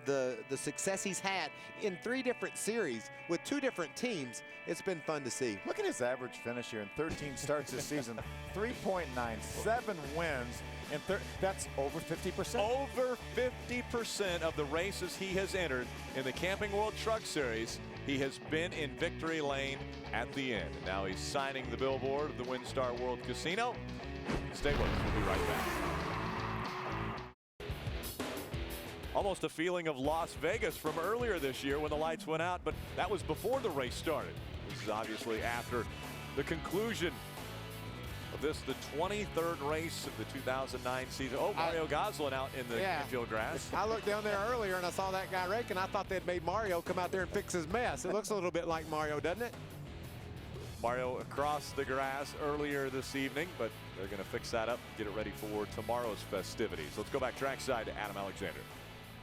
the success he's had in 3 different series with 2 different teams, it's been fun to see. Look at his average finish here in 13 starts this season. 3.97 wins, and that's over 50%. Over 50% of the races he has entered in the Camping World Truck Series, he has been in victory lane at the end. Now he's signing the billboard of the WinStar World Casino. Stay with us. We'll be right back. Almost a feeling of Las Vegas from earlier this year when the lights went out, but that was before the race started. This is obviously after the conclusion of this the 23rd race of the 2009 season. Oh, Mario Goslin out in the infield grass. I looked down there earlier and I saw that guy raking. I thought they'd made Mario come out there and fix his mess. It looks a little bit like Mario, doesn't it? Mario across the grass earlier this evening, but they're going to fix that up and get it ready for tomorrow's festivities. Let's go back trackside to Adam Alexander.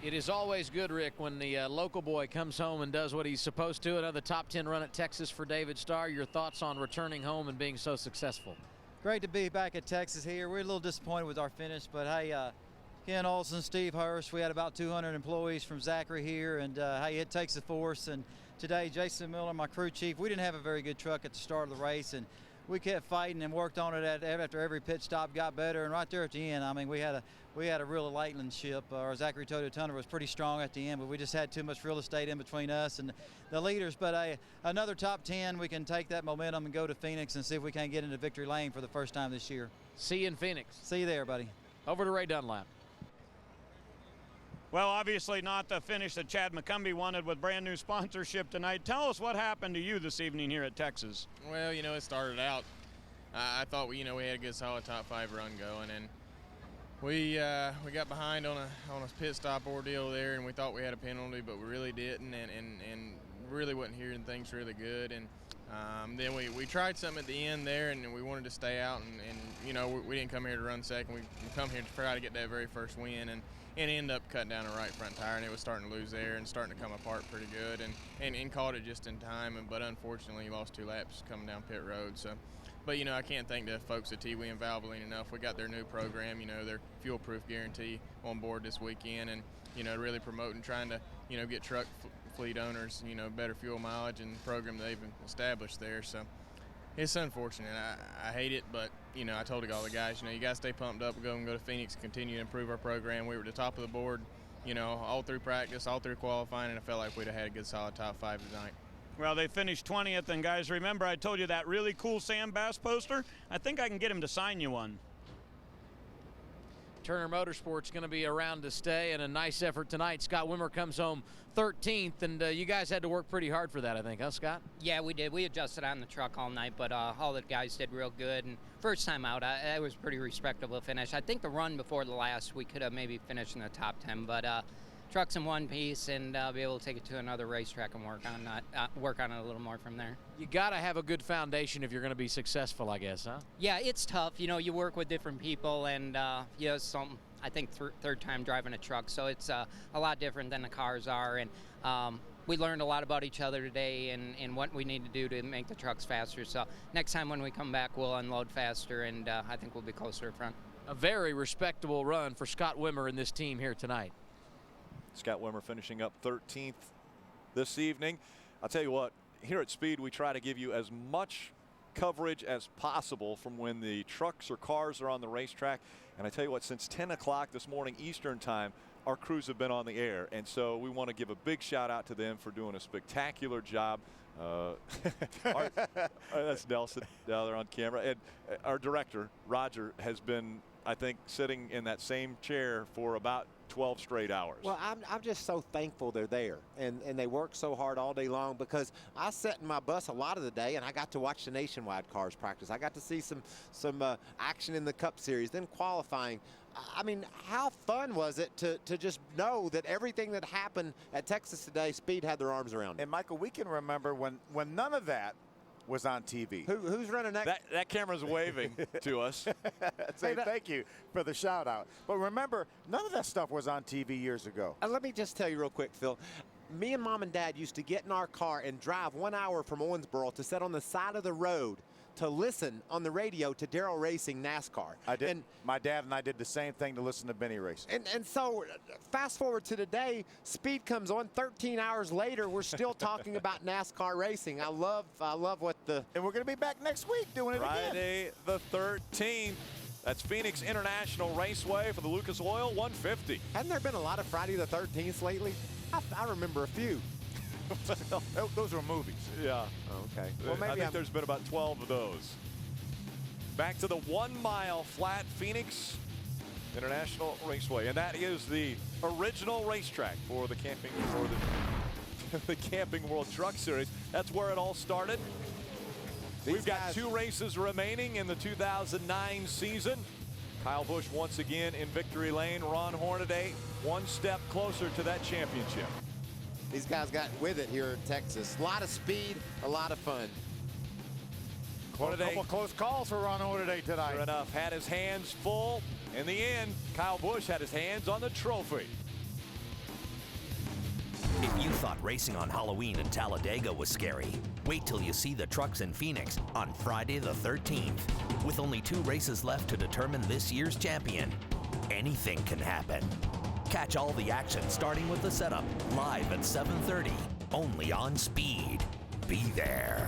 It is always good, Rick, when the local boy comes home and does what he's supposed to. Another top 10 run at Texas for David Starr. Your thoughts on returning home and being so successful? Great to be back at Texas here. We're a little disappointed with our finish, but hey, Ken Olson, Steve Hurst, we had about 200 employees from Zachary here, and hey, it takes a force. And today, Jason Miller, my crew chief, we didn't have a very good truck at the start of the race, and we kept fighting and worked on it after every pit stop, got better, and right there at the end, I mean, we had a real lightning ship. Our Zachary Toyota Tundra was pretty strong at the end, but we just had too much real estate in between us and the leaders. But another top 10, we can take that momentum and go to Phoenix and see if we can get into victory lane for the first time this year. See you in Phoenix. See you there, buddy. Over to Ray Dunlap. Well, obviously not the finish that Chad McCumbee wanted with brand new sponsorship tonight. Tell us what happened to you this evening here at Texas. Well, you know, it started out, I thought we had a good solid top 5 run going, and we got behind on a pit stop ordeal there, and we thought we had a penalty, but we really didn't, and really wasn't hearing things really good. And then we tried something at the end there, and we wanted to stay out, and you know, we didn't come here to run second. We come here to try to get that very first win, and ended up cutting down a right front tire, and it was starting to lose there and starting to come apart pretty good, and caught it just in time. But unfortunately, lost 2 laps coming down pit road. So. But, you know, I can't thank the folks at T-Wee and Valvoline enough. We got their new program, you know, their fuel proof guarantee on board this weekend, and, you know, really promoting, trying to, you know, get truck fleet owners, you know, better fuel mileage and the program they've established there. So it's unfortunate. I hate it, but, you know, I told all the guys, you know, you got to stay pumped up. We're going to go to Phoenix and continue to improve our program. We were at the top of the board, you know, all through practice, all through qualifying, and I felt like we'd have had a good solid top 5 tonight. Well, they finished 20th, and guys, remember I told you that really cool Sam Bass poster? I think I can get him to sign you one. Turner Motorsports going to be around to stay, and a nice effort tonight. Scott Wimmer comes home 13th, and you guys had to work pretty hard for that, I think, huh, Scott? Yeah, we did. We adjusted on the truck all night, but all the guys did real good. And first time out, it was a pretty respectable finish. I think the run before the last, we could have maybe finished in the top 10, but truck's in one piece, and be able to take it to another racetrack and work on it a little more from there. You got to have a good foundation if you're going to be successful, I guess, huh? Yeah, it's tough. You know, you work with different people, and you know, I think third time driving a truck, so it's a lot different than the cars are. And we learned a lot about each other today and what we need to do to make the trucks faster. So next time when we come back, we'll unload faster, and I think we'll be closer to front. A very respectable run for Scott Wimmer and this team here tonight. Scott Wimmer finishing up 13th this evening. I'll tell you what, here at Speed, we try to give you as much coverage as possible from when the trucks or cars are on the racetrack. And I tell you what, since 10 o'clock this morning Eastern time, our crews have been on the air. And so we want to give a big shout out to them for doing a spectacular job. That's Nelson down there on camera. And our director, Roger, has been, I think, sitting in that same chair for about 12 straight hours. Well, I'm just so thankful they're there, and they work so hard all day long, because I sat in my bus a lot of the day and I got to watch the Nationwide cars practice. I got to see some action in the Cup Series, then qualifying. I mean, how fun was it to just know that everything that happened at Texas today, Speed had their arms around it. And Michael, we can remember when none of that was on TV. Who's running that? That camera's waving to us. Say thank you for the shout out. But remember, none of that stuff was on TV years ago. Let me just tell you real quick, Phil. Me and Mom and Dad used to get in our car and drive 1 hour from Owensboro to sit on the side of the road to listen on the radio to Darrell Racing NASCAR. I did. And my dad and I did the same thing to listen to Benny Racing. And so fast forward to today, Speed comes on. 13 hours later, we're still talking about NASCAR racing. I love what the... And we're going to be back next week doing it Friday again. the 13th. That's Phoenix International Raceway for the Lucas Oil 150. Hadn't there been a lot of Friday the 13th lately? I remember a few. Those were movies. Yeah. Okay. Well, maybe I think there's been about 12 of those. Back to the 1 mile flat Phoenix International Raceway, and that is the original racetrack for the the Camping World Truck Series. That's where it all started. We've got 2 races remaining in the 2009 season. Kyle Busch once again in victory lane. Ron Hornaday 1 step closer to that championship. These guys got with it here in Texas. A lot of speed, a lot of fun. Hornaday, a couple close calls for Ron Hornaday tonight. Sure enough, had his hands full. In the end, Kyle Busch had his hands on the trophy. If you thought racing on Halloween in Talladega was scary, wait till you see the trucks in Phoenix on Friday the 13th. With only 2 races left to determine this year's champion, anything can happen. Catch all the action starting with the setup live at 7:30, only on Speed. Be there.